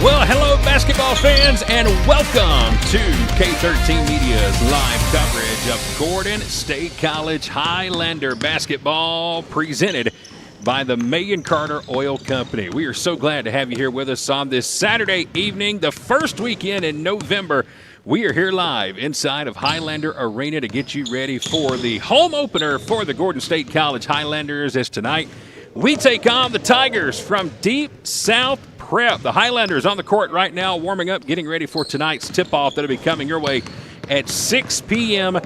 Well, hello, basketball fans, and welcome to K13 Media's live coverage of Gordon State College Highlander basketball presented by the Million Carter Oil Company. We are so glad to have you here with us on this Saturday evening, the first weekend in November. We are here live inside of Highlander Arena to get you ready for the home opener for the Gordon State College Highlanders, as tonight we take on the Tigers from Deep South Prep. The Highlanders on the court right now, warming up, getting ready for tonight's tip-off that'll be coming your way at 6 p.m.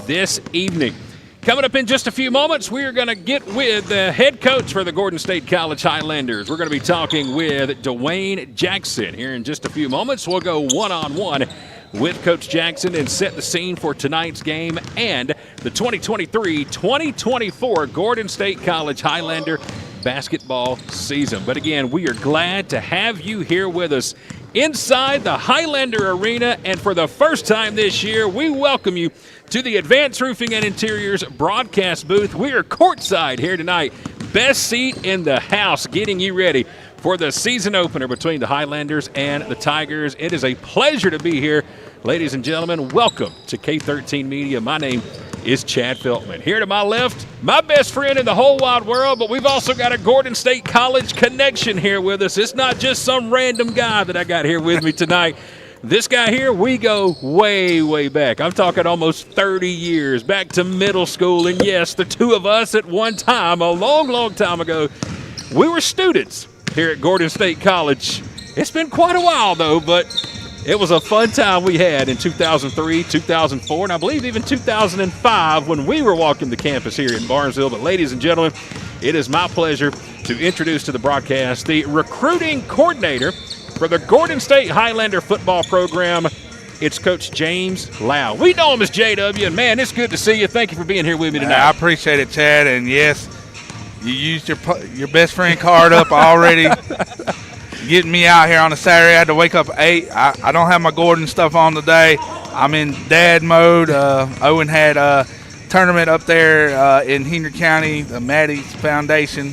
this evening. Coming up in just a few moments, we are going to get with the head coach for the Gordon State College Highlanders. We're going to be talking with Dwayne Jackson. Here in just a few moments, we'll go one-on-one with Coach Jackson and set the scene for tonight's game and the 2023-2024 Gordon State College Highlander basketball season. But again, we are glad to have you here with us inside the Highlander Arena, and for the first time this year, we welcome you to the Advanced Roofing and Interiors broadcast booth. We are courtside here tonight, best seat in the house, getting you ready for the season opener between the Highlanders and the Tigers. It is a pleasure to be here. Ladies and gentlemen, welcome to K13 Media. My name is Chad Feltman. Here to my left, my best friend in the whole wide world, but we've also got a Gordon State College connection here with us. It's not just some random guy that I got here with me tonight. This guy here, we go way, way back. I'm talking almost 30 years, back to middle school. And yes, the two of us at one time, a long, long time ago, we were students here at Gordon State College. It's been quite a while, though, but it was a fun time we had in 2003, 2004, and I believe even 2005 when we were walking the campus here in Barnesville. But ladies and gentlemen, it is my pleasure to introduce to the broadcast the recruiting coordinator for the Gordon State Highlander football program. It's Coach James Lau. We know him as JW, and man, it's good to see you. Thank you for being here with me tonight. I appreciate it, Chad, and yes, you used your best friend card up already. Getting me out here on a Saturday. I had to wake up at 8. I don't have my Gordon stuff on today. I'm in dad mode. Owen had a tournament up there in Henry County, the Maddie's Foundation.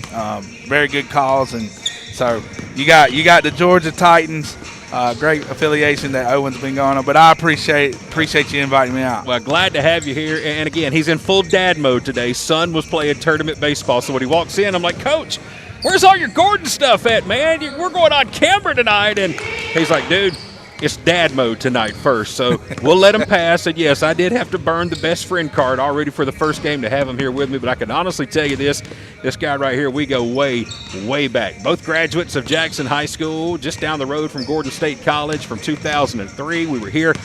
Very good cause, and so you got the Georgia Titans. Great affiliation that Owen's been going on, but I appreciate you inviting me out. Well, glad to have you here. And again, he's in full dad mode today. Son was playing tournament baseball, so when he walks in, I'm like, Coach, where's all your Gordon stuff at, man? We're going on camera tonight. And he's like, dude, it's dad mode tonight first. So we'll let him pass. And, yes, I did have to burn the best friend card already for the first game to have him here with me. But I can honestly tell you this guy right here, we go way, way back. Both graduates of Jackson High School, just down the road from Gordon State College from 2003. We were here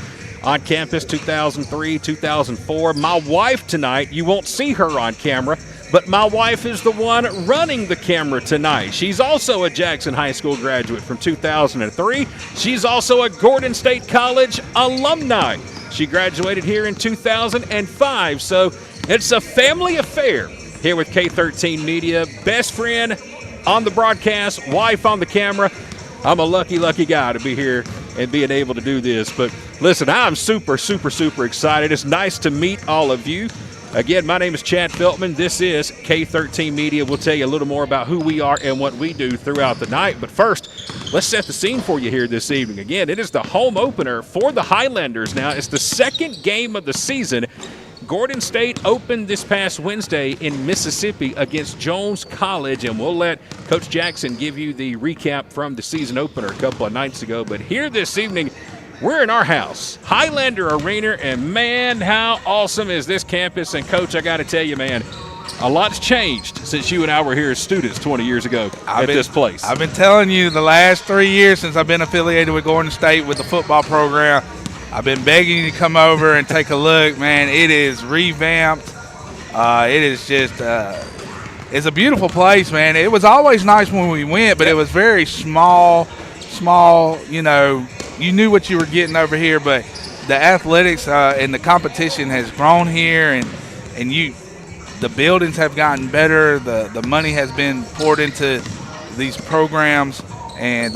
on campus 2003, 2004. My wife tonight, you won't see her on camera, but my wife is the one running the camera tonight. She's also a Jackson High School graduate from 2003. She's also a Gordon State College alumni. She graduated here in 2005. So it's a family affair here with K13 Media. Best friend on the broadcast, wife on the camera. I'm a lucky, lucky guy to be here and being able to do this. But listen, I'm super, super, super excited. It's nice to meet all of you. Again, my name is Chad Feltman. This is K13 Media. We'll tell you a little more about who we are and what we do throughout the night. But first, let's set the scene for you here this evening. Again, it is the home opener for the Highlanders. Now, it's the second game of the season. Gordon State opened this past Wednesday in Mississippi against Jones College, and we'll let Coach Jackson give you the recap from the season opener a couple of nights ago. But here this evening, we're in our house, Highlander Arena, and man, how awesome is this campus. And Coach, I got to tell you, man, a lot's changed since you and I were here as students 20 years ago at this place. I've been telling you the last 3 years since I've been affiliated with Gordon State with the football program, I've been begging you to come over and take a look. Man, it is revamped. It is just it's a beautiful place, man. It was always nice when we went, but it was very small, you know. You knew what you were getting over here, but the athletics and the competition has grown here, and the buildings have gotten better. The money has been poured into these programs, and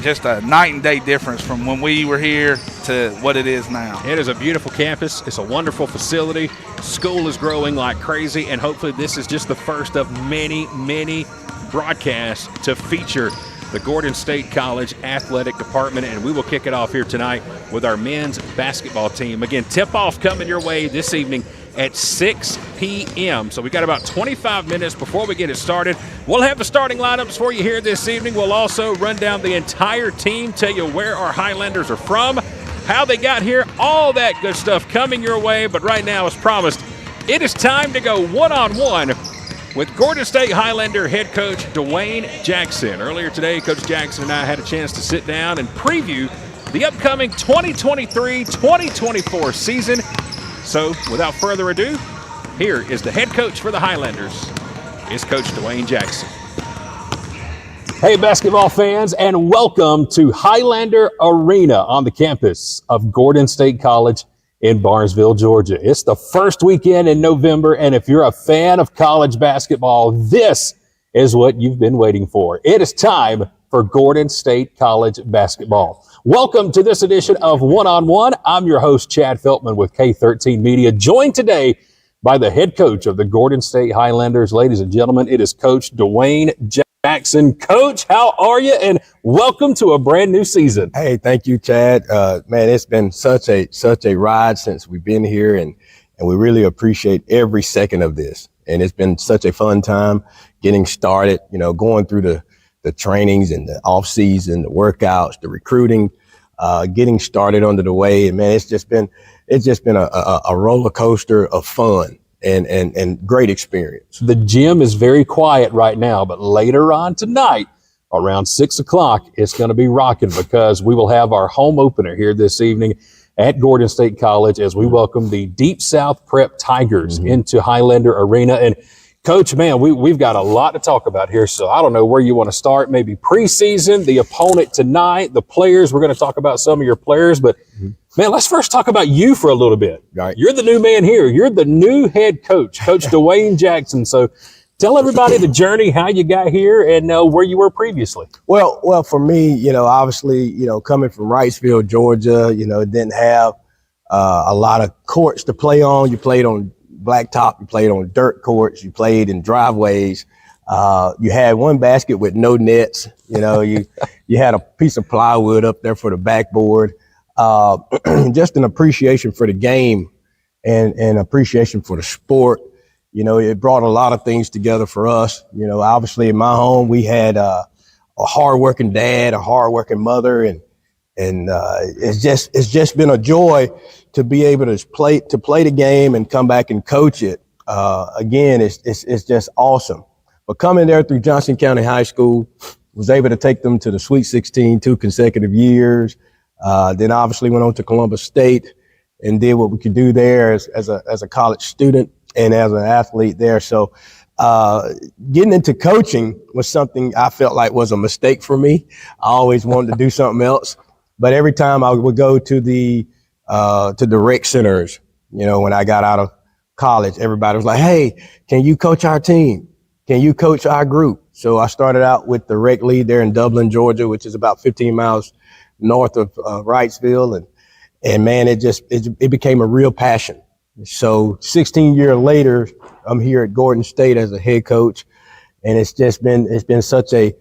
just a night and day difference from when we were here to what it is now. It is a beautiful campus. It's a wonderful facility. School is growing like crazy, and hopefully this is just the first of many, many broadcasts to feature the Gordon State College Athletic Department, and we will kick it off here tonight with our men's basketball team. Again, tip-off coming your way this evening at 6 p.m. So we got about 25 minutes before we get it started. We'll have the starting lineups for you here this evening. We'll also run down the entire team, tell you where our Highlanders are from, how they got here, all that good stuff coming your way. But right now, as promised, it is time to go one-on-one with Gordon State Highlander head coach Dwayne Jackson. Earlier today, Coach Jackson and I had a chance to sit down and preview the upcoming 2023-2024 season. So without further ado, here is the head coach for the Highlanders. It's Coach Dwayne Jackson. Hey, basketball fans, and welcome to Highlander Arena on the campus of Gordon State College in Barnesville, Georgia. It's the first weekend in November, and if you're a fan of college basketball, this is what you've been waiting for. It is time for Gordon State College basketball. Welcome to this edition of One-on-One. I'm your host, Chad Feltman with K13 Media, joined today by the head coach of the Gordon State Highlanders. Ladies and gentlemen, it is Coach Dwayne Jackson. Coach, how are you? And welcome to a brand new season. Hey, thank you, Chad. Man, it's been such a ride since we've been here, and we really appreciate every second of this. And it's been such a fun time getting started, going through the trainings and the off season, the workouts, the recruiting, getting started under the way. And man, it's just been a roller coaster of fun and great experience. The gym is very quiet right now, but later on tonight, around 6 o'clock, it's going to be rocking because we will have our home opener here this evening at Gordon State College as we welcome the Deep South Prep Tigers into Highlander Arena. And Coach, man, we've got a lot to talk about here, so I don't know where you want to start. Maybe preseason, the opponent tonight, the players. We're going to talk about some of your players, but man, let's first talk about you for a little bit. Right. You're the new man here. You're the new head coach, Coach Dwayne Jackson. So tell everybody the journey, how you got here, and where you were previously. Well, for me, obviously, coming from Wrightsville, Georgia, didn't have a lot of courts to play on. You played on blacktop, you played on dirt courts, you played in driveways. You had one basket with no nets. You had a piece of plywood up there for the backboard. Just an appreciation for the game and appreciation for the sport. It brought a lot of things together for us. Obviously in my home, we had a hardworking dad, a hardworking mother, and it's just been a joy to be able to play the game and come back and coach it. Again, it's just awesome. But coming there through Johnson County High School, was able to take them to the Sweet 16 2 consecutive years. Then obviously went on to Columbus State and did what we could do there as a college student and as an athlete there. So getting into coaching was something I felt like was a mistake for me. I always wanted to do something else. But every time I would go to the rec centers, when I got out of college, everybody was like, hey, can you coach our team? Can you coach our group? So I started out with the rec lead there in Dublin, Georgia, which is about 15 miles north of Wrightsville. And man, it became a real passion. So 16 years later, I'm here at Gordon State as a head coach. And it's been such a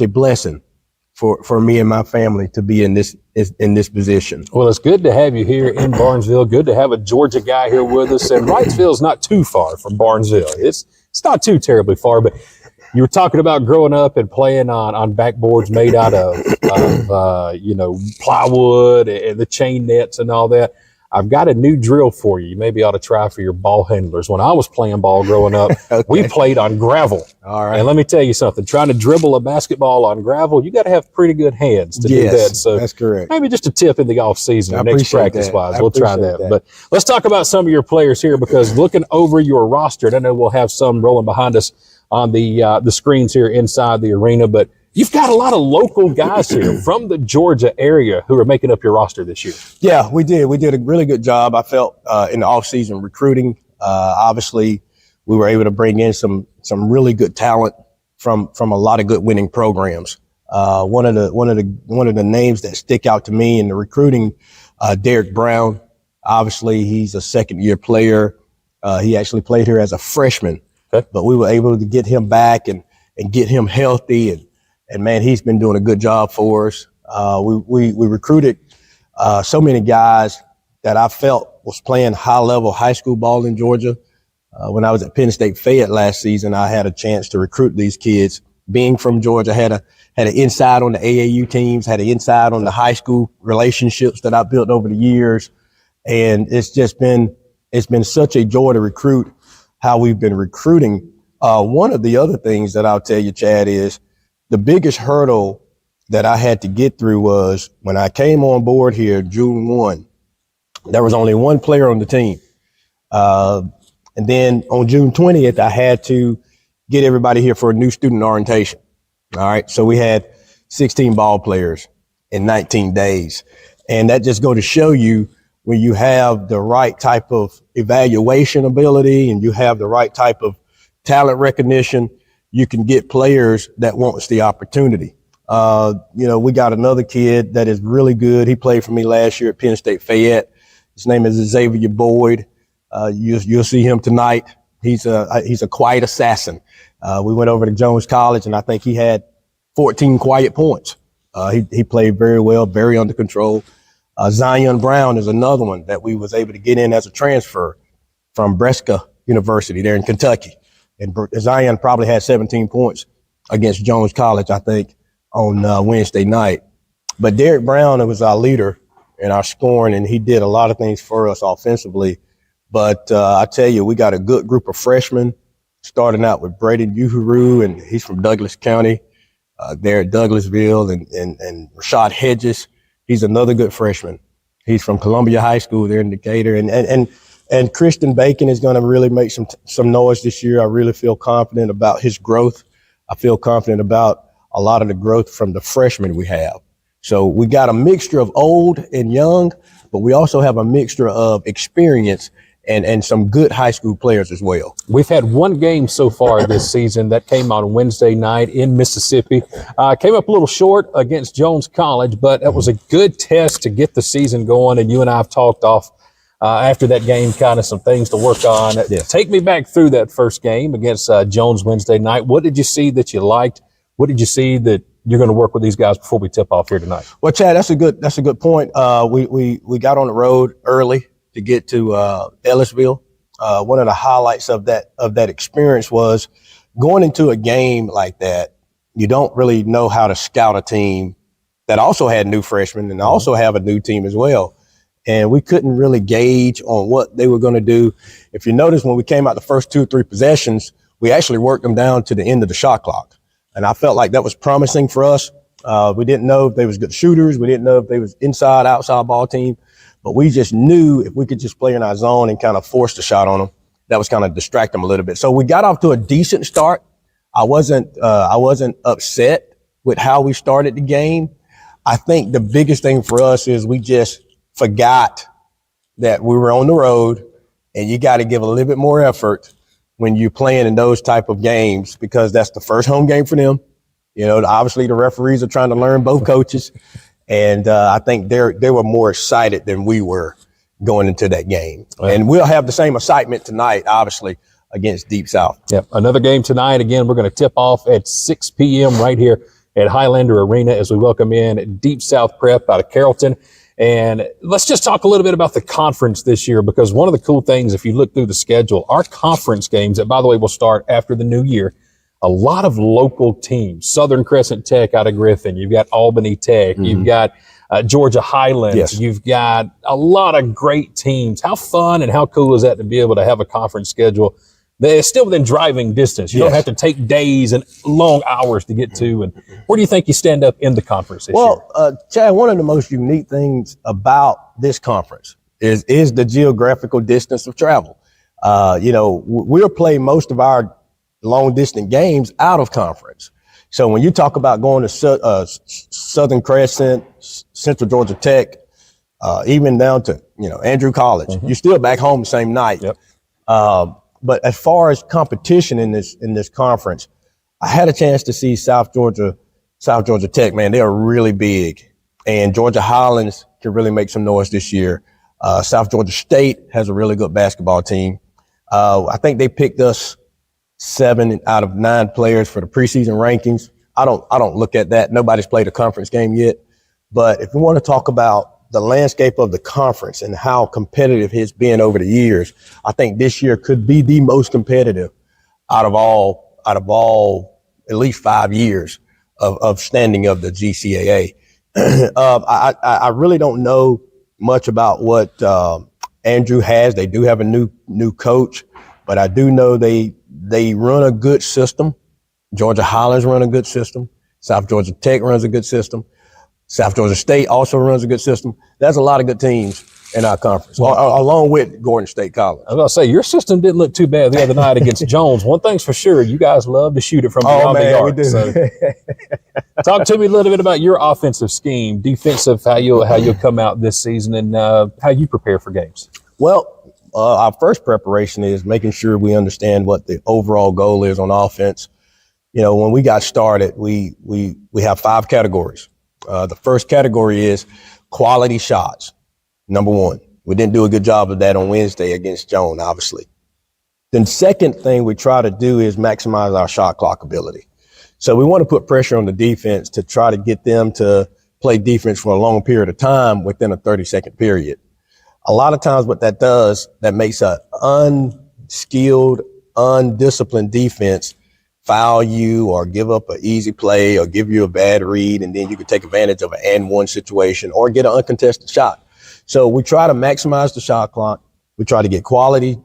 blessing for me and my family to be in this position. Well, it's good to have you here in Barnesville. Good to have a Georgia guy here with us. And Wrightsville's not too far from Barnesville. It's not too terribly far, but you were talking about growing up and playing on backboards made out of plywood and the chain nets and all that. I've got a new drill for you. You maybe ought to try for your ball handlers. When I was playing ball growing up, Okay. We played on gravel. All right. And let me tell you something, trying to dribble a basketball on gravel, you got to have pretty good hands to do Yes, that. So that's correct. maybe just a tip in the off season, I next appreciate practice that. wise. I We'll try appreciate that. that. But let's talk about some of your players here, because looking over your roster, and I know we'll have some rolling behind us on the screens here inside the arena, but you've got a lot of local guys here from the Georgia area who are making up your roster this year. Yeah, we did. We did a really good job, I felt, in the off-season recruiting. Obviously, we were able to bring in some really good talent from a lot of good winning programs. One of the names that stick out to me in the recruiting, Derek Brown. Obviously, he's a second-year player. He actually played here as a freshman, but we were able to get him back and get him healthy And man, he's been doing a good job for us. We recruited so many guys that I felt was playing high-level high school ball in Georgia. When I was at Penn State Fayette last season, I had a chance to recruit these kids. Being from Georgia, had an insight on the AAU teams, had an insight on the high school relationships that I built over the years. And it's been such a joy to recruit how we've been recruiting. One of the other things that I'll tell you, Chad, is the biggest hurdle that I had to get through was when I came on board here June 1, there was only one player on the team. And then on June 20th, I had to get everybody here for a new student orientation. All right. So we had 16 ball players in 19 days. And that just go to show you when you have the right type of evaluation ability and you have the right type of talent recognition, you can get players that wants the opportunity. We got another kid that is really good. He played for me last year at Penn State Fayette. His name is Xavier Boyd. You'll see him tonight. He's a quiet assassin. We went over to Jones College, and I think he had 14 quiet points. He played very well, very under control. Zion Brown is another one that we was able to get in as a transfer from Brescia University there in Kentucky. And Zion probably had 17 points against Jones College, I think, on Wednesday night. But Derek Brown was our leader in our scoring, and he did a lot of things for us offensively. But I tell you, we got a good group of freshmen, starting out with Braden Uhuru, and he's from Douglas County, there at Douglasville, and Rashad Hedges. He's another good freshman. He's from Columbia High School there in Decatur. And Christian Bacon is going to really make some noise this year. I really feel confident about his growth. I feel confident about a lot of the growth from the freshmen we have. So we got a mixture of old and young, but we also have a mixture of experience and some good high school players as well. We've had one game so far this season that came on Wednesday night in Mississippi. Came up a little short against Jones College, but it was a good test to get the season going. And you and I have talked off after that game, kind of some things to work on. Yeah. Take me back through that first game against Jones Wednesday night. What did you see that you liked? What did you see that you're going to work with these guys before we tip off here tonight? Well, Chad, that's a good point. We got on the road early to get to Ellisville. One of the highlights of that experience was going into a game like that. You don't really know how to scout a team that also had new freshmen and also have a new team as well. And we couldn't really gauge on what they were going to do. If you notice, when we came out the first 2 or 3 possessions, we actually worked them down to the end of the shot clock. And I felt like that was promising for us. We didn't know if they was good shooters. We didn't know if they was inside, outside ball team. But we just knew if we could just play in our zone and kind of force the shot on them, that was kind of distract them a little bit. So we got off to a decent start. I wasn't upset with how we started the game. I think the biggest thing for us is we just forgot that we were on the road, and you got to give a little bit more effort when you're playing in those type of games, because that's the first home game for them. You know, obviously the referees are trying to learn both coaches. And I think they were more excited than we were going into that game. Right. And we'll have the same excitement tonight, obviously, against Deep South. Yep. Another game tonight. Again, we're going to tip off at 6 p.m. right here at Highlander Arena as we welcome in Deep South Prep out of Carrollton. And let's just talk a little bit about the conference this year, because one of the cool things, if you look through the schedule, our conference games, that, by the way, will start after the new year, a lot of local teams. Southern Crescent Tech out of Griffin. You've got Albany Tech. Mm-hmm. You've got Georgia Highlands. Yes. You've got a lot of great teams. How fun and how cool is that to be able to have a conference schedule that is still within driving distance? You don't have to take days and long hours to get to. And where do you think you stand up in the conference this year? Chad, one of the most unique things about this conference is the geographical distance of travel. We'll play most of our long distance games out of conference. So when you talk about going to Southern Crescent, Central Georgia Tech, even down to Andrew College, you're still back home the same night. Yep. But as far as competition in this conference, I had a chance to see South Georgia Tech. Man, they are really big, and Georgia Highlands can really make some noise this year. South Georgia State has a really good basketball team. I think they picked us 7 out of 9 players for the preseason rankings. I don't look at that. Nobody's played a conference game yet. But if we want to talk about the landscape of the conference and how competitive it's been over the years, I think this year could be the most competitive out of all at least 5 years of standing of the GCAA. I really don't know much about what Andrew has. They do have a new coach, but I do know they run a good system. Georgia Highlanders run a good system. South Georgia Tech runs a good system. South Georgia State also runs a good system. There's a lot of good teams in our conference, along with Gordon State College. I was going to say, your system didn't look too bad the other night against Jones. One thing's for sure, you guys love to shoot it from beyond the arc. We do. So, talk to me a little bit about your offensive scheme, defensive, how you'll come out this season, and how you prepare for games. Well, our first preparation is making sure we understand what the overall goal is on offense. You know, when we got started, we have 5 categories. The first category is quality shots. Number 1. We didn't do a good job of that on Wednesday against Joan, obviously. Then second thing we try to do is maximize our shot clock ability. So we want to put pressure on the defense to try to get them to play defense for a long period of time within a 30-second period. A lot of times what that does, that makes an unskilled, undisciplined defense foul you or give up an easy play or give you a bad read, and then you can take advantage of an and one situation or get an uncontested shot. So we try to maximize the shot clock. We try to get quality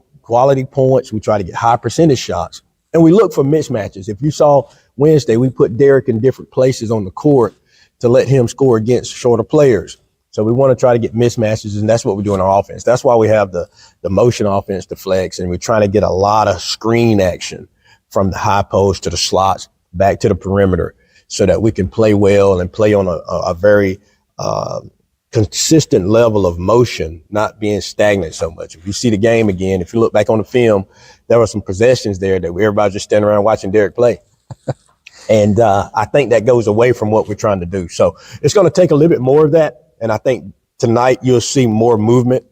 points. We try to get high percentage shots. And we look for mismatches. If you saw Wednesday, we put Derek in different places on the court to let him score against shorter players. So we want to try to get mismatches, and that's what we do in our offense. That's why we have the motion offense, the flex, and we're trying to get a lot of screen action from the high post to the slots back to the perimeter so that we can play well and play on a very consistent level of motion, not being stagnant so much. If you see the game again, if you look back on the film, there were some possessions there that everybody's just standing around watching Derek play. And I think that goes away from what we're trying to do. So it's going to take a little bit more of that. And I think tonight you'll see more movement.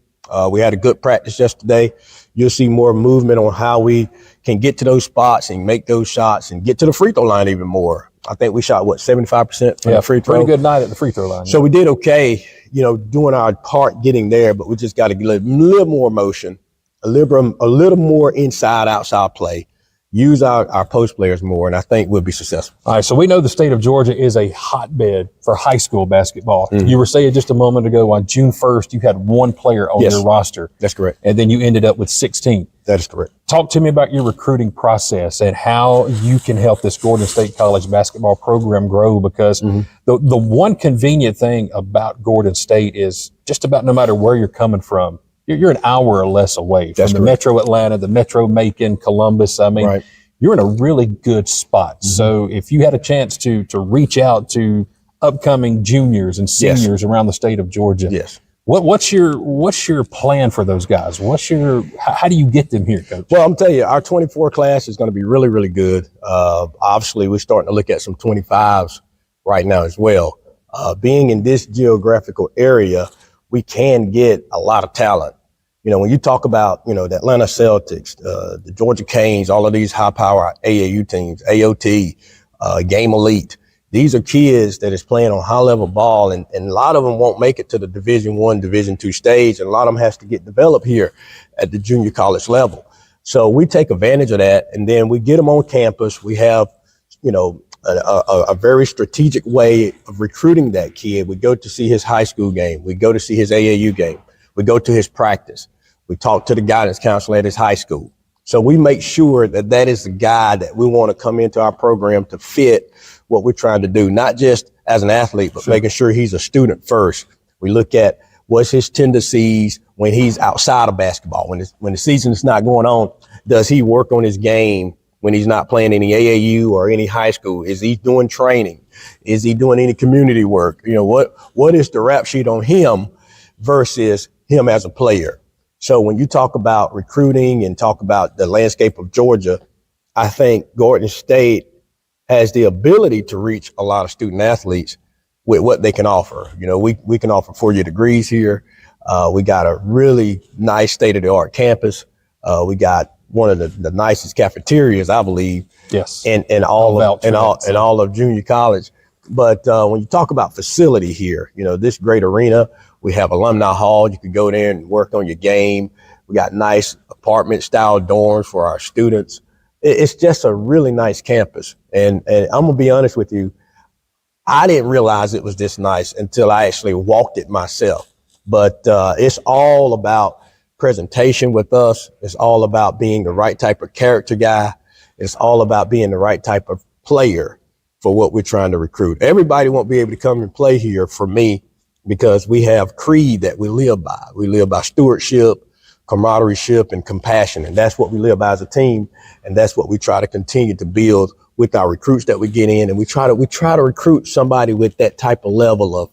We had a good practice yesterday. You'll see more movement on how we can get to those spots and make those shots and get to the free throw line even more. I think we shot, 75% from the free throw? Pretty good night at the free throw line. So we did okay, doing our part getting there, but we just got to get a little more motion, a little more inside-outside play, use our post players more, and I think we'll be successful. All right, so we know the state of Georgia is a hotbed for high school basketball. Mm-hmm. You were saying just a moment ago on June 1st, you had 1 player on your roster. That's correct. And then you ended up with 16. That is correct. Talk to me about your recruiting process and how you can help this Gordon State College basketball program grow, because the one convenient thing about Gordon State is just about no matter where you're coming from, you're an hour or less away from the Metro Atlanta, the Metro Macon, Columbus. I mean, you're in a really good spot. So if you had a chance to reach out to upcoming juniors and seniors around the state of Georgia, what's your plan for those guys? How do you get them here, Coach? Well, I'm telling you, our 24 class is going to be really, really good. Obviously, we're starting to look at some 25s right now as well. Being in this geographical area, we can get a lot of talent. When you talk about, the Atlanta Celtics, the Georgia Canes, all of these high-power AAU teams, AOT, Game Elite, these are kids that is playing on high-level ball, and a lot of them won't make it to the Division I, Division II stage, and a lot of them has to get developed here at the junior college level. So we take advantage of that, and then we get them on campus. We have, a very strategic way of recruiting that kid. We go to see his high school game. We go to see his AAU game. We go to his practice. We talk to the guidance counselor at his high school. So we make sure that is the guy that we want to come into our program to fit what we're trying to do, not just as an athlete, but making sure he's a student first. We look at what's his tendencies when he's outside of basketball. When the season is not going on, does he work on his game when he's not playing any AAU or any high school? Is he doing training? Is he doing any community work? What is the rap sheet on him versus him as a player? So when you talk about recruiting and talk about the landscape of Georgia, I think Gordon State has the ability to reach a lot of student athletes with what they can offer. We can offer 4-year degrees here. We got a really nice state-of-the-art campus. We got one of the nicest cafeterias, I believe. Yes. In all of junior college. But when you talk about facility here, this great arena, we have alumni hall. You can go there and work on your game. We got nice apartment style dorms for our students. It's just a really nice campus. And I'm gonna be honest with you, I didn't realize it was this nice until I actually walked it myself. But it's all about presentation with us. It's all about being the right type of character guy. It's all about being the right type of player for what we're trying to recruit. Everybody won't be able to come and play here for me because we have creed that we live by. We live by stewardship, camaraderie, and compassion. And that's what we live by as a team. And that's what we try to continue to build with our recruits that we get in. And we try to recruit somebody with that type of level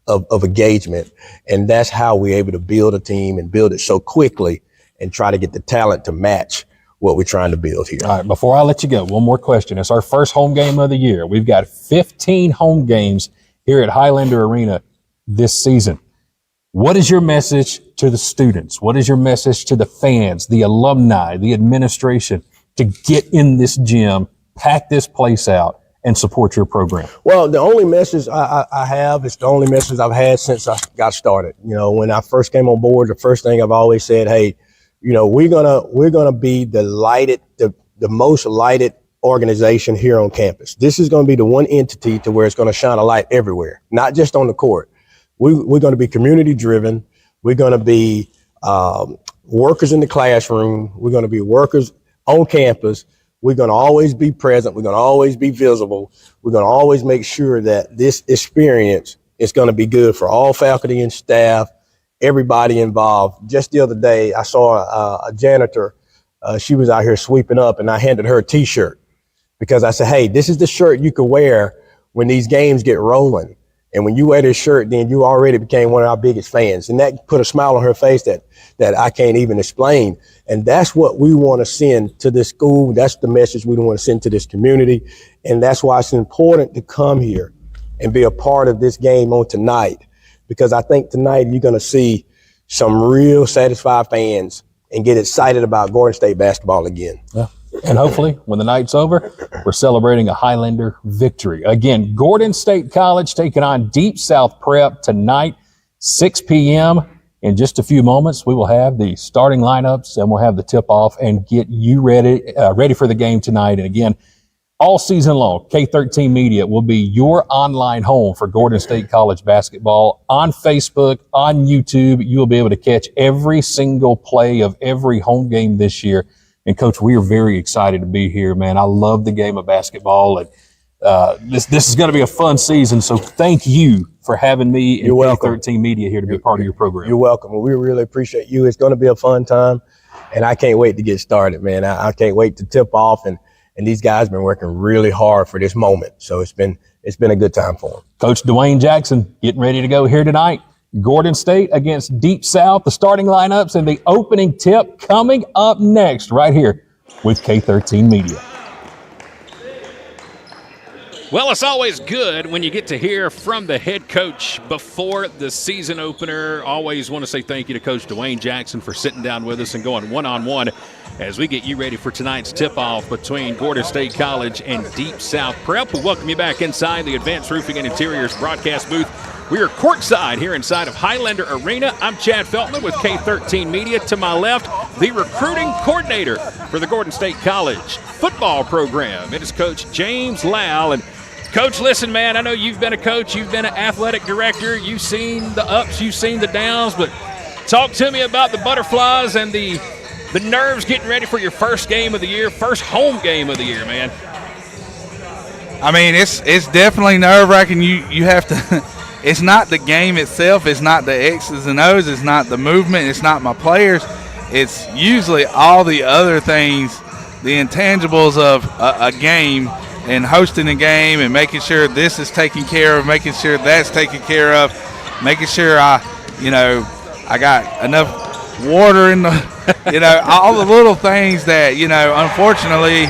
of engagement. And that's how we're able to build a team and build it so quickly and try to get the talent to match what we're trying to build here. All right, before I let you go, one more question. It's our first home game of the year. We've got 15 home games here at Highlander Arena this season. What is your message to the students? What is your message to the fans, the alumni, the administration to get in this gym, pack this place out, and support your program? Well, the only message I have is the only message I've had since I got started. When I first came on board, the first thing I've always said, hey, we're gonna be the most lighted organization here on campus. This is gonna be the one entity to where it's gonna shine a light everywhere, not just on the court. We're gonna be community driven. We're gonna be workers in the classroom. We're gonna be workers on campus. We're gonna always be present. We're gonna always be visible. We're gonna always make sure that this experience is gonna be good for all faculty and staff, everybody involved. Just the other day, I saw a janitor. She was out here sweeping up, and I handed her a T-shirt because I said, hey, this is the shirt you can wear when these games get rolling. And when you wear this shirt, then you already became one of our biggest fans. And that put a smile on her face that I can't even explain. And that's what we want to send to this school. That's the message we want to send to this community. And that's why it's important to come here and be a part of this game on tonight. Because I think tonight you're going to see some real satisfied fans and get excited about Gordon State basketball again. Yeah. And hopefully when the night's over, we're celebrating a Highlander victory. Again, Gordon State College taking on Deep South Prep tonight, 6 p.m. In just a few moments, we will have the starting lineups and we'll have the tip-off and get you ready for the game tonight. And again, all season long, K13 Media will be your online home for Gordon State College basketball. On Facebook, on YouTube, you will be able to catch every single play of every home game this year. And Coach, we are very excited to be here, man. I love the game of basketball, and this is going to be a fun season. So thank you for having me and K13 Media here to be part of your program. You're welcome. We really appreciate you. It's going to be a fun time, and I can't wait to get started, man. I can't wait to tip off, and these guys been working really hard for this moment. So it's been a good time for them. Coach Dwayne Jackson getting ready to go here tonight. Gordon State against Deep South, the starting lineups and the opening tip coming up next right here with K13 Media. Well, it's always good when you get to hear from the head coach before the season opener. Always want to say thank you to Coach Dwayne Jackson for sitting down with us and going one-on-one as we get you ready for tonight's tip-off between Gordon State College and Deep South Prep. We welcome you back inside the Advanced Roofing and Interiors broadcast booth. We are courtside here inside of Highlander Arena. I'm Chad Feltman with K13 Media. To my left, the recruiting coordinator for the Gordon State College football program. It is Coach James Lau. And Coach, listen, man, I know you've been a coach, you've been an athletic director, you've seen the ups, you've seen the downs, but talk to me about the butterflies and the nerves getting ready for your first game of the year, first home game of the year, man. I mean, it's definitely nerve-wracking. You have to – it's not the game itself. It's not the X's and O's. It's not the movement. It's not my players. It's usually all the other things, the intangibles of a game and hosting a game and making sure this is taken care of, making sure that's taken care of, making sure I got enough water in the, all the little things that, unfortunately,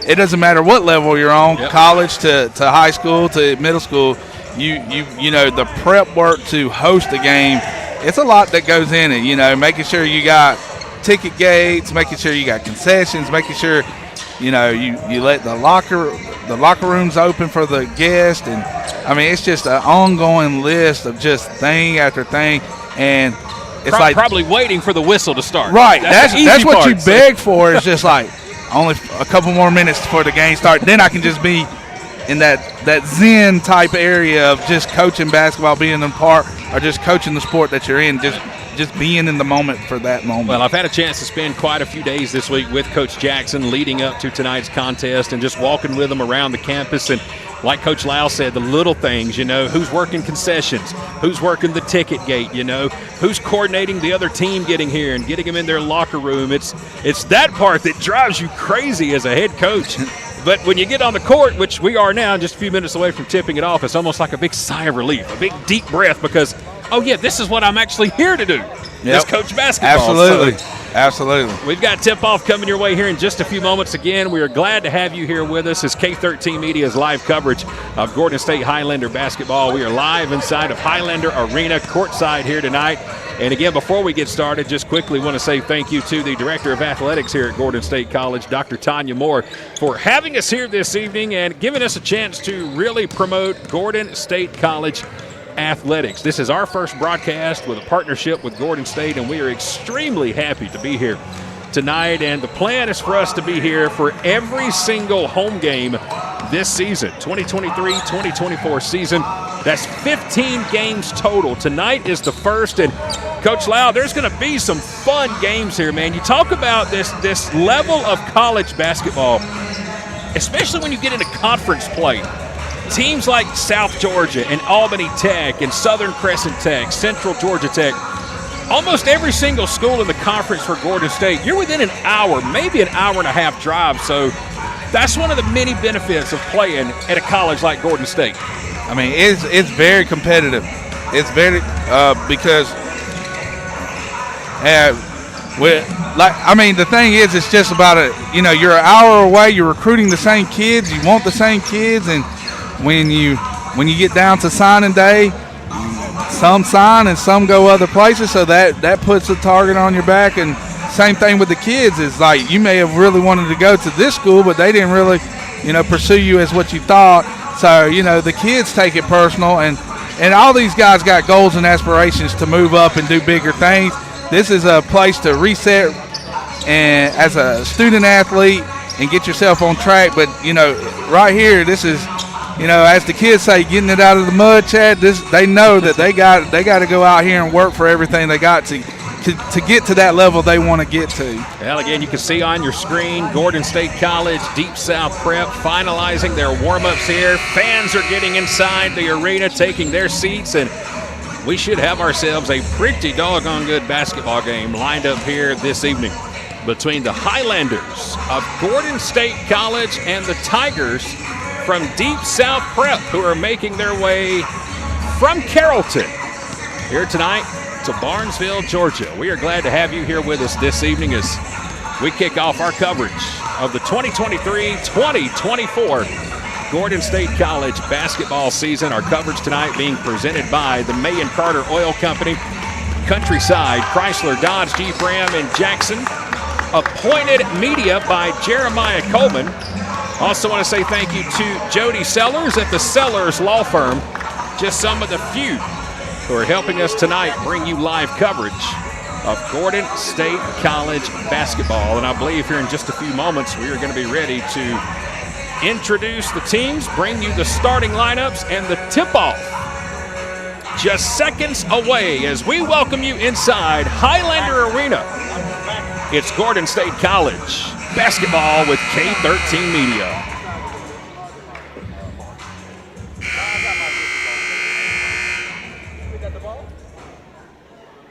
it doesn't matter what level you're on, yep. College to high school to middle school. The prep work to host a game, it's a lot that goes in it, making sure you got ticket gates, making sure you got concessions, making sure, you let the locker rooms open for the guests. And, I mean, it's just an ongoing list of just thing after thing. And it's like probably waiting for the whistle to start. Right. That's what part. you beg for is just like only a couple more minutes before the game starts. Then I can just be in that zen type area of just coaching basketball, being in the park, or just coaching the sport that you're in, just being in the moment for that moment. Well, I've had a chance to spend quite a few days this week with Coach Jackson leading up to tonight's contest and just walking with him around the campus. And like Coach Lau said, the little things, who's working concessions, who's working the ticket gate, who's coordinating the other team getting here and getting them in their locker room. It's that part that drives you crazy as a head coach. But when you get on the court, which we are now, just a few minutes away from tipping it off, it's almost like a big sigh of relief, a big deep breath because, oh, yeah, this is what I'm actually here to do. This coach basketball. Absolutely. So Absolutely. we've got tip-off coming your way here in just a few moments. Again, we are glad to have you here with us as K13 Media's live coverage of Gordon State Highlander basketball. We are live inside of Highlander Arena, courtside here tonight. And again, before we get started, just quickly want to say thank you to the Director of Athletics here at Gordon State College, Dr. Tanya Moore, for having us here this evening and giving us a chance to really promote Gordon State College athletics. This is our first broadcast with a partnership with Gordon State, and we are extremely happy to be here tonight. And the plan is for us to be here for every single home game this season, 2023-2024 season. That's 15 games total. Tonight is the first, and Coach Lau, there's going to be some fun games here, man. You talk about this level of college basketball, especially when you get into conference play. Teams like South Georgia and Albany Tech and Southern Crescent Tech, Central Georgia Tech, almost every single school in the conference for Gordon State, you're within an hour, maybe an hour and a half drive. So that's one of the many benefits of playing at a college like Gordon State. I mean, it's very competitive. It's very because the thing is, it's just about you're an hour away. You're recruiting the same kids. You want the same kids, and when you get down to signing day, some sign and some go other places. So that puts a target on your back. And same thing with the kids is like you may have really wanted to go to this school, but they didn't really pursue you as what you thought. So the kids take it personal, and all these guys got goals and aspirations to move up and do bigger things. This is a place to reset and as a student athlete and get yourself on track. But right here, this is as the kids say, getting it out of the mud, Chad. They know that they got to go out here and work for everything they got to get to that level they want to get to. Well, again, you can see on your screen Gordon State College, Deep South Prep finalizing their warm-ups here. Fans are getting inside the arena, taking their seats, and we should have ourselves a pretty doggone good basketball game lined up here this evening between the Highlanders of Gordon State College and the Tigers from Deep South Prep, who are making their way from Carrollton here tonight to Barnesville, Georgia. We are glad to have you here with us this evening as we kick off our coverage of the 2023-2024 Gordon State College basketball season. Our coverage tonight being presented by the May and Carter Oil Company, Countryside, Chrysler, Dodge, Jeep, Ram, and Jackson. Appointed media by Jeremiah Coleman. Also want to say thank you to Jody Sellers at the Sellers Law Firm. Just some of the few who are helping us tonight bring you live coverage of Gordon State College basketball. And I believe here in just a few moments we are going to be ready to introduce the teams, bring you the starting lineups and the tip-off. Just seconds away as we welcome you inside Highlander Arena. It's Gordon State College basketball with K13 Media.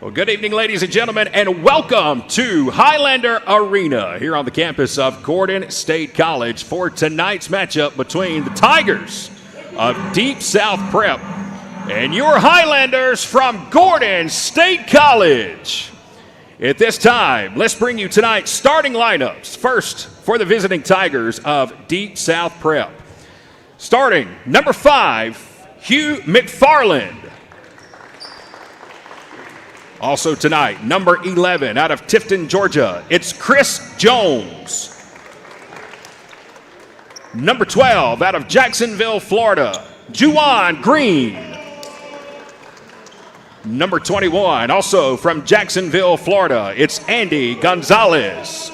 Well, good evening, ladies and gentlemen, and welcome to Highlander Arena here on the campus of Gordon State College for tonight's matchup between the Tigers of Deep South Prep and your Highlanders from Gordon State College. At this time, let's bring you tonight's starting lineups. First, for the visiting Tigers of Deep South Prep. Starting, number 5, Hugh McFarland. Also tonight, number 11 out of Tifton, Georgia, it's Chris Jones. Number 12 out of Jacksonville, Florida, Juwan Green. Number 21, also from Jacksonville, Florida, it's Andy Gonzalez.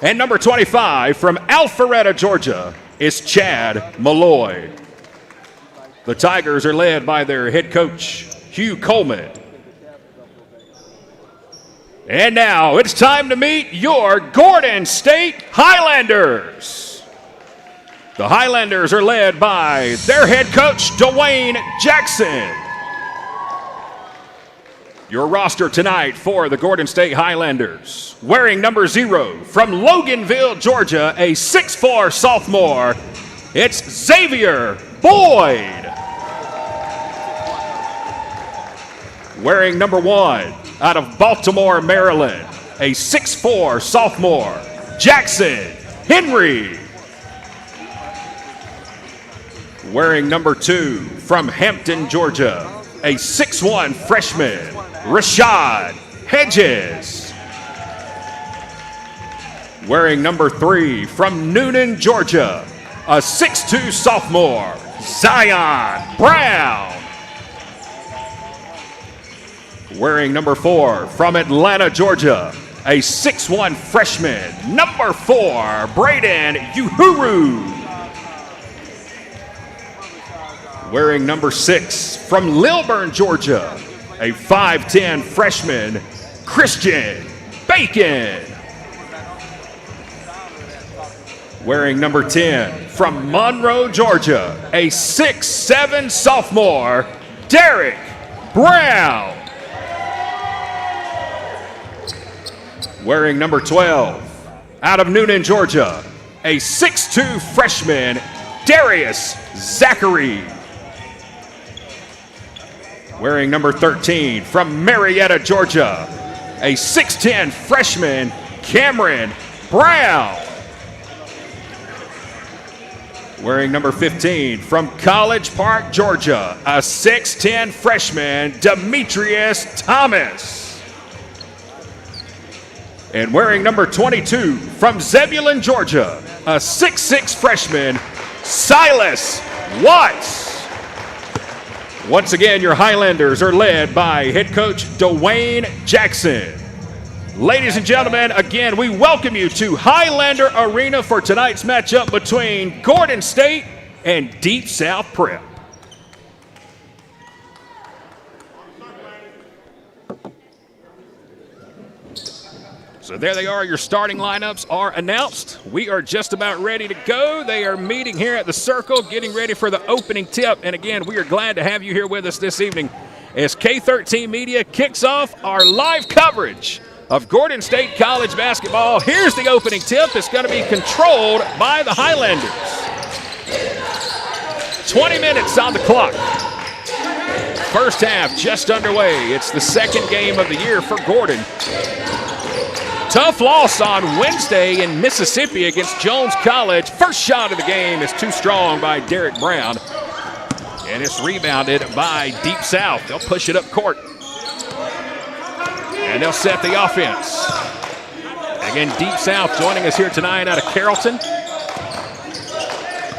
And number 25 from Alpharetta, Georgia, is Chad Malloy. The Tigers are led by their head coach, Hugh Coleman. And now it's time to meet your Gordon State Highlanders. The Highlanders are led by their head coach, Dwayne Jackson. Your roster tonight for the Gordon State Highlanders. Wearing number 0 from Loganville, Georgia, a 6'4" sophomore, it's Xavier Boyd. Wearing number 1 out of Baltimore, Maryland, a 6'4" sophomore, Jackson Henry. Wearing number 2 from Hampton, Georgia, a 6'1" freshman, Rashad Hedges. Wearing number 3 from Noonan, Georgia, a 6'2" sophomore, Zion Brown. Wearing number 4 from Atlanta, Georgia, a 6'1" freshman, number 4, Braden Uhuru. Wearing number 6 from Lilburn, Georgia, a 5'10" freshman, Christian Bacon. Wearing number 10 from Monroe, Georgia, a 6'7" sophomore, Derek Brown. Wearing number 12 out of Noonan, Georgia, a 6'2" freshman, Darius Zachary. Wearing number 13 from Marietta, Georgia, a 6'10" freshman, Cameron Brown. Wearing number 15 from College Park, Georgia, a 6'10" freshman, Demetrius Thomas. And wearing number 22 from Zebulon, Georgia, a 6'6" freshman, Silas Watts. Once again, your Highlanders are led by head coach Dwayne Jackson. Ladies and gentlemen, again, we welcome you to Highlander Arena for tonight's matchup between Gordon State and Deep South Prep. So there they are. Your starting lineups are announced. We are just about ready to go. They are meeting here at the Circle, getting ready for the opening tip. And again, we are glad to have you here with us this evening as K13 Media kicks off our live coverage of Gordon State College basketball. Here's the opening tip. It's going to be controlled by the Highlanders. 20 minutes on the clock. First half just underway. It's the second game of the year for Gordon. Tough loss on Wednesday in Mississippi against Jones College. First shot of the game is too strong by Derek Brown. And it's rebounded by Deep South. They'll push it up court. And they'll set the offense. Again, Deep South joining us here tonight out of Carrollton.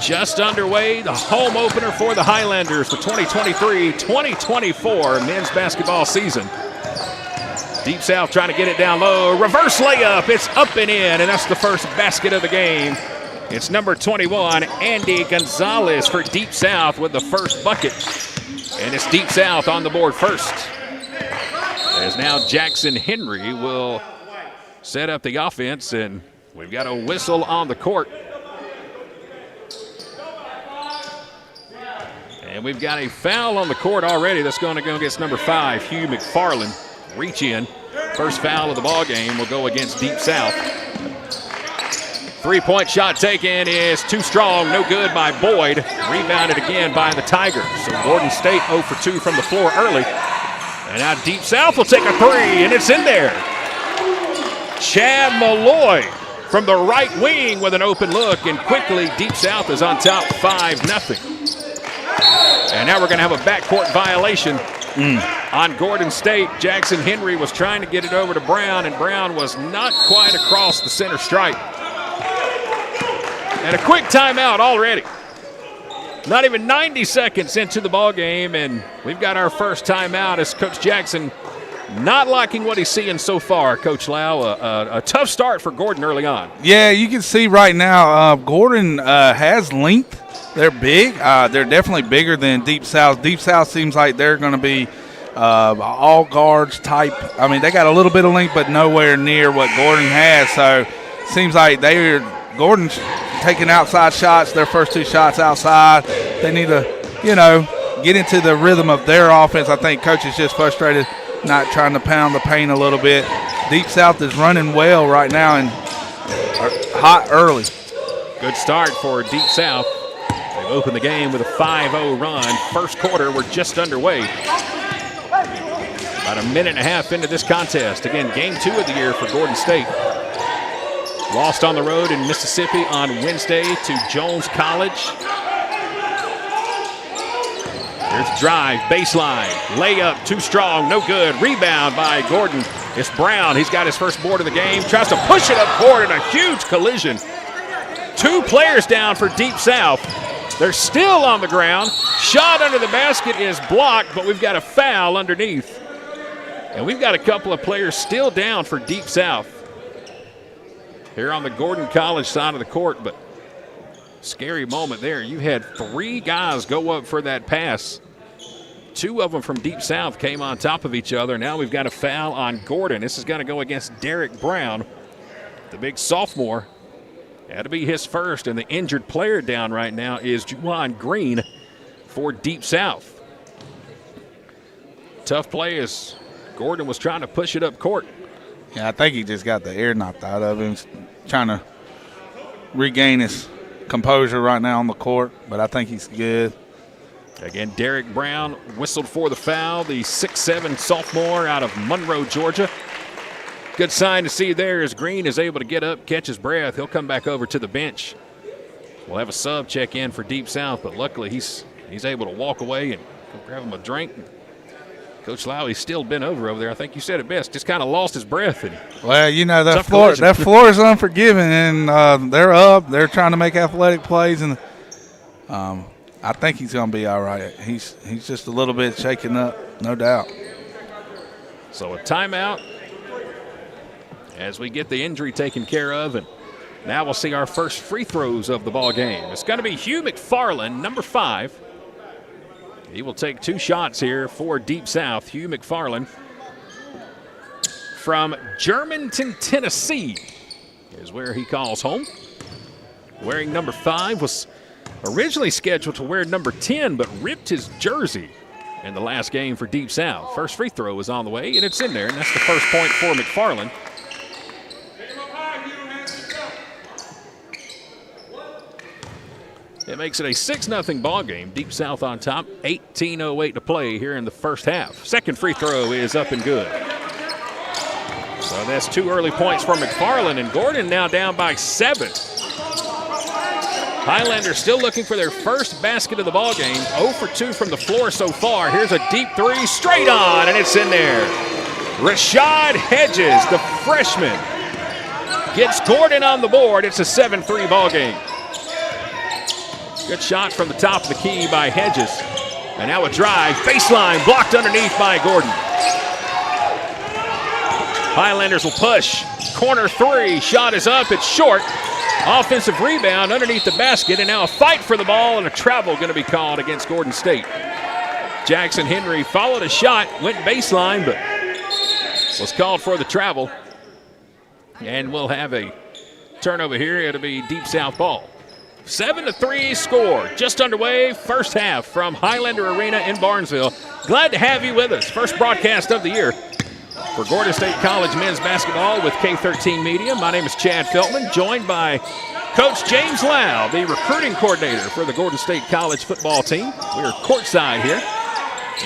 Just underway, the home opener for the Highlanders for 2023-2024 men's basketball season. Deep South trying to get it down low. Reverse layup. It's up and in, and that's the first basket of the game. It's number 21, Andy Gonzalez for Deep South with the first bucket. And it's Deep South on the board first. As now Jackson Henry will set up the offense, and we've got a whistle on the court. And we've got a foul on the court already that's going to go against number 5, Hugh McFarland. Reach in. First foul of the ball game will go against Deep South. Three-point shot taken is too strong. No good by Boyd. Rebounded again by the Tigers. So Gordon State 0 for 2 from the floor early. And now Deep South will take a three, and it's in there. Chad Malloy from the right wing with an open look, and quickly Deep South is on top 5-0. And now we're going to have a backcourt violation on Gordon State. Jackson Henry was trying to get it over to Brown, and Brown was not quite across the center stripe. And a quick timeout already. Not even 90 seconds into the ball game, and we've got our first timeout as Coach Jackson not liking what he's seeing so far. Coach Lau, a tough start for Gordon early on. Yeah, you can see right now Gordon has length. They're big. They're definitely bigger than Deep South. Deep South seems like they're going to be all guards type. I mean, they got a little bit of length, but nowhere near what Gordon has. So seems like Gordon's taking outside shots, their first 2 shots outside. They need to, get into the rhythm of their offense. I think Coach is just frustrated, not trying to pound the paint a little bit. Deep South is running well right now and hot early. Good start for Deep South. They've opened the game with a 5-0 run. First quarter, we're just underway. About a minute and a half into this contest. Again, game 2 of the year for Gordon State. Lost on the road in Mississippi on Wednesday to Jones College. Here's a drive, baseline, layup, too strong, no good. Rebound by Gordon. It's Brown. He's got his first board of the game. Tries to push it up court in a huge collision. 2 players down for Deep South. They're still on the ground. Shot under the basket is blocked, but we've got a foul underneath. And we've got a couple of players still down for Deep South here on the Gordon College side of the court, but scary moment there. You had 3 guys go up for that pass. 2 of them from Deep South came on top of each other. Now we've got a foul on Gordon. This is going to go against Derek Brown, the big sophomore. Had to be his first, and the injured player down right now is Juwan Green for Deep South. Tough play as Gordon was trying to push it up court. Yeah, I think he just got the air knocked out of him, trying to regain his composure right now on the court, but I think he's good. Again, Derek Brown whistled for the foul, the 6'7" sophomore out of Monroe, Georgia. Good sign to see there as Green is able to get up, catch his breath. He'll come back over to the bench. We'll have a sub check in for Deep South, but luckily he's able to walk away and go grab him a drink. Coach Lowry's still been over there. I think you said it best. Just kind of lost his breath. Well, that floor is unforgiving, and they're up. They're trying to make athletic plays, and I think he's going to be all right. He's just a little bit shaken up, no doubt. So a timeout as we get the injury taken care of, and now we'll see our first free throws of the ball game. It's going to be Hugh McFarland, number 5. He will take 2 shots here for Deep South. Hugh McFarland from Germantown, Tennessee is where he calls home. Wearing number 5, was originally scheduled to wear number 10, but ripped his jersey in the last game for Deep South. First free throw is on the way, and it's in there, and that's the first point for McFarland. It makes it a 6-0 ball game. Deep South on top. 18:08 to play here in the first half. Second free throw is up and good. So that's 2 early points for McFarland, and Gordon now down by 7. Highlanders still looking for their first basket of the ball game. 0 for 2 from the floor so far. Here's a deep 3, straight on, and it's in there. Rashad Hedges, the freshman, gets Gordon on the board. It's a 7-3 ball game. Good shot from the top of the key by Hedges. And now a drive, baseline, blocked underneath by Gordon. Highlanders will push. Corner 3, shot is up, it's short. Offensive rebound underneath the basket, and now a fight for the ball, and a travel going to be called against Gordon State. Jackson Henry followed a shot, went baseline, but was called for the travel. And we'll have a turnover here. It'll be Deep South ball. 7-3 score, just underway, first half from Highlander Arena in Barnesville. Glad to have you with us. First broadcast of the year for Gordon State College men's basketball with K13 Media. My name is Chad Feltman, joined by Coach James Lau, the recruiting coordinator for the Gordon State College football team. We are courtside here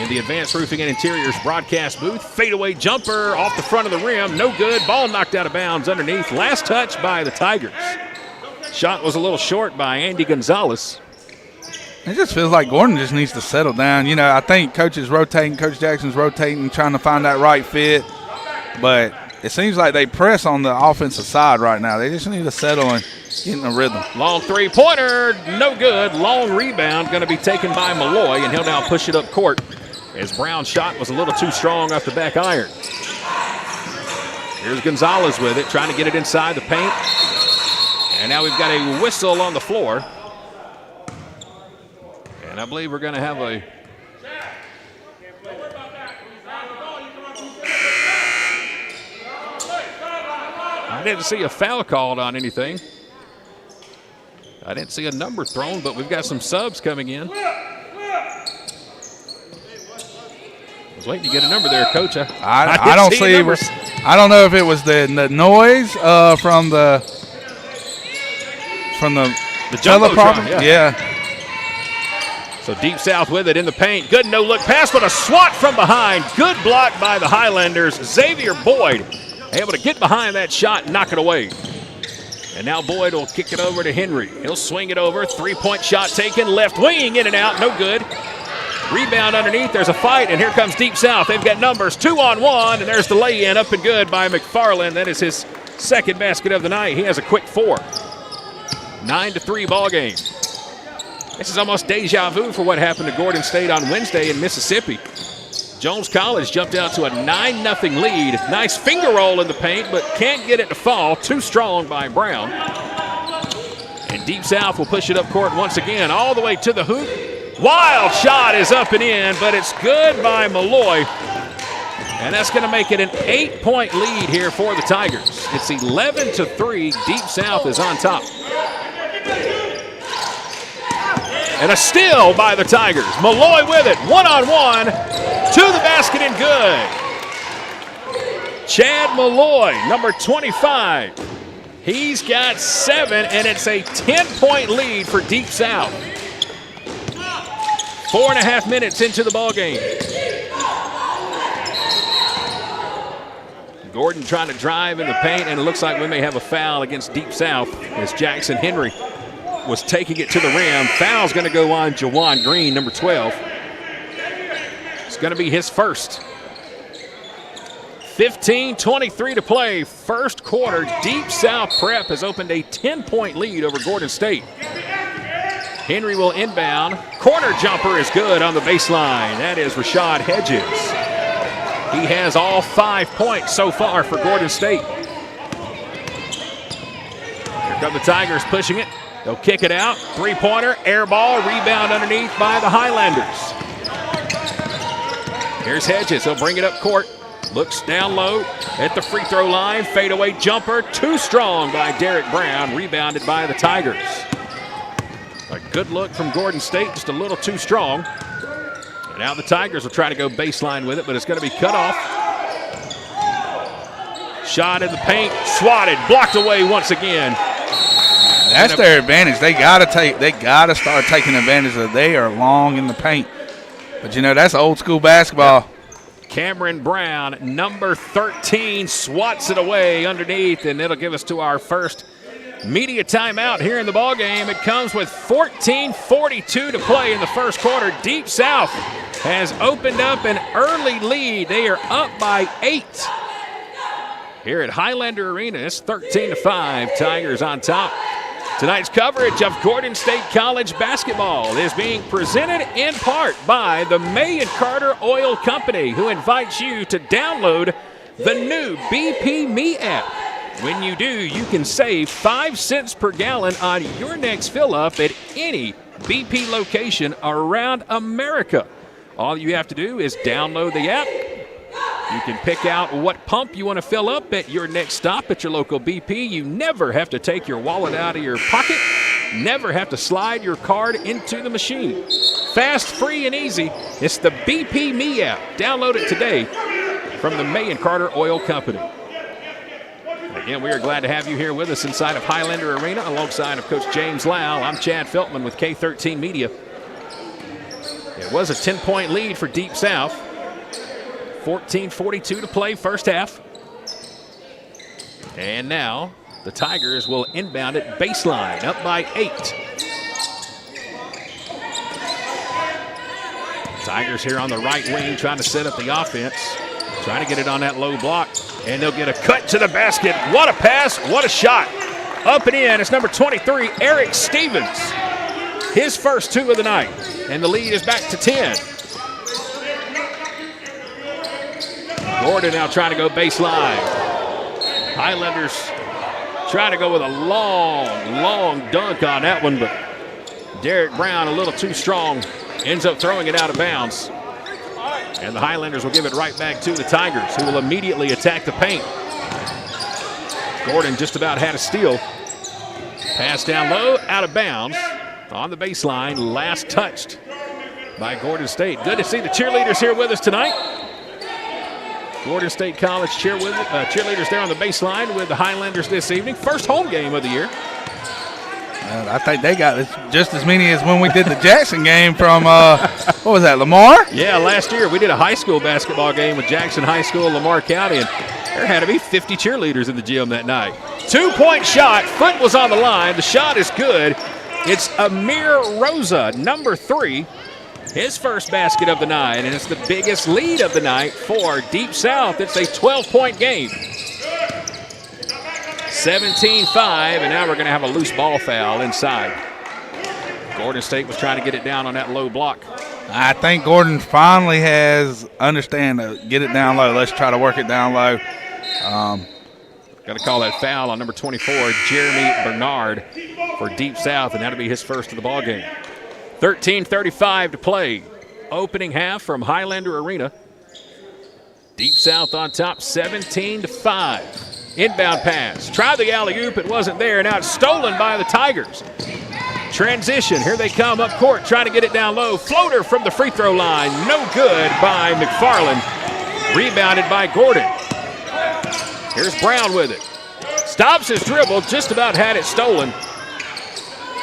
in the Advanced Roofing and Interiors broadcast booth. Fadeaway jumper off the front of the rim, no good. Ball knocked out of bounds underneath. Last touch by the Tigers. Shot was a little short by Andy Gonzalez. It just feels like Gordon just needs to settle down. You know, I think Coach Jackson's rotating, trying to find that right fit. But it seems like they press on the offensive side right now. They just need to settle and get in a rhythm. Long three-pointer, no good. Long rebound going to be taken by Malloy, and he'll now push it up court as Brown's shot was a little too strong off the back iron. Here's Gonzalez with it, trying to get it inside the paint. And now we've got a whistle on the floor. And I believe we're going to have a I didn't see a foul called on anything. I didn't see a number thrown, but we've got some subs coming in. I was waiting to get a number there, Coach. I don't see numbers. I don't know if it was the noise from the jumbo problem. Yeah. So Deep South with it in the paint. Good no-look pass, but a swat from behind. Good block by the Highlanders. Xavier Boyd able to get behind that shot and knock it away. And now Boyd will kick it over to Henry. He'll swing it over. Three-point shot taken. Left wing in and out. No good. Rebound underneath. There's a fight, and here comes Deep South. They've got numbers 2-on-1, and there's the lay-in up and good by McFarland. That is his second basket of the night. He has a quick 4. 9-3 ball game. This is almost deja vu for what happened to Gordon State on Wednesday in Mississippi. Jones College jumped out to a 9-0 lead. Nice finger roll in the paint, but can't get it to fall. Too strong by Brown. And Deep South will push it up court once again, all the way to the hoop. Wild shot is up and in, but it's good by Malloy. And that's going to make it an 8-point lead here for the Tigers. It's 11-3. Deep South is on top. And a steal by the Tigers. Malloy with it, one-on-one, to the basket and good. Chad Malloy, number 25. He's got 7, and it's a 10-point lead for Deep South. 4.5 minutes into the ball game. Gordon trying to drive in the paint, and it looks like we may have a foul against Deep South as Jackson Henry was taking it to the rim. Foul's going to go on Jawan Green, number 12. It's going to be his first. 15:23 to play. First quarter, Deep South Prep has opened a 10-point lead over Gordon State. Henry will inbound. Corner jumper is good on the baseline. That is Rashad Hedges. He has all 5 points so far for Gordon State. Here come the Tigers pushing it. They'll kick it out. Three-pointer, air ball, rebound underneath by the Highlanders. Here's Hedges. He'll bring it up court. Looks down low at the free throw line. Fadeaway jumper. Too strong by Derek Brown. Rebounded by the Tigers. A good look from Gordon State. Just a little too strong. And now the Tigers will try to go baseline with it, but it's going to be cut off. Shot in the paint. Swatted. Blocked away once again. That's their advantage. They gotta start taking advantage of. They are long in the paint. But you know, that's old school basketball. Cameron Brown, number 13, swats it away underneath, and it'll give us to our first media timeout here in the ballgame. It comes with 14:42 to play in the first quarter. Deep South has opened up an early lead. They are up by 8. Here at Highlander Arena, it's 13-5. Tigers on top. Tonight's coverage of Gordon State College basketball is being presented in part by the May and Carter Oil Company, who invites you to download the new BP Me app. When you do, you can save 5 cents per gallon on your next fill-up at any BP location around America. All you have to do is download the app. You can pick out what pump you want to fill up at your next stop at your local BP. You never have to take your wallet out of your pocket. Never have to slide your card into the machine. Fast, free, and easy. It's the BP Me app. Download it today from the May and Carter Oil Company. Again, we are glad to have you here with us inside of Highlander Arena alongside of Coach James Lau. I'm Chad Feltman with K13 Media. It was a 10-point lead for Deep South. 14:42 to play first half. And now the Tigers will inbound it baseline, up by 8. Tigers here on the right wing trying to set up the offense, trying to get it on that low block, and they'll get a cut to the basket. What a pass, what a shot. Up and in, it's number 23, Eric Stevens. His first 2 of the night, and the lead is back to 10. Gordon now trying to go baseline. Highlanders trying to go with a long dunk on that one, but Derek Brown a little too strong, ends up throwing it out of bounds. And the Highlanders will give it right back to the Tigers, who will immediately attack the paint. Gordon just about had a steal. Pass down low, out of bounds. On the baseline, last touched by Gordon State. Good to see the cheerleaders here with us tonight. Gordon State College cheerleaders there on the baseline with the Highlanders this evening. First home game of the year. I think they got just as many as when we did the Jackson game from, what was that, Lamar? Yeah, last year we did a high school basketball game with Jackson High School, Lamar County, and there had to be 50 cheerleaders in the gym that night. 2-point shot, foot was on the line, the shot is good. It's Amir Rosa, number 3, his first basket of the night, and it's the biggest lead of the night for Deep South. It's a 12-point game. 17-5, and now we're going to have a loose ball foul inside. Gordon State was trying to get it down on that low block. I think Gordon finally has understand to get it down low. Let's try to work it down low. Got to call that foul on number 24, Jeremy Bernard, for Deep South, and that'll be his first of the ball game. 13:35 to play. Opening half from Highlander Arena. Deep South on top, 17-5. Inbound pass. Tried the alley-oop. It wasn't there. Now it's stolen by the Tigers. Transition. Here they come up court, trying to get it down low. Floater from the free throw line. No good by McFarland. Rebounded by Gordon. Here's Brown with it. Stops his dribble. Just about had it stolen.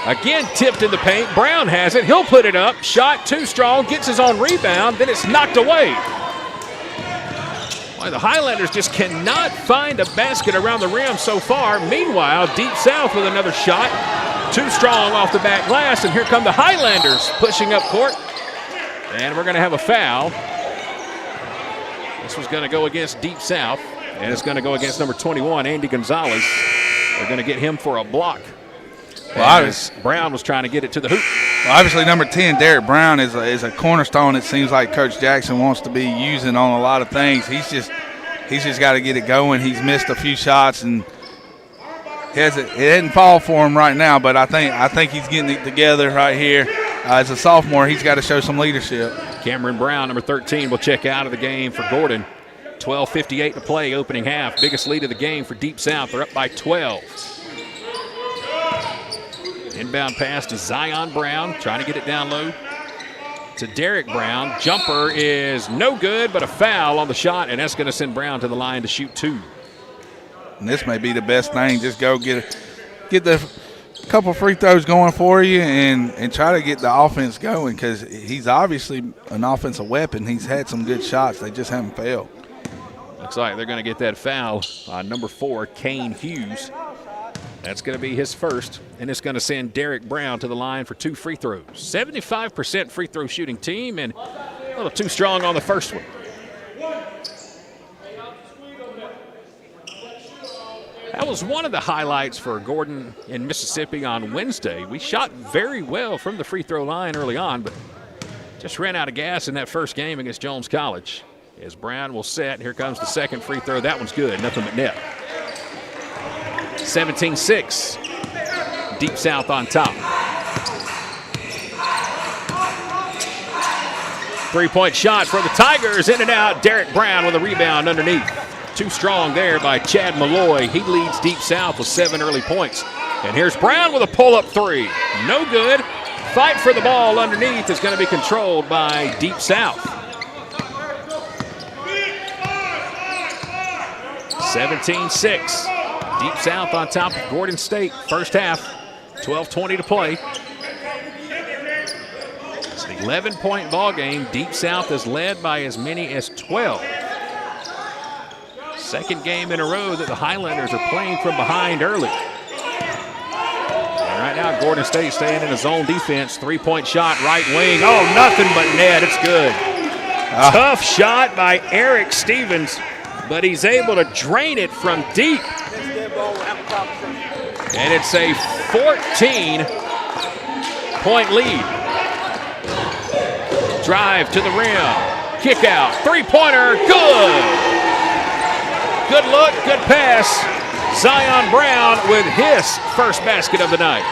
Again, tipped in the paint. Brown has it. He'll put it up. Shot too strong. Gets his own rebound. Then it's knocked away. Boy, the Highlanders just cannot find a basket around the rim so far. Meanwhile, Deep South with another shot. Too strong off the back glass. And here come the Highlanders pushing up court. And we're going to have a foul. This was going to go against Deep South. And it's going to go against number 21, Andy Gonzalez. They're going to get him for a block. Well, Brown was trying to get it to the hoop. Well, obviously, number 10, Derek Brown, is a cornerstone. It seems like Coach Jackson wants to be using on a lot of things. He's just got to get it going. He's missed a few shots, and it didn't fall for him right now. But I think he's getting it together right here. As a sophomore, he's got to show some leadership. Cameron Brown, number 13, will check out of the game for Gordon. 12:58 to play, opening half. Biggest lead of the game for Deep South. They're up by 12. Inbound pass to Zion Brown, trying to get it down low to Derek Brown. Jumper is no good, but a foul on the shot, and that's going to send Brown to the line to shoot 2. And this may be the best thing. Just go get the couple free throws going for you and try to get the offense going, because he's obviously an offensive weapon. He's had some good shots. They just haven't failed. Looks like they're going to get that foul on number 4, Kane Hughes. That's going to be his first, and it's going to send Derek Brown to the line for 2 free throws. 75% free throw shooting team, and a little too strong on the first one. That was one of the highlights for Gordon in Mississippi on Wednesday. We shot very well from the free throw line early on, but just ran out of gas in that first game against Jones College. As Brown will set, here comes the second free throw. That one's good, nothing but net. 17-6. Deep South on top. 3-point shot for the Tigers. In and out. Derek Brown with a rebound underneath. Too strong there by Chad Malloy. He leads Deep South with 7 early points. And here's Brown with a pull-up 3. No good. Fight for the ball underneath is going to be controlled by Deep South. 17-6. Deep South on top of Gordon State. First half, 12:20 to play. It's an 11-point ball game. Deep South is led by as many as 12. Second game in a row that the Highlanders are playing from behind early. Right now, Gordon State staying in a zone defense. 3-point shot, right wing. Oh, nothing but net. It's good. Tough shot by Eric Stevens, but he's able to drain it from deep. And it's a 14-point lead. Drive to the rim. Kick out. Three-pointer. Good. Good look. Good pass. Zion Brown with his first basket of the night.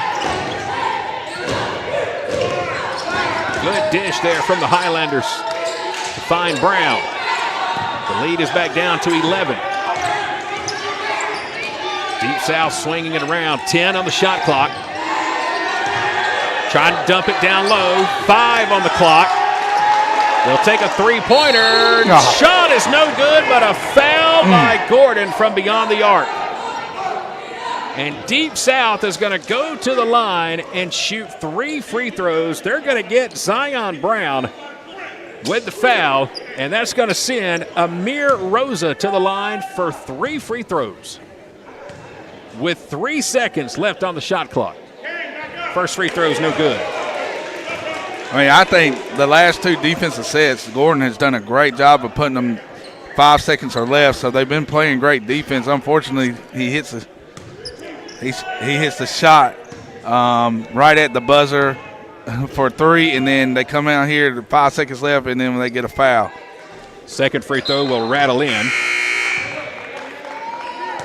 Good dish there from the Highlanders to find Brown. The lead is back down to 11. Deep South swinging it around. 10 on the shot clock. Trying to dump it down low. 5 on the clock. They'll take a three-pointer. Shot is no good, but a foul by Gordon from beyond the arc. And Deep South is going to go to the line and shoot 3 free throws. They're going to get Zion Brown with the foul, and that's going to send Amir Rosa to the line for 3 free throws with 3 seconds left on the shot clock. First free throw is no good. I mean, I think the last 2 defensive sets, Gordon has done a great job of putting them 5 seconds or less, so they've been playing great defense. Unfortunately, he hits the shot right at the buzzer for 3, and then they come out here 5 seconds left, and then when they get a foul. Second free throw will rattle in.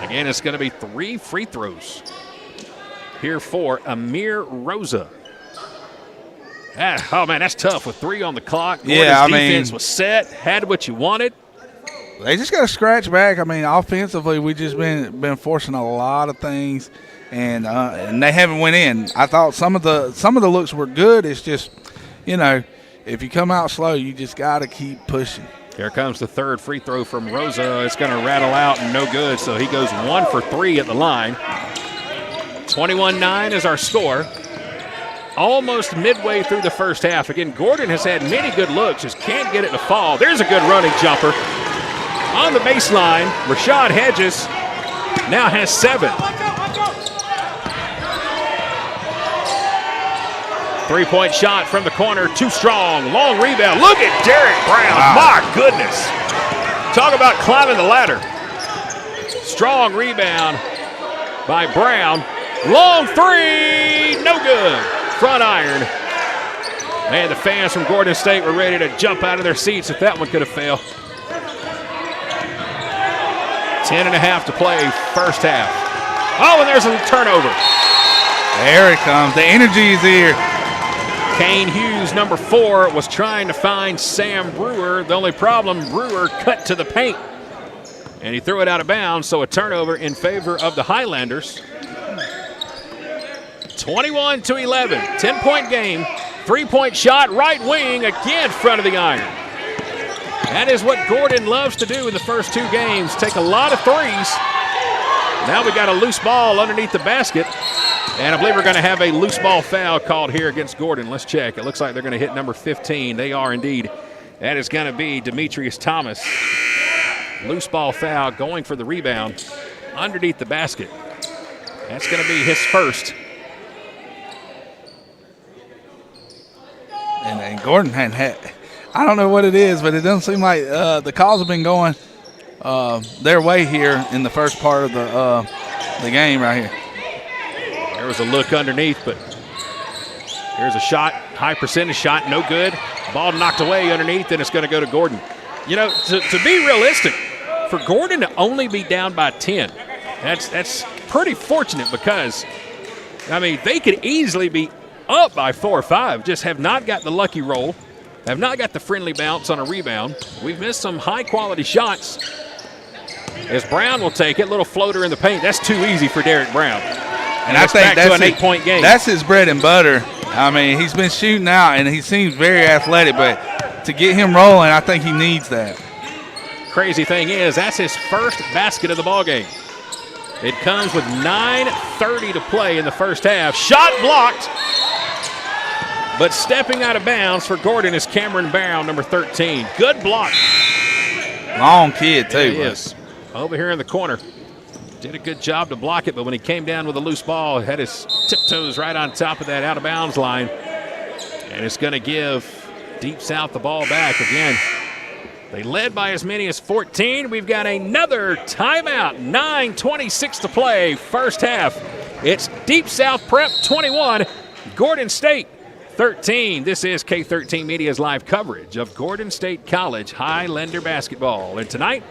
Again, it's going to be 3 free throws here for Amir Rosa. Oh, man, that's tough with 3 on the clock. Yeah, defense was set, had what you wanted. They just got to scratch back. I mean, offensively, we just been forcing a lot of things, and they haven't went in. I thought some of the looks were good. It's just, if you come out slow, you just got to keep pushing. Here comes the third free throw from Rosa. It's going to rattle out and no good, so he goes 1 for 3 at the line. 21-9 is our score. Almost midway through the first half. Again, Gordon has had many good looks, just can't get it to fall. There's a good running jumper. On the baseline, Rashad Hedges now has 7. 3-point shot from the corner, too strong. Long rebound. Look at Derek Brown. Wow. My goodness. Talk about climbing the ladder. Strong rebound by Brown. Long 3, no good. Front iron. Man, the fans from Gordon State were ready to jump out of their seats if that one could have failed. 10.5 to play, first half. Oh, and there's a turnover. There it comes. The energy is here. Kane Hughes, number 4, was trying to find Sam Brewer. The only problem, Brewer cut to the paint, and he threw it out of bounds, so a turnover in favor of the Highlanders. 21-11, 10-point game, 3-point shot, right wing, again front of the iron. That is what Gordon loves to do in the first 2 games, take a lot of threes. Now we got a loose ball underneath the basket, and I believe we're going to have a loose ball foul called here against Gordon. Let's check. It looks like they're going to hit number 15. They are indeed. That is going to be Demetrius Thomas. Loose ball foul going for the rebound underneath the basket. That's going to be his first. And Gordon hadn't had, I don't know what it is, but it doesn't seem like the calls have been going their way here in the first part of the game right here. There was a look underneath, but here's a shot, high percentage shot, no good. Ball knocked away underneath, and it's going to go to Gordon. To be realistic, for Gordon to only be down by 10, that's pretty fortunate because, they could easily be up by 4 or 5, just have not got the lucky roll, have not got the friendly bounce on a rebound. We've missed some high-quality shots. As Brown will take it, little floater in the paint. That's too easy for Derek Brown. And I think that's an 8-point game. That's his bread and butter. He's been shooting out, and he seems very athletic, but to get him rolling, I think he needs that. Crazy thing is, that's his first basket of the ballgame. It comes with 9:30 to play in the first half. Shot blocked, but stepping out of bounds for Gordon is Cameron Brown, number 13. Good block. Long kid, too. He is. Over here in the corner. Did a good job to block it, but when he came down with a loose ball, had his tiptoes right on top of that out-of-bounds line. And it's going to give Deep South the ball back again. They led by as many as 14. We've got another timeout. 9:26 to play, first half. It's Deep South Prep 21, Gordon State 13. This is K13 Media's live coverage of Gordon State College Highlander basketball. And tonight,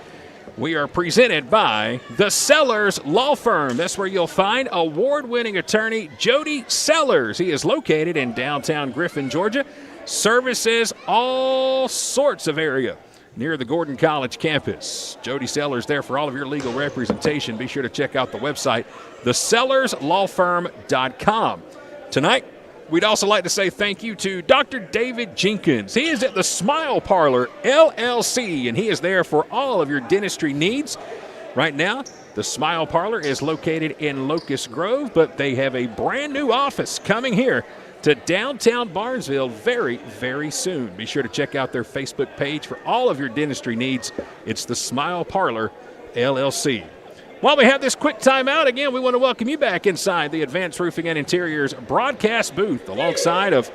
we are presented by the Sellers Law Firm. That's where you'll find award-winning attorney Jody Sellers. He is located in downtown Griffin, Georgia. Services all sorts of area near the Gordon College campus. Jody Sellers there for all of your legal representation. Be sure to check out the website, thesellerslawfirm.com. Tonight, we'd also like to say thank you to Dr. David Jenkins. He is at the Smile Parlor, LLC, and he is there for all of your dentistry needs. Right now, the Smile Parlor is located in Locust Grove, but they have a brand new office coming here to downtown Barnesville very, very soon. Be sure to check out their Facebook page for all of your dentistry needs. It's the Smile Parlor, LLC. While we have this quick timeout, again, we want to welcome you back inside the Advanced Roofing and Interiors broadcast booth alongside of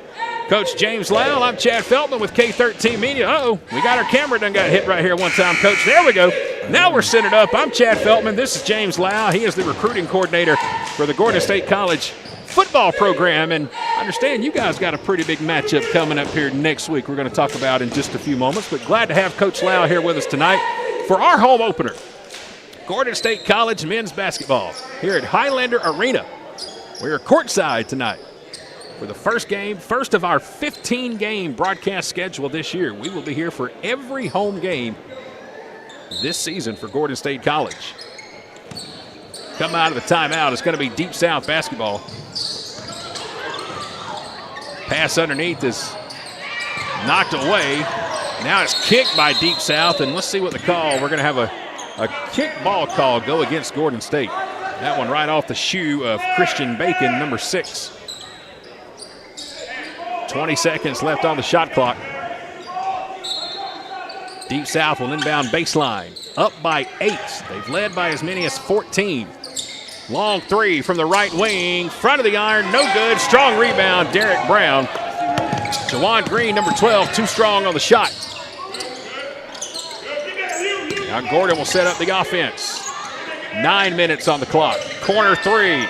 Coach James Lau. I'm Chad Feltman with K13 Media. Uh-oh, we got our camera done got hit right here one time, Coach. There we go. Now we're centered up. I'm Chad Feltman. This is James Lau. He is the recruiting coordinator for the Gordon State College football program, and I understand you guys got a pretty big matchup coming up here next week we're going to talk about in just a few moments, but glad to have Coach Lau here with us tonight for our home opener. Gordon State College men's basketball here at Highlander Arena. We're courtside tonight for the first game, first of our 15-game broadcast schedule this year. We will be here for every home game this season for Gordon State College. Come out of the timeout, it's going to be Deep South basketball. Pass underneath is knocked away. Now it's kicked by Deep South, and let's see what the call. We're going to have a kick ball call go against Gordon State. That one right off the shoe of Christian Bacon, number 6. 20 seconds left on the shot clock. Deep South will inbound baseline. Up by 8. They've led by as many as 14. Long three from the right wing. Front of the iron, no good. Strong rebound, Derek Brown. Jawan Green, number 12, too strong on the shot. Now Gordon will set up the offense. 9 minutes on the clock. Corner three,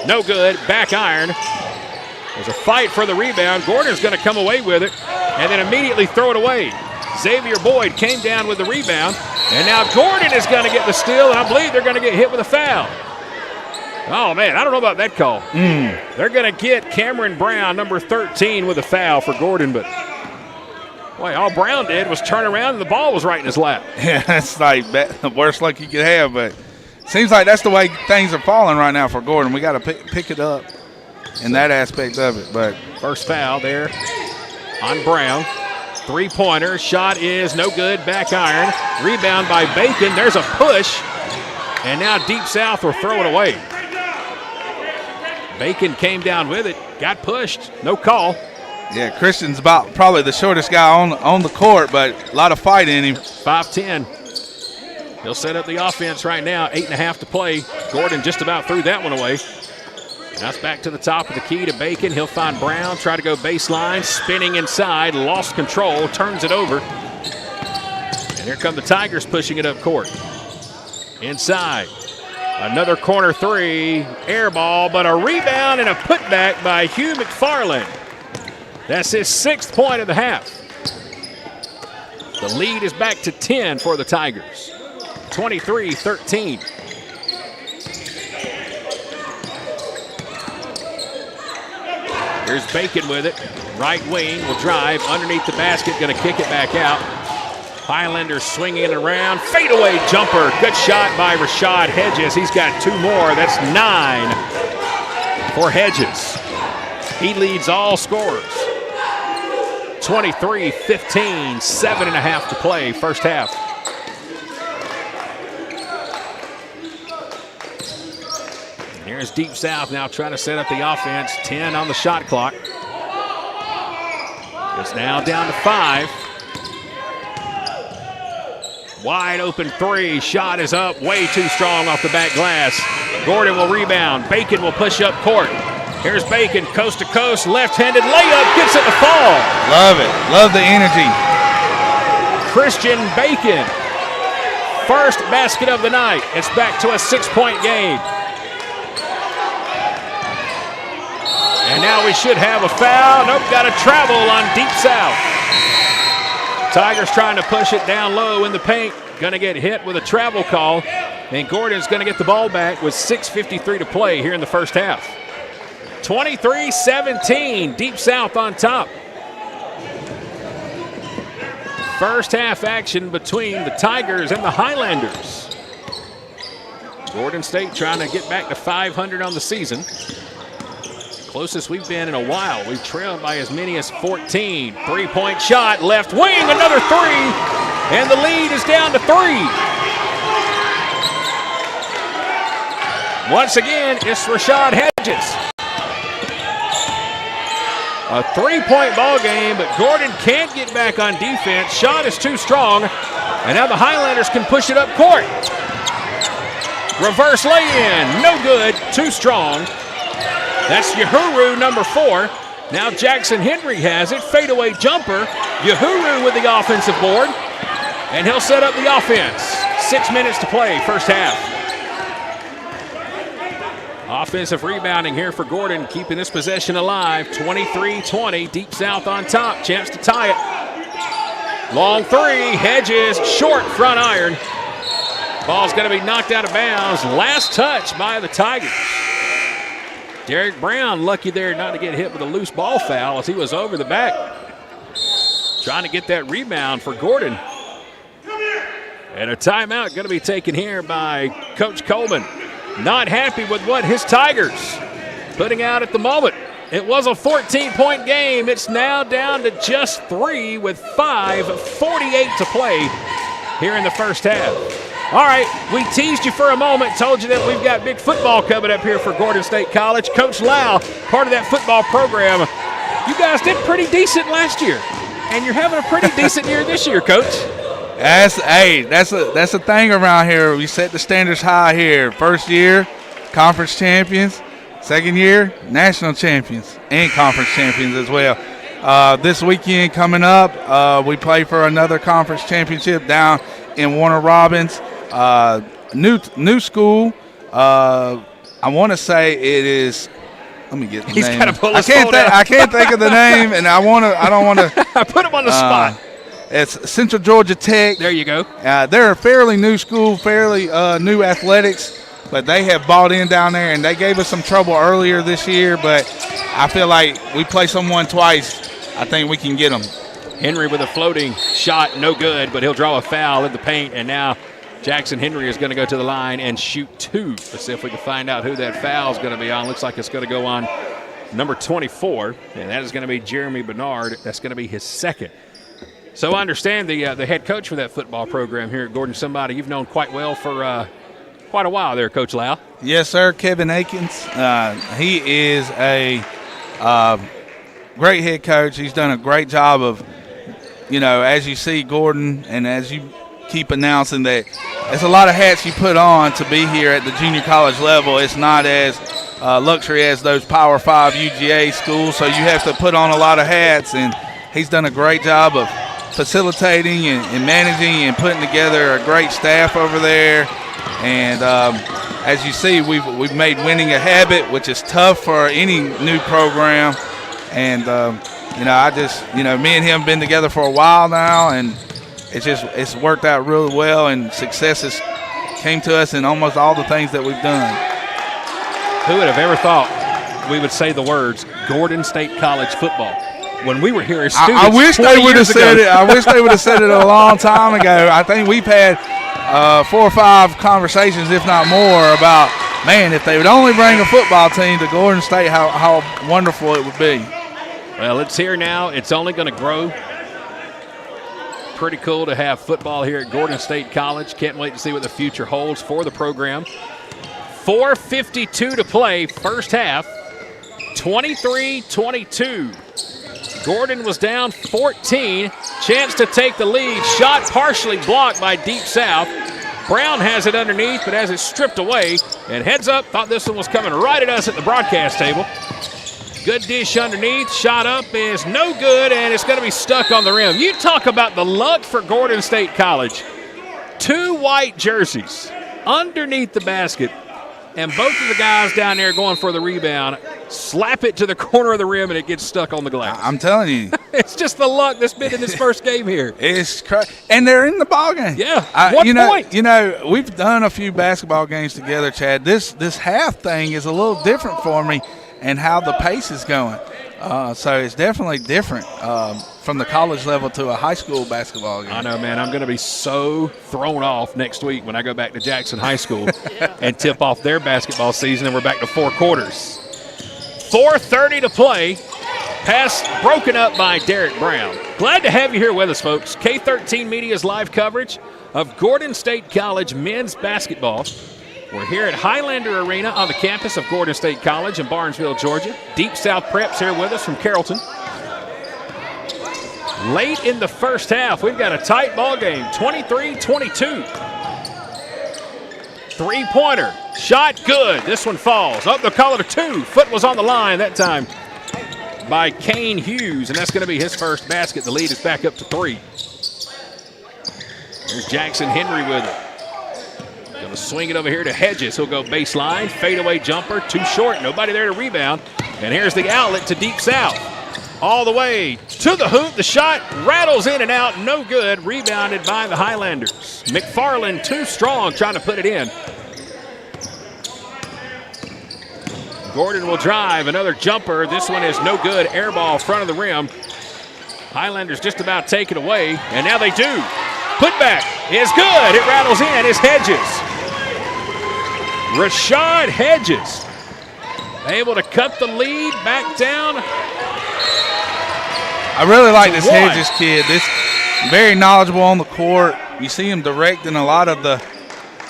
no good. Back iron. There's a fight for the rebound. Gordon's going to come away with it and then immediately throw it away. Xavier Boyd came down with the rebound, and now Gordon is going to get the steal, and I believe they're going to get hit with a foul. Oh, man, I don't know about that call. They're going to get Cameron Brown, number 13, with a foul for Gordon, but boy, all Brown did was turn around and the ball was right in his lap. Yeah, that's like the worst luck you could have, but seems like that's the way things are falling right now for Gordon. We got to pick it up in that aspect of it. But first foul there on Brown. Three-pointer, shot is no good, back iron. Rebound by Bacon, there's a push, and now Deep South will throw it away. Bacon came down with it, got pushed, no call. Yeah, Christian's about probably the shortest guy on the court, but a lot of fight in him. 5'10". He'll set up the offense right now, 8.5 to play. Gordon just about threw that one away. Now it's back to the top of the key to Bacon. He'll find Brown, try to go baseline, spinning inside, lost control, turns it over. And here come the Tigers pushing it up court. Inside. Another corner three, air ball, but a rebound and a putback by Hugh McFarland. That's his 6th point of the half. The lead is back to 10 for the Tigers. 23-13. Here's Bacon with it. Right wing will drive underneath the basket, going to kick it back out. Highlanders swinging it around. Fadeaway jumper. Good shot by Rashad Hedges. He's got 2 more. That's 9 for Hedges. He leads all scorers. 23-15, 7.5 to play, first half. And here's Deep South now trying to set up the offense. 10 on the shot clock. It's now down to 5. Wide open three. Shot is up. Way too strong off the back glass. Gordon will rebound. Bacon will push up court. Here's Bacon, coast to coast, left-handed layup. Gets it to fall. Love it. Love the energy. Christian Bacon. First basket of the night. It's back to a 6-point game. And now we should have a foul. Nope, got a travel on Deep South. Tigers trying to push it down low in the paint. Going to get hit with a travel call. And Gordon's going to get the ball back with 6:53 to play here in the first half. 23-17, Deep South on top. First half action between the Tigers and the Highlanders. Gordon State trying to get back to 500 on the season. Closest we've been in a while. We've trailed by as many as 14. Three-point shot, left wing, another three, and the lead is down to 3. Once again, it's Rashad Hedges. A 3-point ball game, but Gordon can't get back on defense. Shot is too strong, and now the Highlanders can push it up court. Reverse lay-in, no good, too strong. That's Uhuru, number 4. Now Jackson Henry has it. Fadeaway jumper. Uhuru with the offensive board. And he'll set up the offense. 6 minutes to play, first half. Offensive rebounding here for Gordon, keeping this possession alive. 23-20, Deep South on top. Chance to tie it. Long three, Hedges, short front iron. Ball's going to be knocked out of bounds. Last touch by the Tigers. Derek Brown lucky there not to get hit with a loose ball foul as he was over the back. Trying to get that rebound for Gordon. And a timeout going to be taken here by Coach Coleman. Not happy with what his Tigers putting out at the moment. It was a 14-point game. It's now down to just 3 with 5:48 to play here in the first half. All right, we teased you for a moment, told you that we've got big football coming up here for Gordon State College. Coach Lau, part of that football program. You guys did pretty decent last year, and you're having a pretty decent year this year, Coach. That's a thing around here. We set the standards high here. First year, conference champions. Second year, national champions and conference champions as well. This weekend coming up, we play for another conference championship down in Warner Robins. New school. I want to say it is. Let me get the He's name. got to pull his phone out. I can't think of the name, and I don't want to. I put him on the spot. It's Central Georgia Tech. There you go. They're a fairly new school, fairly new athletics, but they have bought in down there, and they gave us some trouble earlier this year. But I feel like we play someone twice. I think we can get them. Henry with a floating shot, no good, but he'll draw a foul in the paint, and now Jackson Henry is going to go to the line and shoot 2. Let's see if we can find out who that foul is going to be on. Looks like it's going to go on number 24, and that is going to be Jeremy Bernard. That's going to be his second. So I understand the head coach for that football program here at Gordon, somebody you've known quite well for quite a while there, Coach Lau. Yes, sir, Kevin Akins. He is a great head coach. He's done a great job of, as you see Gordon and as you keep announcing that it's a lot of hats you put on to be here at the junior college level. It's not as luxury as those Power 5 UGA schools, so you have to put on a lot of hats, and he's done a great job of facilitating and managing and putting together a great staff over there. And as you see, we've made winning a habit, which is tough for any new program. And me and him have been together for a while now, and it's worked out really well, and success has came to us in almost all the things that we've done. Who would have ever thought we would say the words Gordon State College football when we were here as students? I wish they would have said it. I wish they would have said it a long time ago. I think we've had 4 or 5 conversations, if not more, about, man, if they would only bring a football team to Gordon State, how wonderful it would be. Well, it's here now. It's only going to grow. Pretty cool to have football here at Gordon State College. Can't wait to see what the future holds for the program. 4:52 to play, first half. 23-22. Gordon was down 14. Chance to take the lead. Shot partially blocked by Deep South. Brown has it underneath, but has it stripped away. And heads up, thought this one was coming right at us at the broadcast table. Good dish underneath. Shot up is no good, and it's going to be stuck on the rim. You talk about the luck for Gordon State College. 2 white jerseys underneath the basket, and both of the guys down there going for the rebound slap it to the corner of the rim, and it gets stuck on the glass. I'm telling you. It's just the luck that's been in this first game here. It's crazy. And they're in the ball game. Yeah, 1 point. You know, we've done a few basketball games together, Chad. This half thing is a little different for me and how the pace is going. So it's definitely different from the college level to a high school basketball game. I know, man. I'm going to be so thrown off next week when I go back to Jackson High School and tip off their basketball season, and we're back to 4 quarters. 4:30 to play. Pass broken up by Derek Brown. Glad to have you here with us, folks. K13 Media's live coverage of Gordon State College men's basketball. We're here at Highlander Arena on the campus of Gordon State College in Barnesville, Georgia. Deep South Prep's here with us from Carrollton. Late in the first half, we've got a tight ball game, 23-22. Three-pointer, shot good. This one falls. Oh, they'll call it a 2. Foot was on the line that time by Kane Hughes, and that's going to be his first basket. The lead is back up to 3. There's Jackson Henry with it. Going to swing it over here to Hedges. He'll go baseline, fadeaway jumper, too short. Nobody there to rebound. And here's the outlet to Deep South. All the way to the hoop. The shot rattles in and out. No good. Rebounded by the Highlanders. McFarland too strong trying to put it in. Gordon will drive. Another jumper. This one is no good. Air ball front of the rim. Highlanders just about take it away. And now they do. Putback is good. It rattles in. It's Hedges. Rashad Hedges able to cut the lead back down. I really like this Hedges kid. This very knowledgeable on the court. You see him directing a lot of the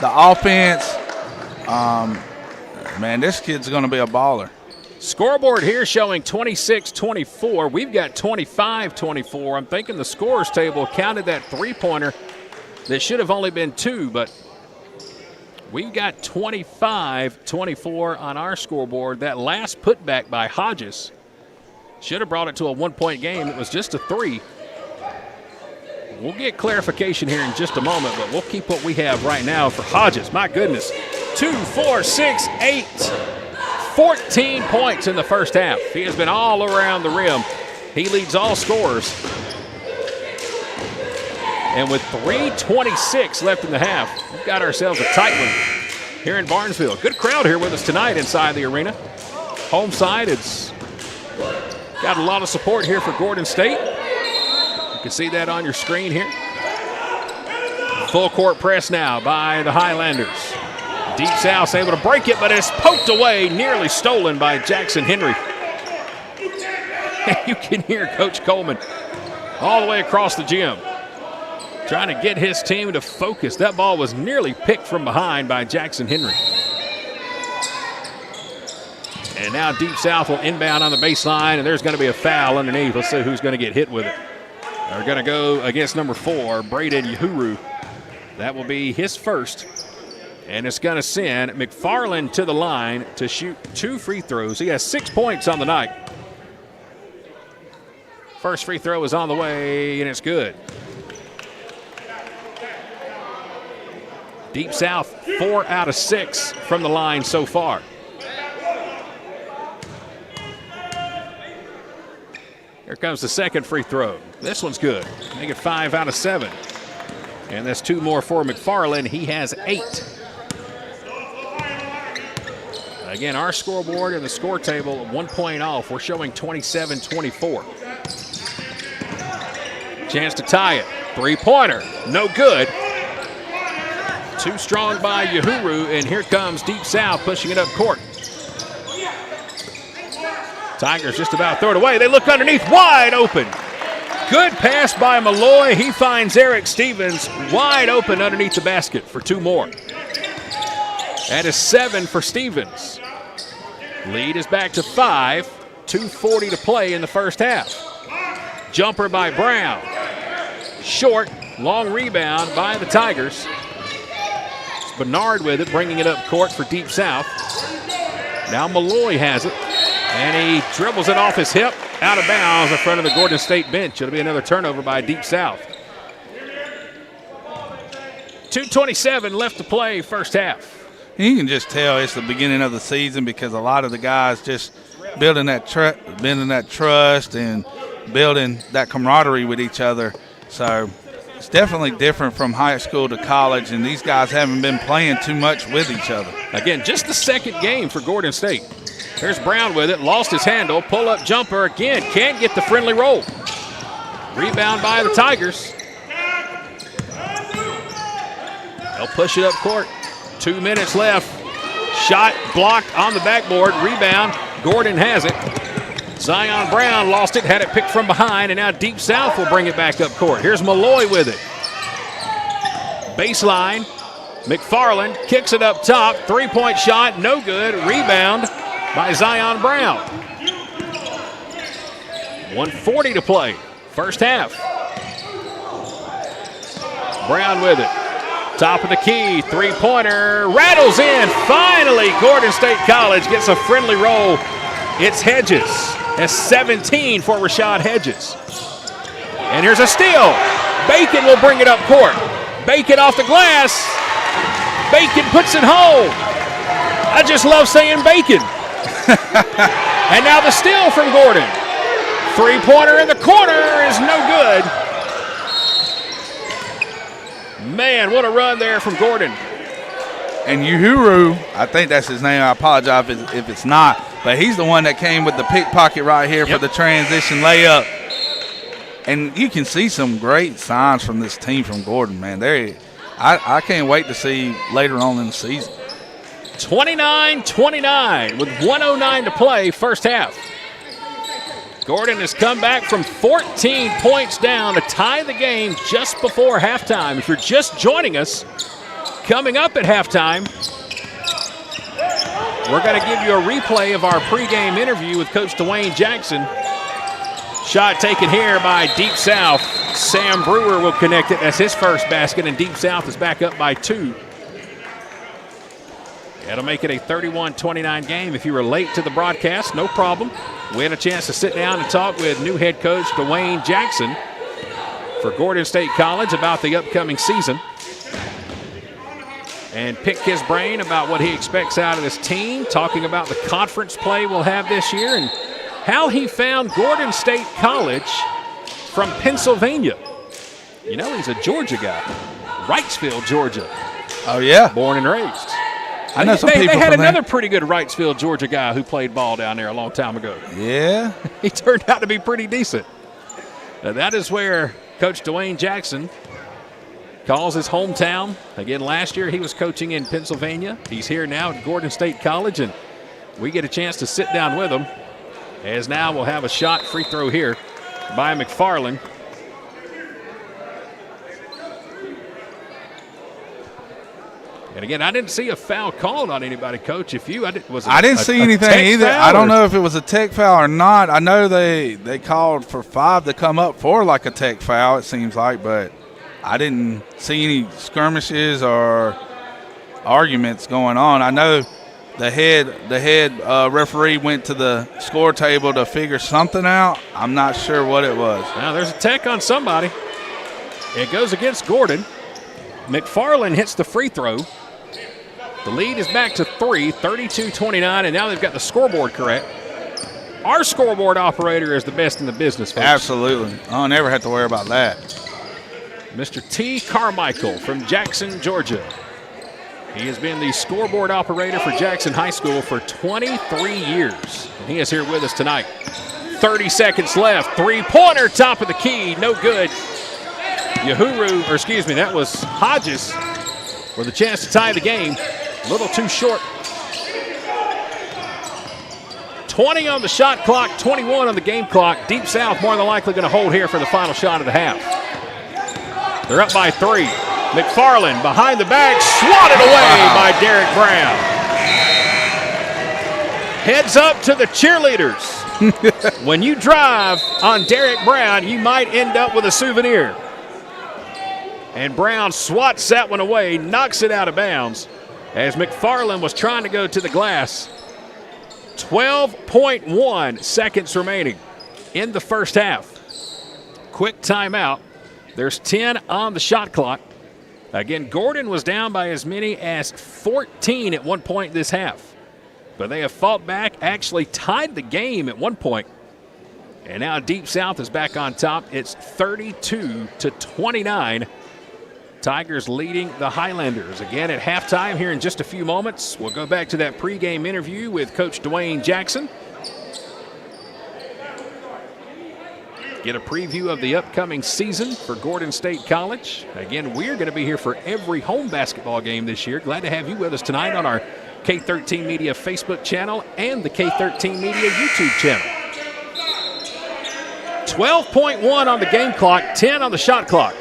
offense. Man, this kid's going to be a baller. Scoreboard here showing 26-24. We've got 25-24. I'm thinking the scorers table counted that three-pointer that should have only been 2, but we've got 25-24 on our scoreboard. That last putback by Hodges should have brought it to a 1-point game. It was just a 3. We'll get clarification here in just a moment, but we'll keep what we have right now for Hodges. My goodness. 2, 4, 6, 8. 14 points in the first half. He has been all around the rim. He leads all scorers. And with 3:26 left in the half, we've got ourselves a tight one here in Barnesville. Good crowd here with us tonight inside the arena. Home side, it's got a lot of support here for Gordon State. You can see that on your screen here. Full court press now by the Highlanders. Deep South able to break it, but it's poked away, nearly stolen by Jackson Henry. You can hear Coach Coleman all the way across the gym trying to get his team to focus. That ball was nearly picked from behind by Jackson Henry. And now Deep South will inbound on the baseline, and there's going to be a foul underneath. Let's see who's going to get hit with it. They're going to go against number 4, Braden Uhuru. That will be his first. And it's going to send McFarland to the line to shoot 2 free throws. He has 6 points on the night. First free throw is on the way, and it's good. Deep South, 4 out of 6 from the line so far. Here comes the second free throw. This one's good. Make it 5 out of 7. And that's 2 more for McFarland. He has 8. Again, our scoreboard and the score table 1 point off. We're showing 27-24. Chance to tie it. 3-pointer. No good. Too strong by Uhuru, and here comes Deep South pushing it up court. Tigers just about throw it away. They look underneath, wide open. Good pass by Malloy. He finds Eric Stevens wide open underneath the basket for 2 more. That is 7 for Stevens. Lead is back to 5. 2:40 to play in the first half. Jumper by Brown. Short, long rebound by the Tigers. It's Bernard with it, bringing it up court for Deep South. Now Malloy has it, and he dribbles it off his hip, out of bounds in front of the Gordon State bench. It'll be another turnover by Deep South. 2:27 left to play, first half. You can just tell it's the beginning of the season because a lot of the guys just building that trust and building that camaraderie with each other. So it's definitely different from high school to college, and these guys haven't been playing too much with each other. Again, just the second game for Gordon State. Here's Brown with it, lost his handle, pull-up jumper again, can't get the friendly roll. Rebound by the Tigers. They'll push it up court. 2 minutes left. Shot blocked on the backboard. Rebound. Gordon has it. Zion Brown lost it, had it picked from behind, and now Deep South will bring it back up court. Here's Malloy with it. Baseline. McFarland kicks it up top. Three-point shot, no good. Rebound by Zion Brown. 1:40 to play. First half. Brown with it. Top of the key, three-pointer, rattles in. Finally, Gordon State College gets a friendly roll. It's Hedges. That's 17 for Rashad Hedges. And here's a steal. Bacon will bring it up court. Bacon off the glass. Bacon puts it home. I just love saying Bacon. And now the steal from Gordon. Three-pointer in the corner is no good. Man, what a run there from Gordon. And Uhuru, I think that's his name. I apologize if it's not, but he's the one that came with the pickpocket right here for the transition layup. And you can see some great signs from this team from Gordon, man. I can't wait to see later on in the season. 29-29 with 1:09 to play, first half. Gordon has come back from 14 points down to tie the game just before halftime. If you're just joining us, coming up at halftime, we're going to give you a replay of our pregame interview with Coach Dwayne Jackson. Shot taken here by Deep South. Sam Brewer will connect it. That's his first basket, and Deep South is back up by 2. That'll make it a 31-29 game. If you were late to the broadcast, no problem. We had a chance to sit down and talk with new head coach Dwayne Jackson for Gordon State College about the upcoming season and pick his brain about what he expects out of this team, talking about the conference play we'll have this year and how he found Gordon State College from Pennsylvania. You know, he's a Georgia guy, Wrightsville, Georgia. Oh, yeah. Born and raised. I know some people They had from another there. pretty good Wrightsville, Georgia guy who played ball down there a long time ago. Yeah. He turned out to be pretty decent. Now that is where Coach Dwayne Jackson calls his hometown. Again, last year he was coaching in Pennsylvania. He's here now at Gordon State College, and we get a chance to sit down with him, as now we'll have a shot free throw here by McFarland. And again, I didn't see a foul called on anybody, Coach. If you, I didn't see anything either. I don't know if it was a tech foul or not. I know they called for 5 to come up for like a tech foul, it seems like, but I didn't see any skirmishes or arguments going on. I know the head referee went to the score table to figure something out. I'm not sure what it was. Now there's a tech on somebody. It goes against Gordon. McFarland hits the free throw. The lead is back to 3, 32-29, and now they've got the scoreboard correct. Our scoreboard operator is the best in the business, folks. Absolutely. I'll never have to worry about that. Mr. T. Carmichael from Jackson, Georgia. He has been the scoreboard operator for Jackson High School for 23 years, and he is here with us tonight. 30 seconds left. Three-pointer, top of the key, no good. That was Hodges with a chance to tie the game. A little too short. 20 on the shot clock, 21 on the game clock. Deep South more than likely going to hold here for the final shot of the half. They're up by 3. McFarland behind the back, swatted away by Derek Brown. Heads up to the cheerleaders. When you drive on Derek Brown, you might end up with a souvenir. And Brown swats that one away, knocks it out of bounds as McFarland was trying to go to the glass. 12.1 seconds remaining in the first half. Quick timeout. There's 10 on the shot clock. Again, Gordon was down by as many as 14 at one point this half. But they have fought back, actually tied the game at one point. And now Deep South is back on top. It's 32-29. Tigers leading the Highlanders. Again at halftime here in just a few moments. We'll go back to that pregame interview with Coach Dwayne Jackson. Get a preview of the upcoming season for Gordon State College. Again, we're going to be here for every home basketball game this year. Glad to have you with us tonight on our K13 Media Facebook channel and the K13 Media YouTube channel. 12.1 on the game clock, 10 on the shot clock.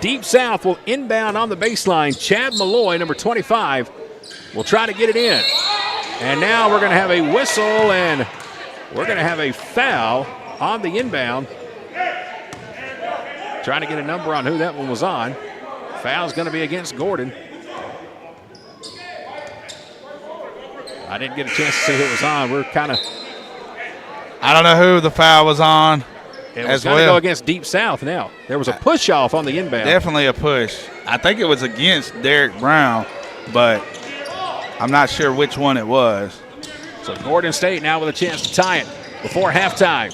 Deep South will inbound on the baseline. Chad Malloy, number 25, will try to get it in. And now we're going to have a whistle and we're going to have a foul on the inbound. Trying to get a number on who that one was on. Foul's going to be against Gordon. I didn't get a chance to see who it was on. We're kind of... I don't know who the foul was on. It was going to go against Deep South now. There was a push-off on the inbound. Definitely a push. I think it was against Derek Brown, but I'm not sure which one it was. So Gordon State now with a chance to tie it before halftime.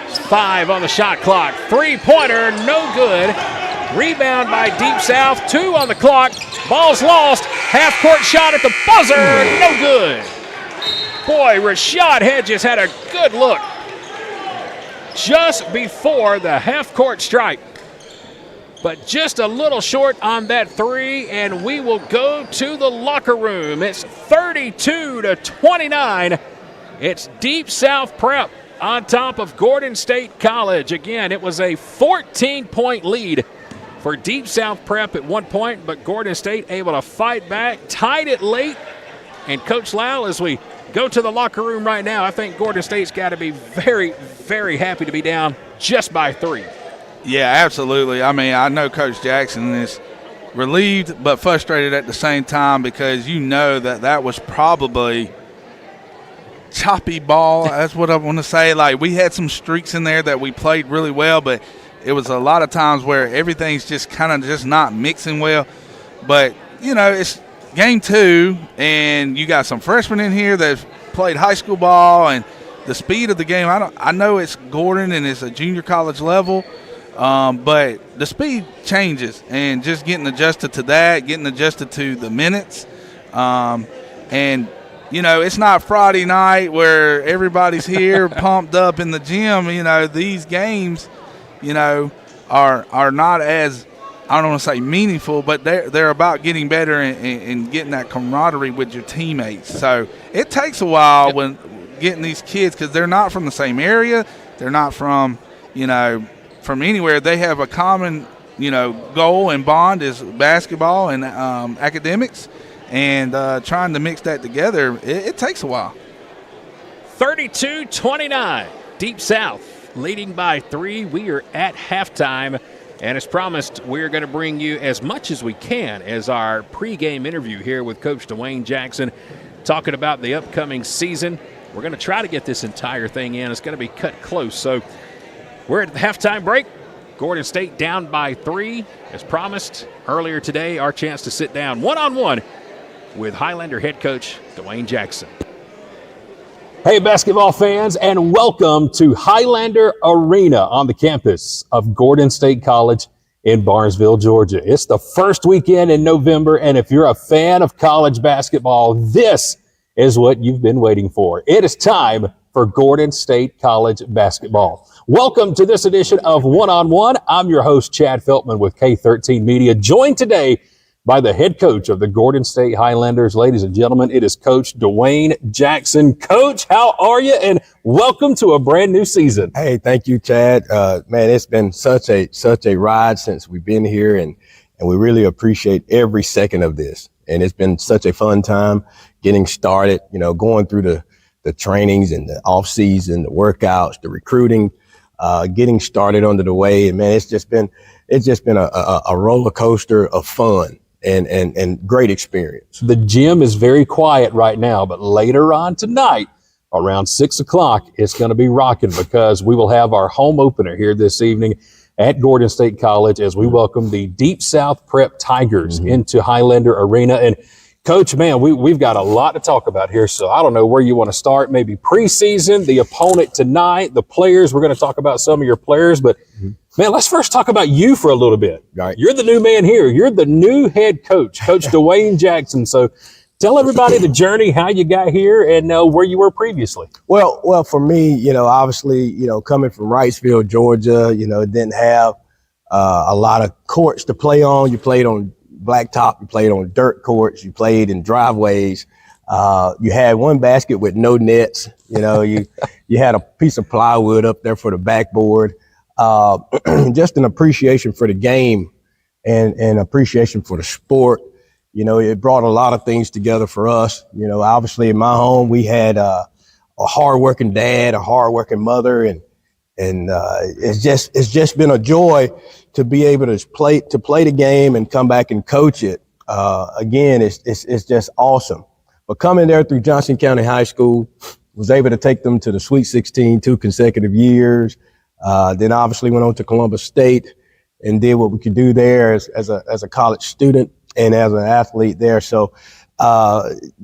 5 on the shot clock. Three-pointer, no good. Rebound by Deep South. 2 on the clock. Ball's lost. Half-court shot at the buzzer. No good. Boy, Rashad Hedges had a good look just before the half-court stripe. But just a little short on that three, and we will go to the locker room. It's 32-29. It's Deep South Prep on top of Gordon State College. Again, it was a 14-point lead for Deep South Prep at one point, but Gordon State able to fight back, tied it late. And Coach Lau, as we go to the locker room right now, I think Gordon State's got to be very, very happy to be down just by 3. Yeah, absolutely. I mean, I know Coach Jackson is relieved but frustrated at the same time because you know that was probably choppy ball. That's what I want to say. Like, we had some streaks in there that we played really well, but it was a lot of times where everything's just kind of just not mixing well. But, you know, it's game 2, and you got some freshmen in here that played high school ball, and the speed of the game, I know it's Gordon and it's a junior college level, but the speed changes, and just getting adjusted to that, getting adjusted to the minutes. And, you know, it's not Friday night where everybody's here pumped up in the gym. You know, these games, you know, are not as, I don't want to say meaningful, but they're about getting better and getting that camaraderie with your teammates. So it takes a while when getting these kids, because they're not from the same area. They're not from, you know, from anywhere. They have a common, you know, goal and bond is basketball and academics. And trying to mix that together, it takes a while. 32-29, Deep South leading by 3. We are at halftime. And as promised, we're going to bring you as much as we can as our pregame interview here with Coach Dwayne Jackson, talking about the upcoming season. We're going to try to get this entire thing in. It's going to be cut close. So we're at the halftime break. Gordon State down by 3. As promised earlier today, our chance to sit down one-on-one with Highlander head coach Dwayne Jackson. Hey, basketball fans, and welcome to Highlander Arena on the campus of Gordon State College in Barnesville, Georgia. It's the first weekend in November, and if you're a fan of college basketball, this is what you've been waiting for. It is time for Gordon State College basketball. Welcome to this edition of One-on-One. I'm your host, Chad Feltman with K13 Media, joined today by the head coach of the Gordon State Highlanders. Ladies and gentlemen, it is Coach Dwayne Jackson. Coach, how are you? And welcome to a brand new season. Hey, thank you, Chad. Man, it's been such a ride since we've been here, and we really appreciate every second of this. And it's been such a fun time getting started, you know, going through the trainings and the off season, the workouts, the recruiting, getting started under the way. And man, it's just been it's just been a roller coaster of fun and great experience. The gym is very quiet right now, but later on tonight, around 6 o'clock, it's going to be rocking because we will have our home opener here this evening at Gordon State College as we welcome the Deep South Prep Tigers into Highlander Arena. And Coach, man, we've got a lot to talk about here, so I don't know where you want to start. Maybe preseason, the opponent tonight, the players. We're going to talk about some of your players, but man, let's first talk about you for a little bit. Right. You're the new man here. You're the new head coach, Coach Dwayne Jackson. So tell everybody the journey, how you got here, and where you were previously. Well, for me, obviously, coming from Wrightsville, Georgia, didn't have a lot of courts to play on. You played on blacktop, you played on dirt courts, you played in driveways. You had one basket with no nets. You had a piece of plywood up there for the backboard. Just an appreciation for the game and appreciation for the sport. It brought a lot of things together for us. Obviously in my home, we had a hardworking dad, a hardworking mother, and it's just been a joy to be able to play the game and come back and coach it. Again, it's just awesome. But coming there through Johnson County High School, was able to take them to the Sweet 16 2 consecutive years. Then obviously went on to Columbus State and did what we could do there as a college student and as an athlete there. So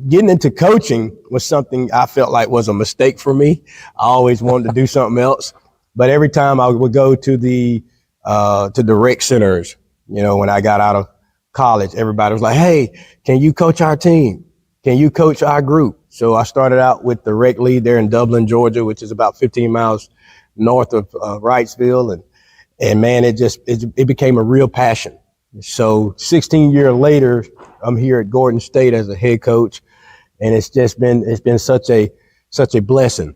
getting into coaching was something I felt like was a mistake for me. I always wanted to do something else. But every time I would go to the rec centers, when I got out of college, everybody was like, "Hey, can you coach our team? Can you coach our group?" So I started out with the rec lead there in Dublin, Georgia, which is about 15 miles north of Wrightsville. And man, it became a real passion. So 16 years later, I'm here at Gordon State as a head coach. And it's been such a blessing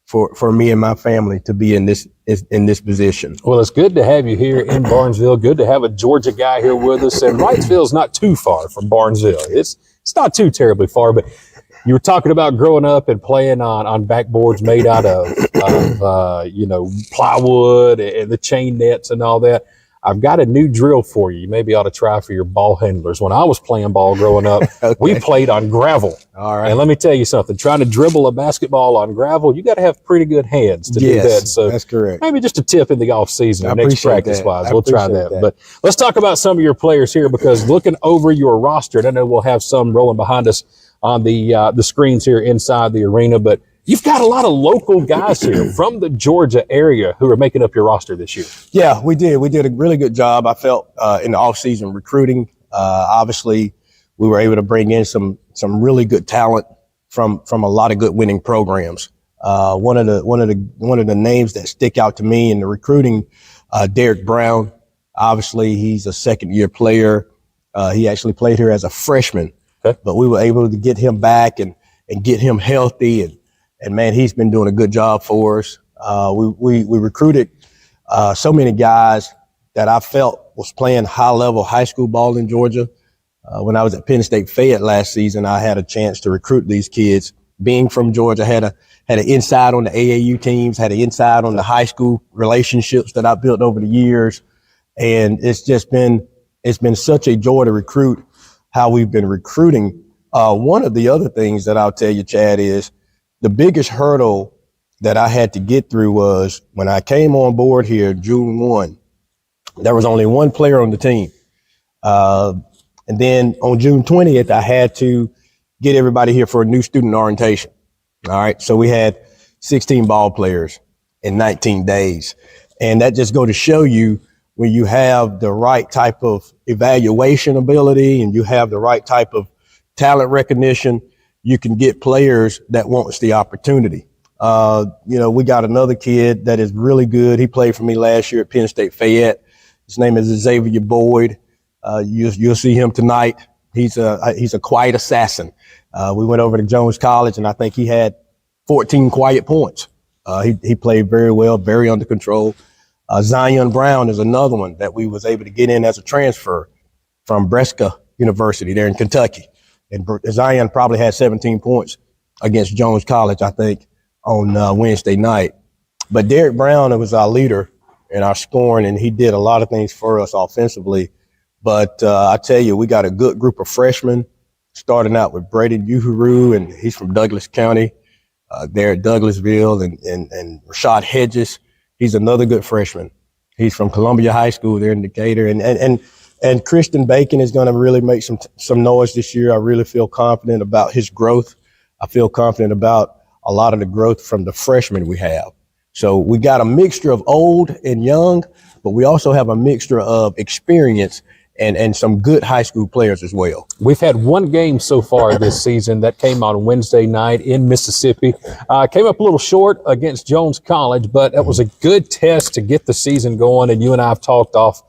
for me and my family to be in this position. Well, it's good to have you here in Barnesville. Good to have a Georgia guy here with us. And Wrightsville's not too far from Barnesville. It's not too terribly far, but you were talking about growing up and playing on backboards made out of plywood and the chain nets and all that. I've got a new drill for you. You maybe ought to try for your ball handlers. When I was playing ball growing up, Okay. we played on gravel. All right. And let me tell you something, trying to dribble a basketball on gravel, you got to have pretty good hands to do that. So that's correct. maybe just a tip in the off season, I next appreciate practice that. wise, I we'll try appreciate that. that. But let's talk about some of your players here, because looking over your roster, and I know we'll have some rolling behind us on the screens here inside the arena, but you've got a lot of local guys here from the Georgia area who are making up your roster this year. Yeah, we did. We did a really good job, I felt, in the offseason recruiting. Obviously, we were able to bring in some really good talent from a lot of good winning programs. One of the names that stick out to me in the recruiting, Derek Brown. Obviously, he's a second-year player. He actually played here as a freshman, okay. But we were able to get him back and get him healthy. And man, he's been doing a good job for us. We recruited so many guys that I felt was playing high-level high school ball in Georgia. When I was at Penn State Fayette last season, I had a chance to recruit these kids. Being from Georgia, had an inside on the AAU teams, had an inside on the high school relationships that I built over the years. And it's been such a joy to recruit how we've been recruiting. One of the other things that I'll tell you, Chad, is the biggest hurdle that I had to get through was when I came on board here June 1, there was only one player on the team. And then on June 20th, I had to get everybody here for a new student orientation. All right. So we had 16 ball players in 19 days. And that just go to show you when you have the right type of evaluation ability and you have the right type of talent recognition, you can get players that wants the opportunity. We got another kid that is really good. He played for me last year at Penn State Fayette. His name is Xavier Boyd. You'll see him tonight. He's a quiet assassin. We went over to Jones College, and I think he had 14 quiet points. He played very well, very under control. Zion Brown is another one that we was able to get in as a transfer from Brescia University there in Kentucky. And Zion probably had 17 points against Jones College, I think, on Wednesday night. But Derek Brown was our leader, and our scoring, and he did a lot of things for us offensively. But I tell you, we got a good group of freshmen, starting out with Braden Uhuru, and he's from Douglas County, there at Douglasville, and Rashad Hedges. He's another good freshman. He's from Columbia High School there in Decatur, and Christian Bacon is going to really make some noise this year. I really feel confident about his growth. I feel confident about a lot of the growth from the freshmen we have. So we got a mixture of old and young, but we also have a mixture of experience and some good high school players as well. We've had one game so far this season that came on Wednesday night in Mississippi. Came up a little short against Jones College, but it was a good test to get the season going. And you and I have talked off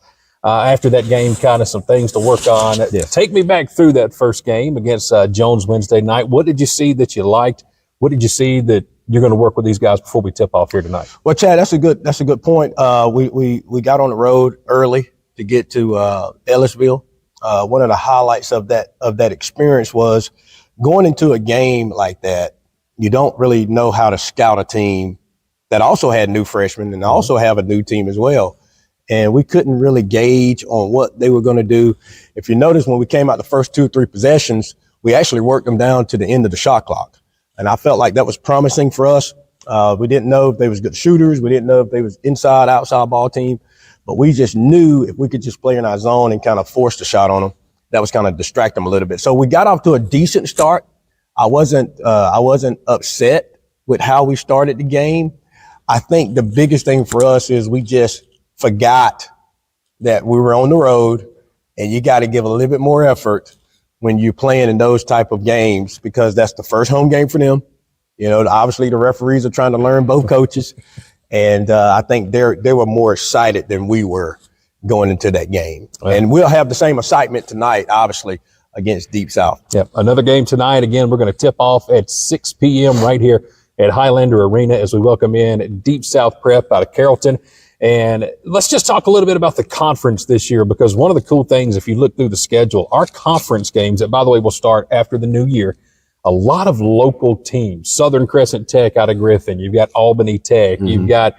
after that game, kind of some things to work on. Yes. Take me back through that first game against Jones Wednesday night. What did you see that you liked? What did you see that you're going to work with these guys before we tip off here tonight? Well, Chad, that's a good point. We got on the road early to get to Ellisville. One of the highlights of that experience was going into a game like that. You don't really know how to scout a team that also had new freshmen and also have a new team as well. And we couldn't really gauge on what they were going to do. If you notice, when we came out the first 2 or 3 possessions, we actually worked them down to the end of the shot clock. And I felt like that was promising for us. We didn't know if they was good shooters. We didn't know if they was inside, outside ball team. But we just knew if we could just play in our zone and kind of force the shot on them, that was kind of distract them a little bit. So we got off to a decent start. I wasn't upset with how we started the game. I think the biggest thing for us is we just forgot that we were on the road, and you got to give a little bit more effort when you're playing in those type of games, because that's the first home game for them. You know, obviously the referees are trying to learn, both coaches. And I think they were more excited than we were going into that game. Right. And we'll have the same excitement tonight, obviously, against Deep South. Yep. Another game tonight. Again, we're going to tip off at 6 p.m. right here at Highlander Arena as we welcome in Deep South Prep out of Carrollton. And let's just talk a little bit about the conference this year, because one of the cool things, if you look through the schedule, our conference games, that, by the way, will start after the new year, a lot of local teams. Southern Crescent Tech out of Griffin. You've got Albany Tech. Mm-hmm. You've got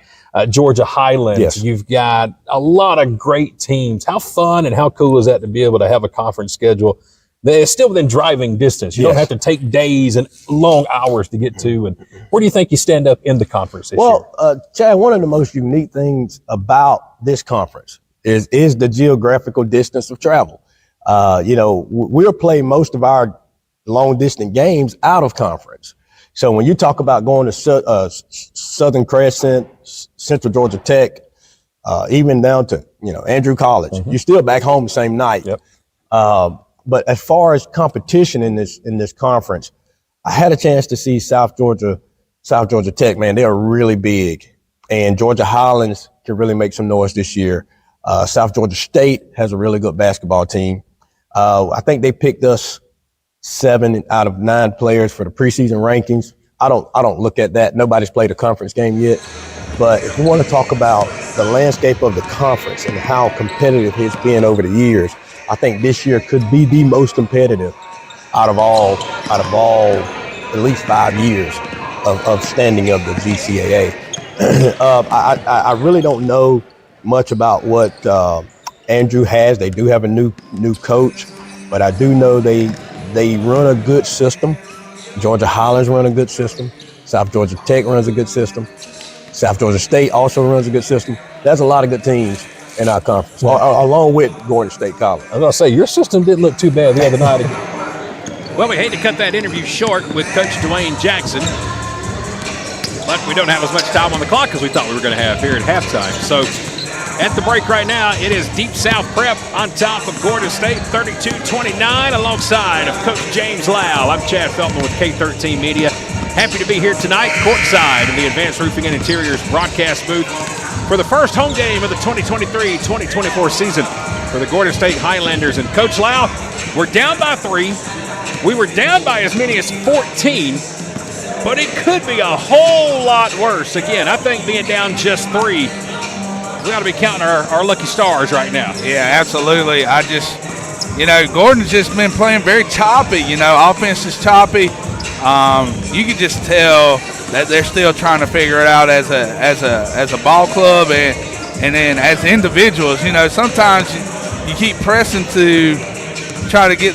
Georgia Highlands. Yes. You've got a lot of great teams. How fun and how cool is that to be able to have a conference schedule that is still within driving distance? You don't have to take days and long hours to get to. And where do you think you stand up in the conference this year? Chad, one of the most unique things about this conference is the geographical distance of travel. We'll play most of our long distance games out of conference. So when you talk about going to Southern Crescent, Central Georgia Tech, even down to Andrew College, you're still back home the same night. Yep. But as far as competition in this conference, I had a chance to see South Georgia Tech. Man, they are really big, and Georgia Highlands can really make some noise this year. South Georgia State has a really good basketball team. I think they picked us 7 out of 9 players for the preseason rankings. I don't look at that. Nobody's played a conference game yet. But if we want to talk about the landscape of the conference and how competitive it's been over the years, I think this year could be the most competitive out of all at least 5 years of standing of the GCAA. I really don't know much about what Andrew has. They do have a new coach, but I do know they run a good system. Georgia Highlands run a good system. South Georgia Tech runs a good system. South Georgia State also runs a good system. There's a lot of good teams in our conference, along with Gordon State College. I was going to say, your system didn't look too bad the other night. Well, we hate to cut that interview short with Coach Dwayne Jackson, but we don't have as much time on the clock as we thought we were going to have here at halftime. So at the break right now, it is Deep South Prep on top of Gordon State, 32-29, alongside of Coach James Lau. I'm Chad Feltman with K13 Media. Happy to be here tonight, courtside in the Advanced Roofing and Interiors broadcast booth for the first home game of the 2023-2024 season for the Gordon State Highlanders. And Coach Lau, we're down by 3. We were down by as many as 14, but it could be a whole lot worse. Again, I think being down just 3, we got to be counting our lucky stars right now. Yeah, absolutely. Gordon's just been playing very choppy. Offense is choppy. You can just tell that they're still trying to figure it out as a ball club, and And then as individuals, sometimes you keep pressing to try to get,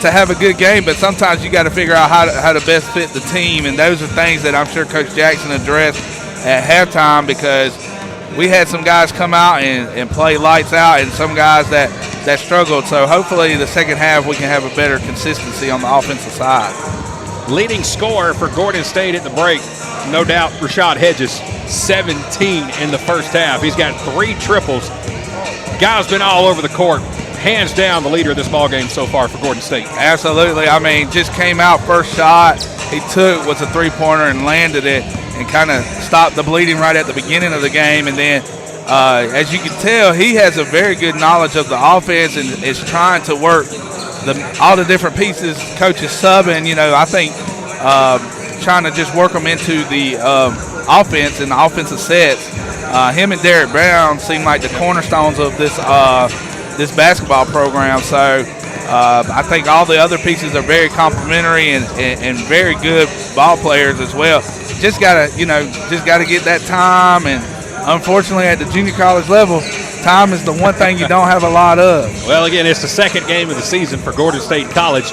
to have a good game, but sometimes you got to figure out how to best fit the team. And those are things that I'm sure Coach Jackson addressed at halftime, because we had some guys come out and play lights out, and some guys that struggled. So hopefully the second half we can have a better consistency on the offensive side. Leading scorer for Gordon State at the break, no doubt, Rashad Hedges, 17 in the first half. He's got 3 triples. Guy's been all over the court. Hands down the leader of this ballgame so far for Gordon State. Absolutely. I mean, just came out, first shot he took was a three-pointer and landed it and kind of stopped the bleeding right at the beginning of the game. And then, as you can tell, he has a very good knowledge of the offense and is trying to work all the different pieces. Coach is subbing, I think trying to just work them into the offense and the offensive sets. Him and Derek Brown seem like the cornerstones of this basketball program. So I think all the other pieces are very complimentary and very good ball players as well. Just gotta get that time. And unfortunately, at the junior college level, time is the one thing you don't have a lot of. Well, again, it's the second game of the season for Gordon State College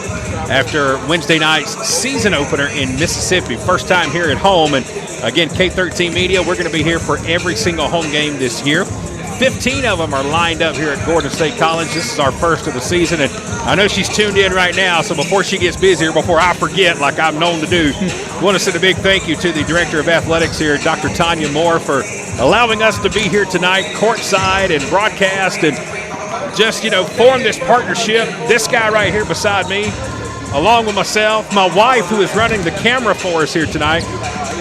after Wednesday night's season opener in Mississippi. First time here at home. And again, K13 Media, we're going to be here for every single home game this year. 15 of them are lined up here at Gordon State College. This is our first of the season, and I know she's tuned in right now, so before she gets busier, before I forget like I'm known to do, I want to send a big thank you to the Director of Athletics here, Dr. Tanya Moore, for allowing us to be here tonight, courtside and broadcast, and just, form this partnership. This guy right here beside me, along with myself, my wife, who is running the camera for us here tonight.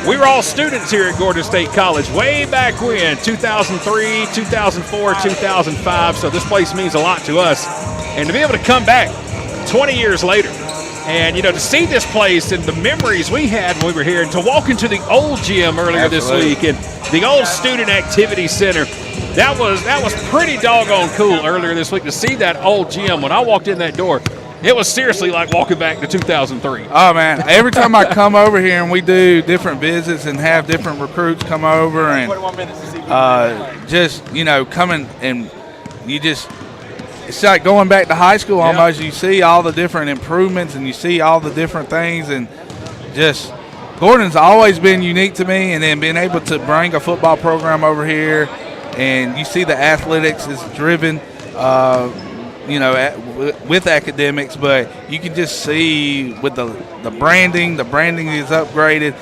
We were all students here at Gordon State College way back when, 2003, 2004, 2005, so this place means a lot to us. And to be able to come back 20 years later and, to see this place and the memories we had when we were here, and to walk into the old gym earlier this week and the old Student Activity Center, that was pretty doggone cool earlier this week to see that old gym. When I walked in that door, it was seriously like walking back to 2003. Oh, man. Every time I come over here and we do different visits and have different recruits come over and coming and it's like going back to high school almost. You see all the different improvements and you see all the different things, and just Gordon's always been unique to me, and then being able to bring a football program over here and you see the athletics is driven with academics, but you can just see with the branding is upgraded,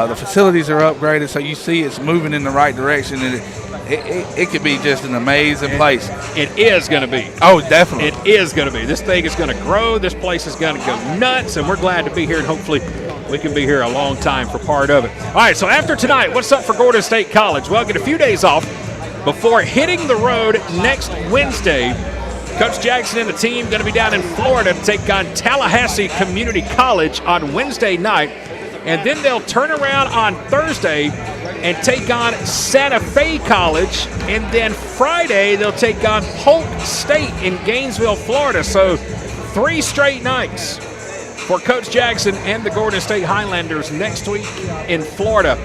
the facilities are upgraded, so you see it's moving in the right direction, and it could be just an amazing place. It is going to be. Oh, definitely. It is going to be. This thing is going to grow. This place is going to go nuts, and we're glad to be here, and hopefully we can be here a long time for part of it. All right, so after tonight, what's up for Gordon State College? Well, get a few days off before hitting the road next Wednesday. Coach Jackson and the team going to be down in Florida to take on Tallahassee Community College on Wednesday night. And then they'll turn around on Thursday and take on Santa Fe College. And then Friday they'll take on Polk State in Gainesville, Florida. So 3 straight nights for Coach Jackson and the Gordon State Highlanders next week in Florida.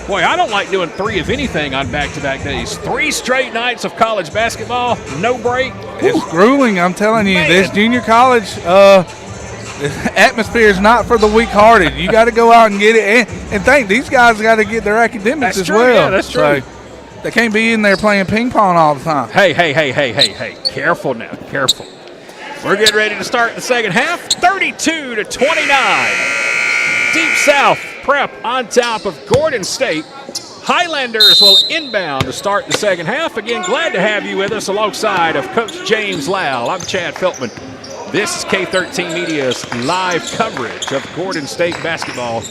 Boy, I don't like doing 3 of anything on back-to-back days. 3 straight nights of college basketball, no break. It's grueling, I'm telling you. Man. This junior college atmosphere is not for the weak-hearted. You got to go out and get it. And think these guys got to get their academics as well. Yeah, that's true. So they can't be in there playing ping pong all the time. Hey. Careful now, careful. We're getting ready to start the second half, 32-29. Deep South Prep on top of Gordon State. Highlanders will inbound to start the second half. Again, glad to have you with us alongside of Coach James Lau. I'm Chad Feltman. This is K13 Media's live coverage of Gordon State basketball.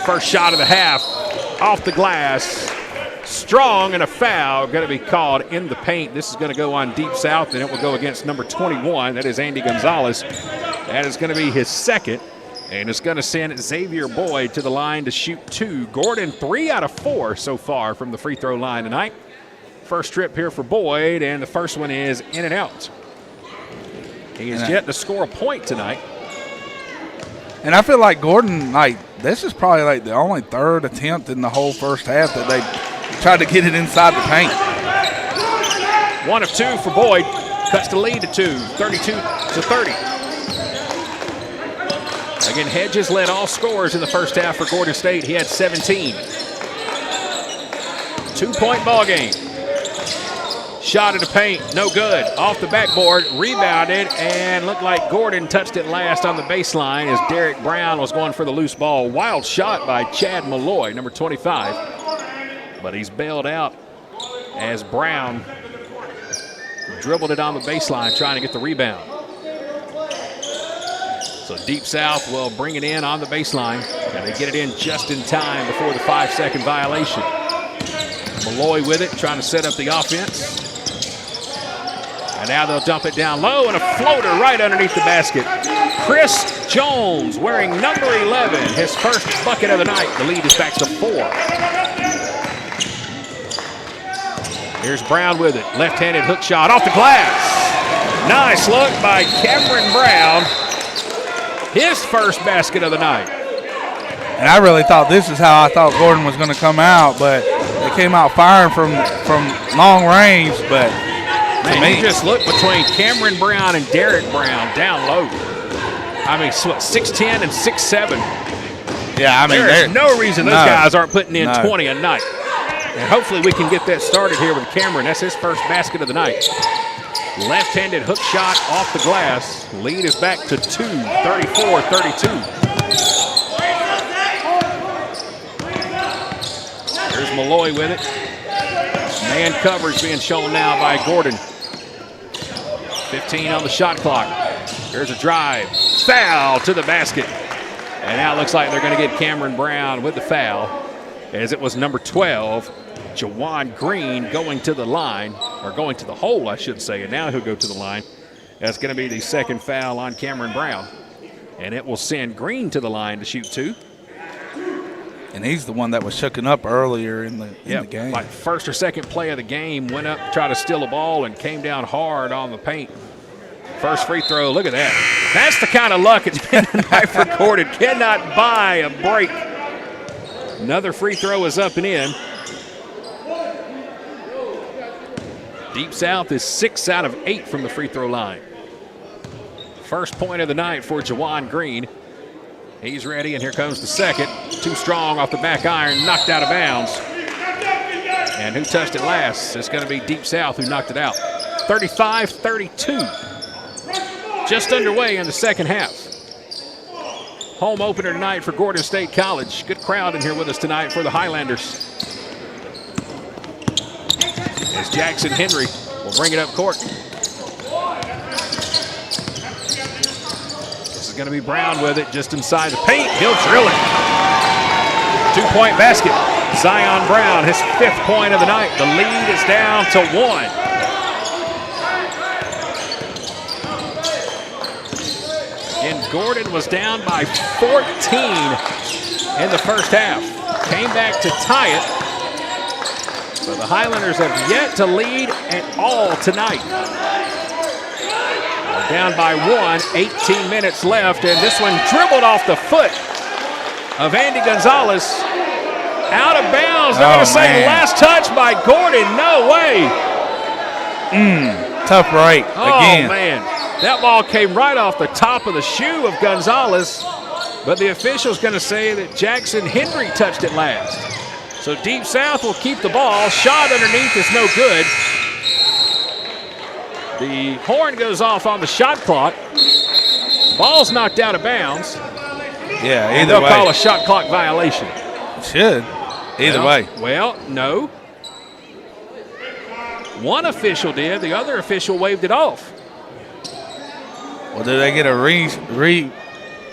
First shot of the half, off the glass. Strong, and a foul going to be called in the paint. This is going to go on Deep South, and it will go against number 21. That is Andy Gonzalez. That is going to be his second. And it's going to send Xavier Boyd to the line to shoot 2. Gordon 3 out of 4 so far from the free throw line tonight. First trip here for Boyd, and the first one is in and out. He is yet to score a point tonight. And I feel like Gordon, this is probably the only third attempt in the whole first half that tried to get it inside the paint. 1 of 2 for Boyd. Cuts the lead to 2, 32-30. Again, Hedges led all scorers in the first half for Gordon State. He had 17. 2-point ball game. Shot at the paint, no good. Off the backboard, rebounded, and looked like Gordon touched it last on the baseline as Derek Brown was going for the loose ball. Wild shot by Chad Malloy, number 25. But he's bailed out as Brown dribbled it on the baseline, trying to get the rebound. So Deep South will bring it in on the baseline, and they get it in just in time before the 5-second violation. Malloy with it, trying to set up the offense. And now they'll dump it down low, and a floater right underneath the basket. Chris Jones wearing number 11, his first bucket of the night. The lead is back to 4. Here's Brown with it. Left-handed hook shot off the glass. Nice look by Cameron Brown. His first basket of the night. And I really thought this is how I thought Gordon was going to come out, but they came out firing from long range. But man, you just look between Cameron Brown and Derek Brown down low. I mean, 6'10" and 6'7". Yeah, I mean, there's no reason those guys aren't putting in 20 a night. And hopefully we can get that started here with Cameron. That's his first basket of the night. Left-handed hook shot off the glass. Lead is back to 2, 34-32. Here's Malloy with it. Man coverage being shown now by Gordon. 15 on the shot clock. Here's a drive. Foul to the basket. And now it looks like they're going to get Cameron Brown with the foul, as it was number 12, Jawan Green, going to the line, or going to the hole, I should say, and now he'll go to the line. That's going to be the second foul on Cameron Brown. And it will send Green to the line to shoot 2. And he's the one that was shooken up earlier in the game. Like first or second play of the game, went up to try to steal a ball and came down hard on the paint. First free throw, look at that. That's the kind of luck it's been tonight for Gordon. Cannot buy a break. Another free throw is up and in. Deep South is 6 out of 8 from the free throw line. First point of the night for Jawan Green. He's ready, and here comes the second. Too strong off the back iron, knocked out of bounds. And who touched it last? It's going to be Deep South who knocked it out. 35-32. Just underway in the second half. Home opener tonight for Gordon State College. Good crowd in here with us tonight for the Highlanders. As Jackson Henry will bring it up court. This is going to be Brown with it just inside the paint. He'll drill it. 2-point basket. Zion Brown, his 5th point of the night. The lead is down to 1. And Gordon was down by 14 in the first half. Came back to tie it. So the Highlanders have yet to lead at all tonight. They're down by 1, 18 minutes left, and this one dribbled off the foot of Andy Gonzalez. Out of bounds. They're going to say last touch by Gordon. No way. Tough break again. Oh, man. That ball came right off the top of the shoe of Gonzalez, but the official's going to say that Jackson Henry touched it last. So Deep South will keep the ball. Shot underneath is no good. The horn goes off on the shot clock. Ball's knocked out of bounds. Yeah, and they'll call a shot clock violation. Should. Either way. Well, no. One official did. The other official waved it off. Well, do they get a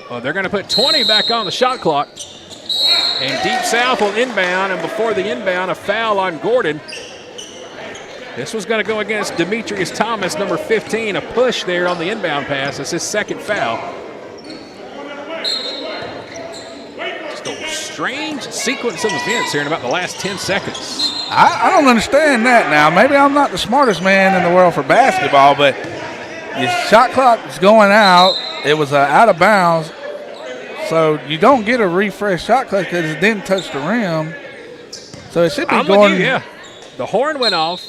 Well, they're going to put 20 back on the shot clock. And Deep South will inbound, and before the inbound, a foul on Gordon. This was going to go against Demetrius Thomas, number 15, a push there on the inbound pass. It's his second foul. Just a strange sequence of events here in about the last 10 seconds. I don't understand that now. Maybe I'm not the smartest man in the world for basketball, but your shot clock is going out. It was out of bounds. So you don't get a refresh shot clock because it didn't touch the rim. So it should be I'm going. with you, yeah. The horn went off.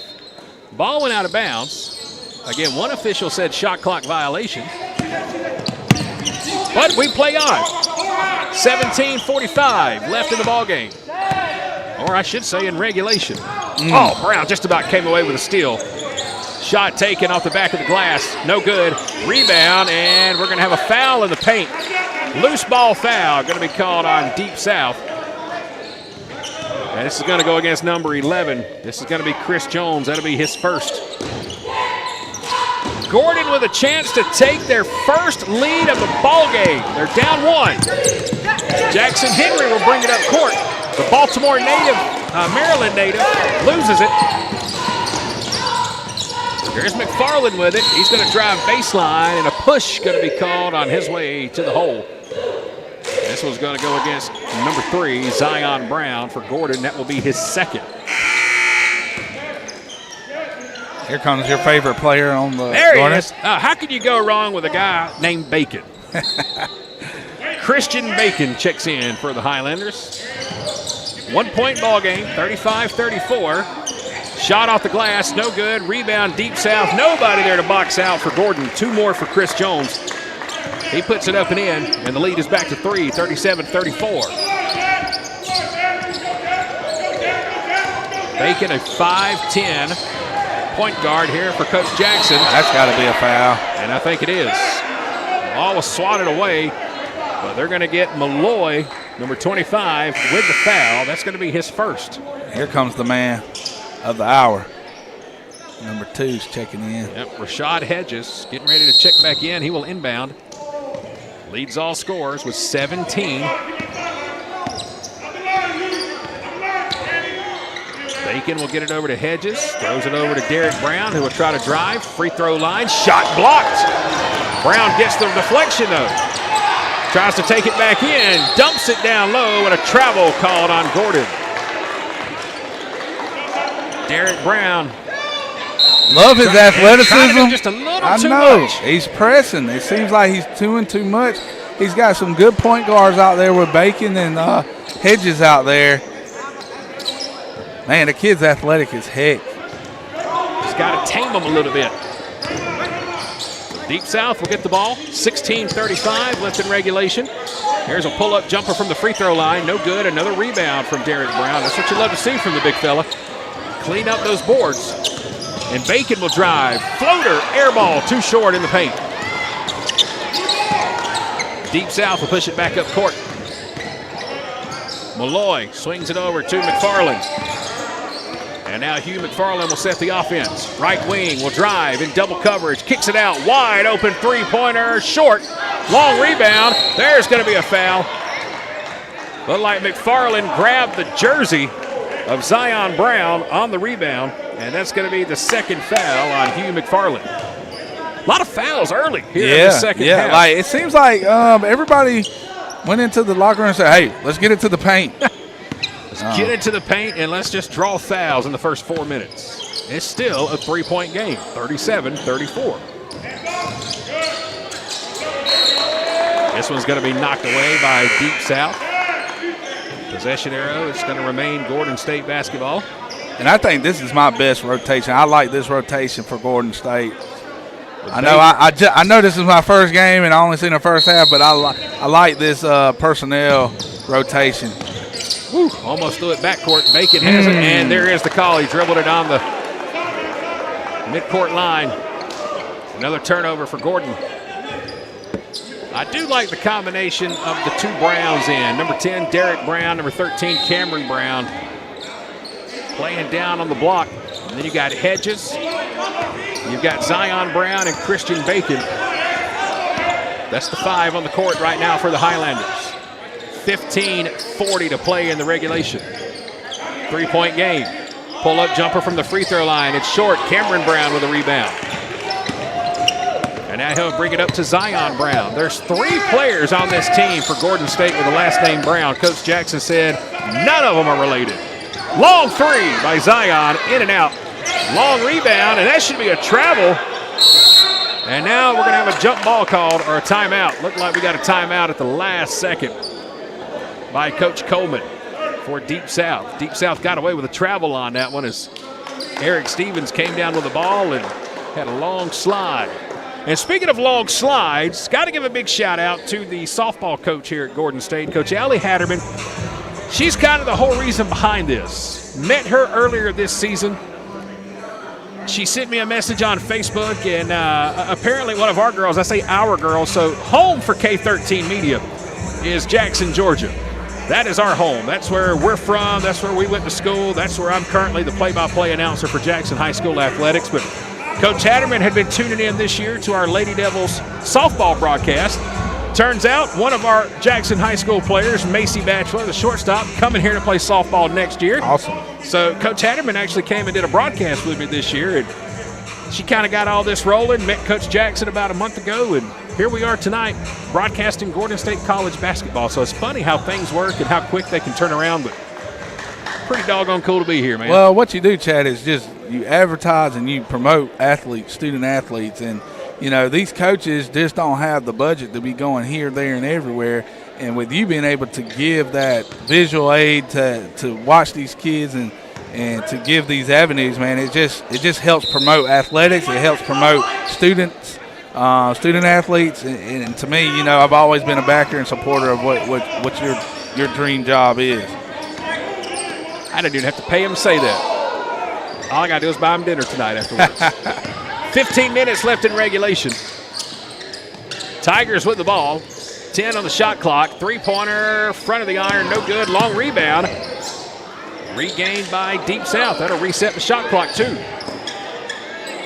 Ball went out of bounds. Again, one official said shot clock violation. But we play on. 17:45 left in the ball game. Or I should say in regulation. Oh, Brown just about came away with a steal. Shot taken off the back of the glass. No good. Rebound, and we're going to have a foul in the paint. Loose ball foul going to be called on Deep South. And this is going to go against number 11. This is going to be Chris Jones. That'll be his first. Gordon with a chance to take their first lead of the ball game. They're down 1. Jackson Henry will bring it up court. The Baltimore native, Maryland native, loses it. Here's McFarland with it. He's going to drive baseline, and a push going to be called on his way to the hole. This one's going to go against number 3, Zion Brown for Gordon. That will be his second. Here comes your favorite player on the. There he is. How can you go wrong with a guy named Bacon? Christian Bacon checks in for the Highlanders. 1-point ball game, 35-34. Shot off the glass, no good. Rebound, Deep South. Nobody there to box out for Gordon. 2 more for Chris Jones. He puts it up and in, and the lead is back to 3, 37-34. Bacon, a 5'10" point guard here for Coach Jackson. That's got to be a foul. And I think it is. The ball was swatted away, but they're going to get Malloy, number 25, with the foul. That's going to be his first. Here comes the man of the hour. Number 2's checking in. Yep, Rashad Hedges getting ready to check back in. He will inbound. Leads all scorers with 17. Bacon will get it over to Hedges. Throws it over to Derek Brown, who will try to drive. Free throw line. Shot blocked. Brown gets the deflection, though. Tries to take it back in. Dumps it down low, and a travel called on Gordon. Derek Brown. Love his athleticism. Just a little I too know. much. He's pressing. It seems like he's doing too much. He's got some good point guards out there with Bacon and Hedges out there. Man, the kid's athletic as heck. Just got to tame him a little bit. Deep South will get the ball. 16:35 left in regulation. Here's a pull-up jumper from the free throw line. No good. Another rebound from Derek Brown. That's what you love to see from the big fella. Clean up those boards. And Bacon will drive. Floater, air ball, too short in the paint. Deep South will push it back up court. Malloy swings it over to McFarland. And now Hugh McFarland will set the offense. Right wing will drive in double coverage. Kicks it out. Wide open three-pointer. Short. Long rebound. There's going to be a foul. Looked like McFarland grabbed the jersey of Zion Brown on the rebound. And that's going to be the second foul on Hugh McFarland. A lot of fouls early here in the second half. Like it seems like everybody went into the locker room and said, hey, let's get into the paint. Get into the paint and let's just draw fouls in the first 4 minutes. It's still a 3-point game, 37-34. This one's going to be knocked away by Deep South. Possession arrow, it's going to remain Gordon State basketball. And I think this is my best rotation. I like this rotation for Gordon State. I know this is my first game and I only seen the first half, but I like this personnel rotation. Woo, almost threw it backcourt. Bacon has it, and there is the call. He dribbled it on the midcourt line. Another turnover for Gordon. I do like the combination of the 2 Browns in. Number 10, Derek Brown. Number 13, Cameron Brown. Playing down on the block. And then you got Hedges. You've got Zion Brown and Christian Bacon. That's the 5 on the court right now for the Highlanders. 15:40 to play in the regulation. 3-point game. Pull-up jumper from the free throw line. It's short. Cameron Brown with a rebound. And now he'll bring it up to Zion Brown. There's 3 players on this team for Gordon State with the last name Brown. Coach Jackson said none of them are related. Long 3 by Zion, in and out. Long rebound, and that should be a travel. And now we're going to have a jump ball called, or a timeout. Looked like we got a timeout at the last second by Coach Coleman. for Deep South. Deep South got away with a travel on that one as Eric Stevens came down with the ball and had a long slide. And speaking of long slides, got to give a big shout out to the softball coach here at Gordon State, Coach Allie Hatterman. She's kind of the whole reason behind this. Met her earlier this season. She sent me a message on Facebook, and apparently one of our girls, I say our girls, so home for K13 Media is Jackson, Georgia. That is our home. That's where we're from. That's where we went to school. That's where I'm currently the play-by-play announcer for Jackson High School Athletics. But Coach Hatterman had been tuning in this year to our Lady Devils softball broadcast. Turns out one of our Jackson High School players, Macy Batchelor, the shortstop, coming here to play softball next year. Awesome. So Coach Hatterman actually came and did a broadcast with me this year, and she kind of got all this rolling, met Coach Jackson about a month ago, and here we are tonight broadcasting Gordon State College basketball. So it's funny how things work and how quick they can turn around, but pretty doggone cool to be here, man. Well, what you do, Chad, is just you advertise and you promote athletes, student athletes, and these coaches just don't have the budget to be going here, there, and everywhere. And with you being able to give that visual aid to watch these kids and to give these avenues, man, it just helps promote athletics. It helps promote students, student athletes. And to me, I've always been a backer and supporter of what your dream job is. I didn't even have to pay him to say that. All I got to do is buy him dinner tonight afterwards. 15 minutes left in regulation. Tigers with the ball. 10 on the shot clock. Three-pointer, front of the iron, no good. Long rebound. Regained by Deep South. That'll reset the shot clock, too.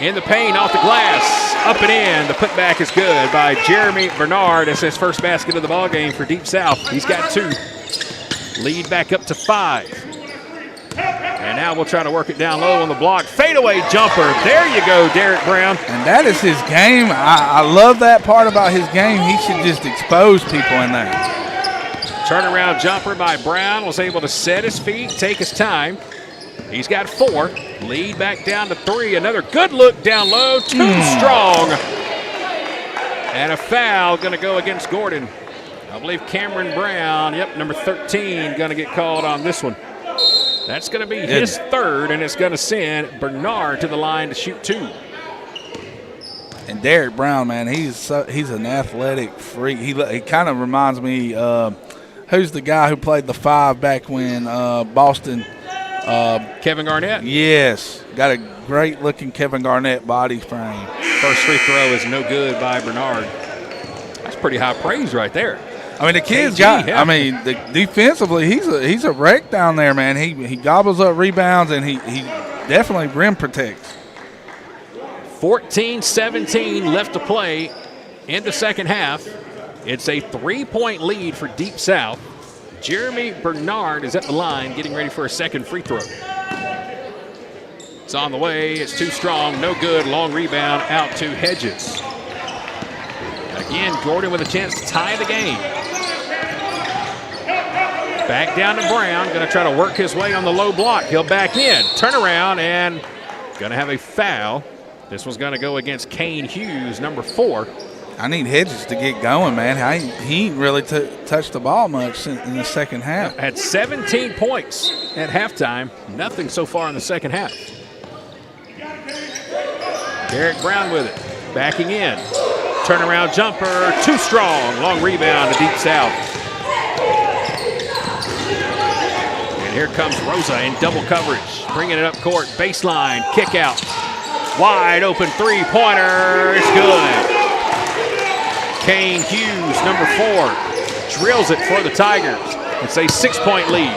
In the paint, off the glass. Up and in. The putback is good by Jeremy Bernard. It's his first basket of the ball game for Deep South. He's got 2. Lead back up to 5. And now we'll try to work it down low on the block. Fadeaway jumper. There you go, Derek Brown. And that is his game. I love that part about his game. He should just expose people in there. Turnaround jumper by Brown. Was able to set his feet, take his time. He's got 4. Lead back down to 3. Another good look down low. Too strong. And a foul going to go against Gordon. I believe Cameron Brown, number 13, going to get called on this one. That's going to be his 3rd, and it's going to send Bernard to the line to shoot 2. And Derek Brown, man, he's an athletic freak. He kind of reminds me, who's the guy who played the 5 back when Boston? Kevin Garnett? Yes. Got a great-looking Kevin Garnett body frame. First free throw is no good by Bernard. That's pretty high praise right there. I mean, the kid's defensively, he's a wreck down there, man. He gobbles up rebounds, and he definitely rim protects. 14-17 left to play in the second half. It's a 3-point lead for Deep South. Jeremy Bernard is at the line getting ready for a second free throw. It's on the way. It's too strong. No good. Long rebound out to Hedges. Again, Gordon with a chance to tie the game. Back down to Brown. Going to try to work his way on the low block. He'll back in. Turn around and going to have a foul. This one's going to go against Kane Hughes, number 4. I need Hedges to get going, man. He ain't really touched the ball much in the second half. Had 17 points at halftime. Nothing so far in the second half. Derek Brown with it. Backing in. Turnaround jumper. Too strong. Long rebound to Deep South. And here comes Rosa in double coverage. Bringing it up court. Baseline. Kick out. Wide open three-pointer. It's good. Kane Hughes, number 4, drills it for the Tigers. It's a 6-point lead.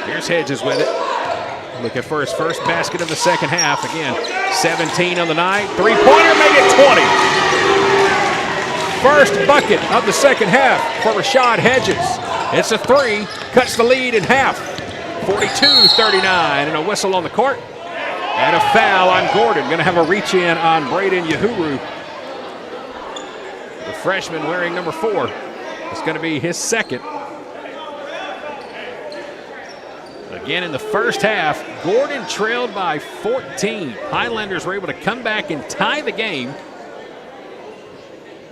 Here's Hedges with it. Looking for his first basket of the second half. Again, 17 on the night. Three-pointer, make it 20. First bucket of the second half for Rashad Hedges. It's a 3, cuts the lead in half. 42-39, and a whistle on the court. And a foul on Gordon. Going to have a reach-in on Braden Yahuru. The freshman wearing number 4. It's going to be his second. Again, in the first half, Gordon trailed by 14. Highlanders were able to come back and tie the game.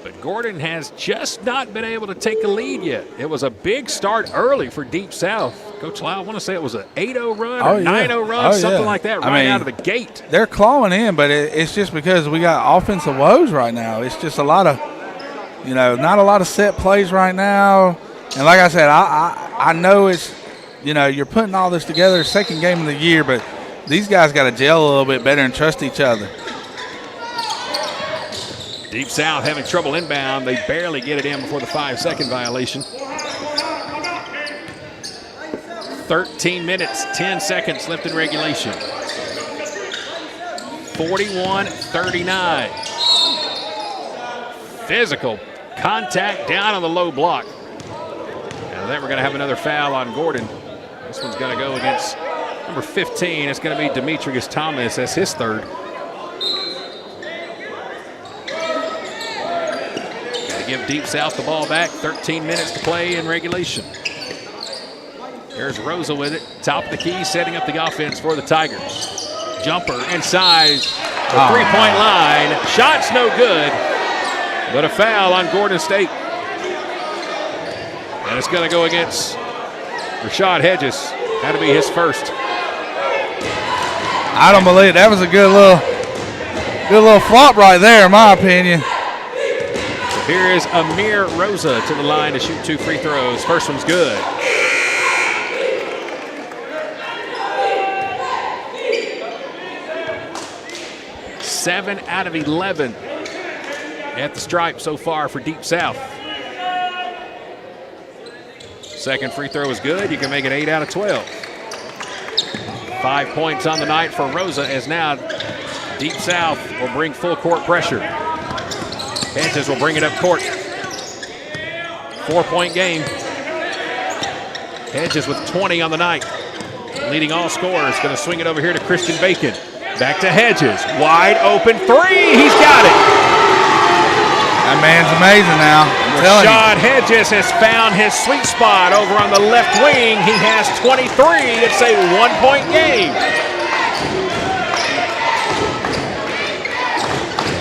But Gordon has just not been able to take a lead yet. It was a big start early for Deep South. Coach Lau, I want to say it was an 8-0 run or 9-0 run, something like that, right out of the gate. They're clawing in, but it's just because we got offensive woes right now. It's just a lot of, not a lot of set plays right now. And like I said, I know it's, you're putting all this together, second game of the year, but these guys got to gel a little bit better and trust each other. Deep South having trouble inbound. They barely get it in before the 5-second violation. 13 minutes, 10 seconds left in regulation. 41-39. Physical contact down on the low block. And then we're going to have another foul on Gordon. This one's going to go against number 15. It's going to be Demetrius Thomas. That's his third. Give Deep South the ball back. 13 minutes to play in regulation. There's Rosa with it. Top of the key, setting up the offense for the Tigers. Jumper inside the three-point line. Shot's no good, but a foul on Gordon State. And it's going to go against Rashad Hedges. Had to be his first. I don't believe it. That was a good little flop right there, in my opinion. Here is Amir Rosa to the line to shoot 2 free throws. First one's good. Seven out of 11 at the stripe so far for Deep South. Second free throw is good. You can make it 8 out of 12. 5 points on the night for Rosa, as now Deep South will bring full court pressure. Hedges will bring it up court. 4-point game. Hedges with 20 on the night. Leading all scorers. Going to swing it over here to Christian Bacon. Back to Hedges. Wide open three. He's got it. That man's amazing now. Rashad Hedges has found his sweet spot over on the left wing. He has 23. It's a 1-point game.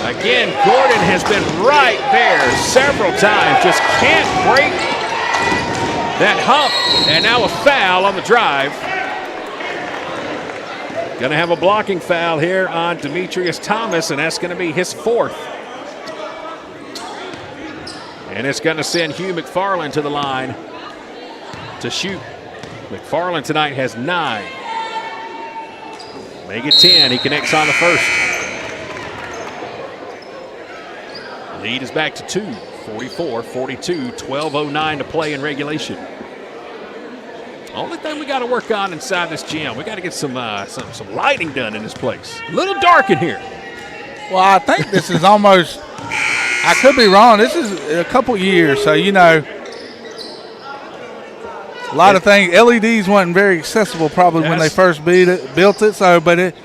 Again, Gordon has been right there several times. Just can't break that hump. And now a foul on the drive. Going to have a blocking foul here on Demetrius Thomas, and that's going to be his fourth. And it's going to send Hugh McFarland to the line to shoot. McFarland tonight has 9. Make it 10. He connects on the first. Lead is back to 2, 44-42, 12:09 to play in regulation. Only thing we got to work on inside this gym, we got to get some lighting done in this place. A little dark in here. Well, I think this is almost, I could be wrong, this is a couple years, so a lot of things, LEDs wasn't very accessible probably when they first built it, so, but it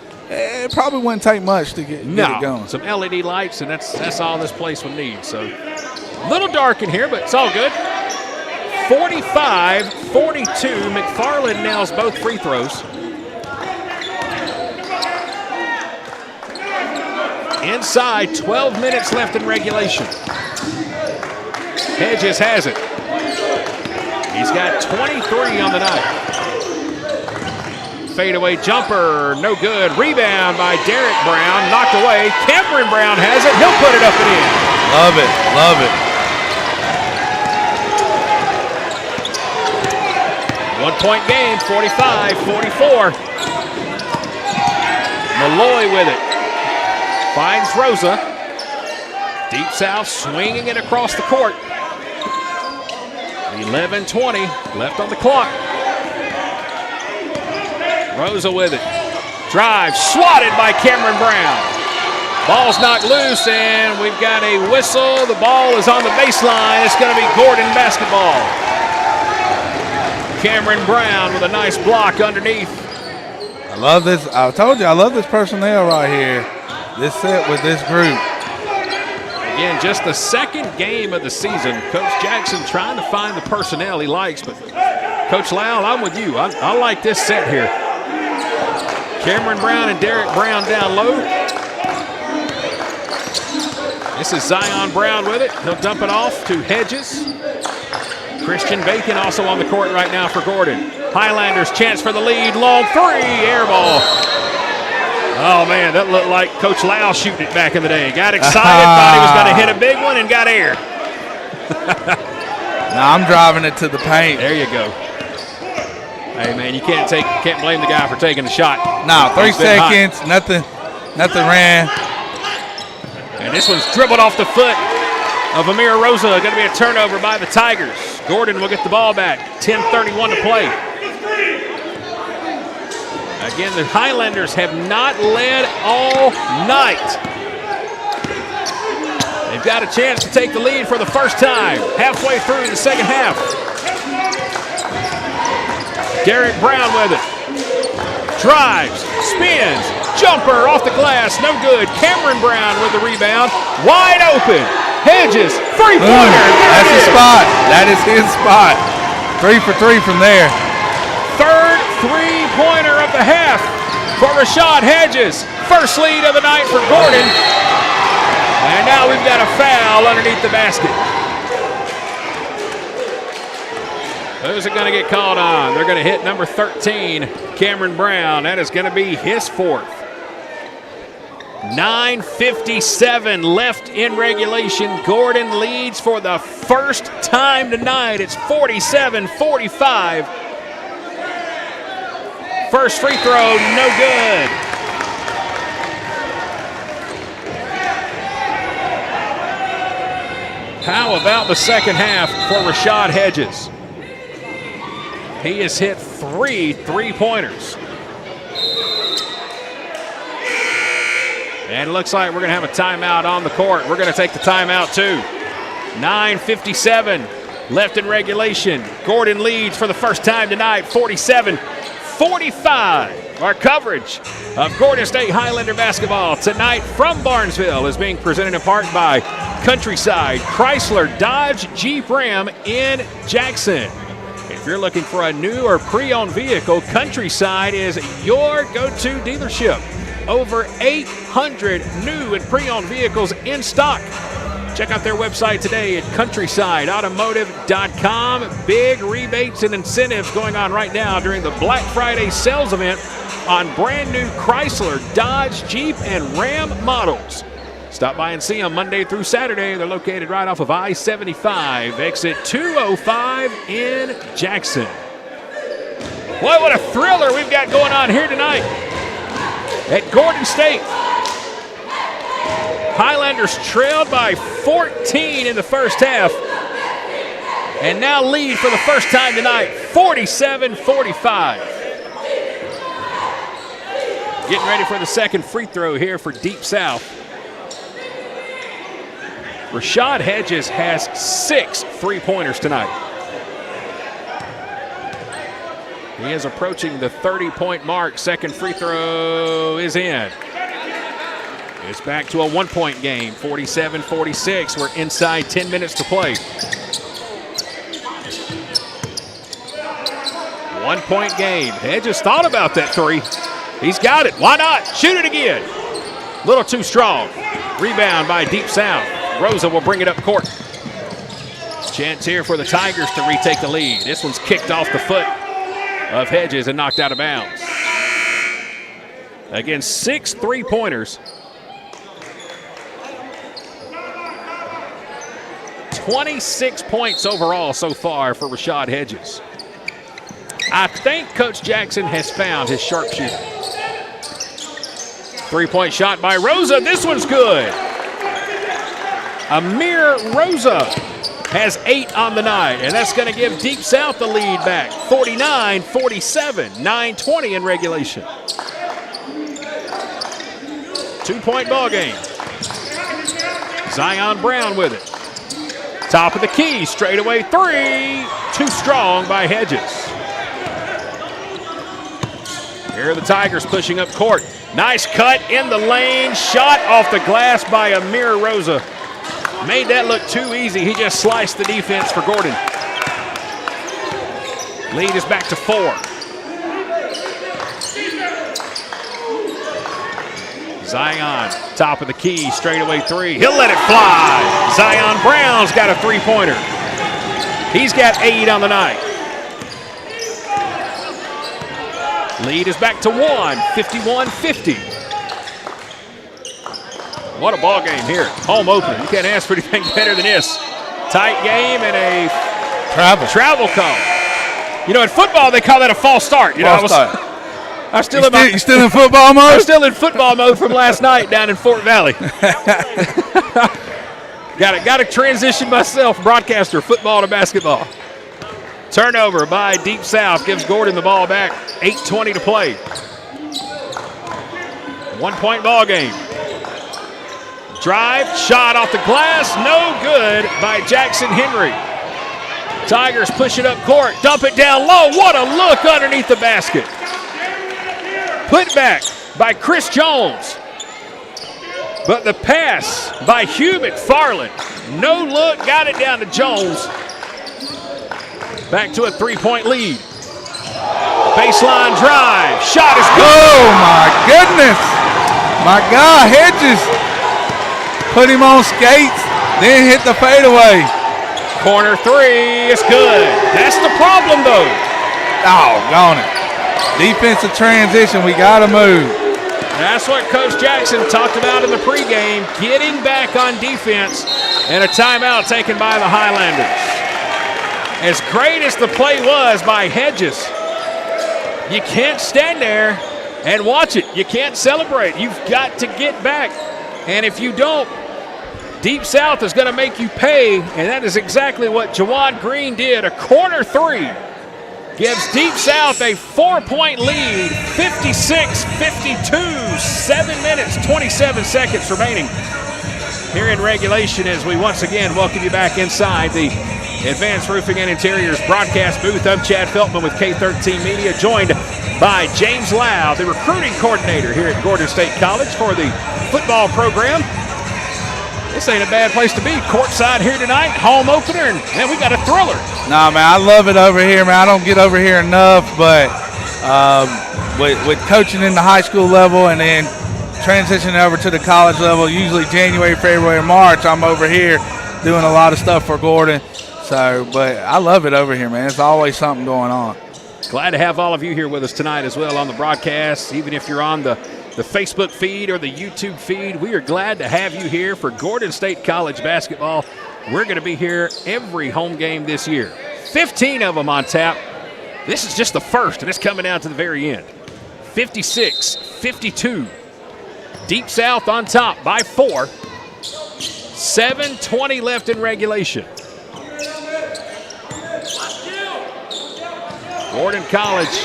probably wouldn't take much to get it going. Some LED lights, and that's all this place would need. So a little dark in here, but it's all good. 45-42. McFarland nails both free throws. Inside, 12 minutes left in regulation. Hedges has it. He's got 23 on the night. Fadeaway jumper, no good. Rebound by Derek Brown, knocked away. Cameron Brown has it. He'll put it up and in. Love it, love it. 1-point game, 45-44. Malloy with it. Finds Rosa. Deep South swinging it across the court. 11:20 left on the clock. Rosa with it. Drive, swatted by Cameron Brown. Ball's knocked loose, and we've got a whistle. The ball is on the baseline. It's going to be Gordon basketball. Cameron Brown with a nice block underneath. I love this. I told you, I love this personnel right here. This set with this group. Again, just the second game of the season. Coach Jackson trying to find the personnel he likes, but Coach Lowell, I'm with you. I like this set here. Cameron Brown and Derek Brown down low. This is Zion Brown with it. He'll dump it off to Hedges. Christian Bacon also on the court right now for Gordon. Highlanders chance for the lead. Long three, air ball. Oh, man, that looked like Coach Lau shooting it back in the day. Got excited, thought he was going to hit a big one, and got air. Now I'm driving it to the paint. There you go. Hey, man, you can't blame the guy for taking the shot. No, 3 seconds, nothing ran. And this one's dribbled off the foot of Amir Rosa. Going to be a turnover by the Tigers. Gordon will get the ball back. 10:31 to play. Again, the Highlanders have not led all night. They've got a chance to take the lead for the first time halfway through the second half. Derek Brown with it. Drives, spins, jumper off the glass, no good. Cameron Brown with the rebound, wide open. Hedges, three-pointer. That's his spot. That is his spot. 3 for 3 from there. Third three-pointer of the half for Rashad Hedges. First lead of the night for Gordon. And now we've got a foul underneath the basket. Who's it going to get called on? They're going to hit number 13, Cameron Brown. That is going to be his fourth. 9:57 left in regulation. Gordon leads for the first time tonight. It's 47-45. First free throw, no good. How about the second half for Rashad Hedges? He has hit 3 3-pointers. And it looks like we're going to have a timeout on the court. We're going to take the timeout too. 9:57 left in regulation. Gordon leads for the first time tonight, 47-45. Our coverage of Gordon State Highlander basketball tonight from Barnesville is being presented in part by Countryside Chrysler Dodge Jeep Ram in Jackson. If you're looking for a new or pre-owned vehicle, Countryside is your go-to dealership. Over 800 new and pre-owned vehicles in stock. Check out their website today at countrysideautomotive.com. Big rebates and incentives going on right now during the Black Friday sales event on brand new Chrysler, Dodge, Jeep, and Ram models. Stop by and see them Monday through Saturday. They're located right off of I-75, exit 205 in Jackson. Boy, what a thriller we've got going on here tonight at Gordon State. Highlanders trailed by 14 in the first half and now lead for the first time tonight, 47-45. Getting ready for the second free throw here for Deep South. Rashad Hedges has 6 3-pointers tonight. He is approaching the 30-point mark. Second free throw is in. It's back to a 1-point game, 47-46. We're inside 10 minutes to play. 1-point game. Hedges thought about that three. He's got it. Why not? Shoot it again. Little too strong. Rebound by Deep South. Rosa will bring it up court. Chance here for the Tigers to retake the lead. This one's kicked off the foot of Hedges and knocked out of bounds. Again, 6 3-pointers. 26 points overall so far for Rashad Hedges. I think Coach Jackson has found his sharpshooter. 3-point shot by Rosa. This one's good. Amir Rosa has 8 on the night, and that's going to give Deep South the lead back. 49-47, 9:20 in regulation. 2-point ball game. Zion Brown with it. Top of the key, straightaway 3. Too strong by Hedges. Here are the Tigers pushing up court. Nice cut in the lane. Shot off the glass by Amir Rosa. Made that look too easy. He just sliced the defense for Gordon. Lead is back to 4. Zion, top of the key, straightaway three. He'll let it fly. Zion Brown's got a three-pointer. He's got 8 on the night. Lead is back to 1, 51-50. What a ball game here. Home opener. You can't ask for anything better than this. Tight game and a travel call. You know, in football, they call that a false start. I'm still you still in football mode? I'm still in football mode from last night down in Fort Valley. Got to transition myself, broadcaster, football to basketball. Turnover by Deep South gives Gordon the ball back. 8:20 to play. 1-point ball game. Drive, shot off the glass, no good by Jackson Henry. Tigers push it up court, dump it down low. What a look underneath the basket. Put back by Chris Jones. But the pass by Hugh McFarland. No look, got it down to Jones. Back to a 3-point lead. Baseline drive, shot is good. Oh my goodness. My God, Hedges put him on skates, then hit the fadeaway. Corner three is good. That's the problem, though. Doggone it. Defensive transition, we got to move. That's what Coach Jackson talked about in the pregame, getting back on defense, and a timeout taken by the Highlanders. As great as the play was by Hedges, you can't stand there and watch it. You can't celebrate. You've got to get back. And if you don't, Deep South is going to make you pay, and that is exactly what Jawad Green did. A corner three gives Deep South a 4-point lead, 56-52, 7 minutes, 27 seconds remaining here in regulation as we once again welcome you back inside the Advanced Roofing and Interiors broadcast booth. I'm Chad Feltman with K13 Media, joined by James Lau, the recruiting coordinator here at Gordon State College for the football program. This ain't a bad place to be. Courtside here tonight, home opener, and man, we got a thriller. Nah, man, I love it over here, man. I don't get over here enough, but with coaching in the high school level and then transitioning over to the college level, usually January, February, March, I'm over here doing a lot of stuff for Gordon. So, but I love it over here, man. There's always something going on. Glad to have all of you here with us tonight as well on the broadcast, even if you're on the Facebook feed or the YouTube feed. We are glad to have you here for Gordon State College basketball. We're going to be here every home game this year. 15 of them on tap. This is just the first, and it's coming down to the very end. 56-52. Deep South on top by 4. 7:20 left in regulation. Gordon College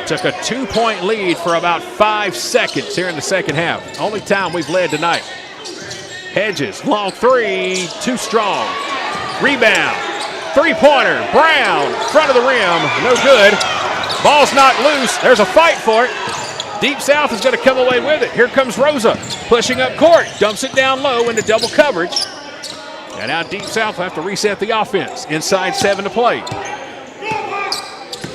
took a 2-point lead for about 5 seconds here in the second half. Only time we've led tonight. Hedges, long three, too strong. Rebound, three-pointer, Brown, front of the rim, no good. Ball's knocked loose, there's a fight for it. Deep South is going to come away with it. Here comes Rosa, pushing up court, dumps it down low into double coverage. And now Deep South will have to reset the offense. Inside 7 to play.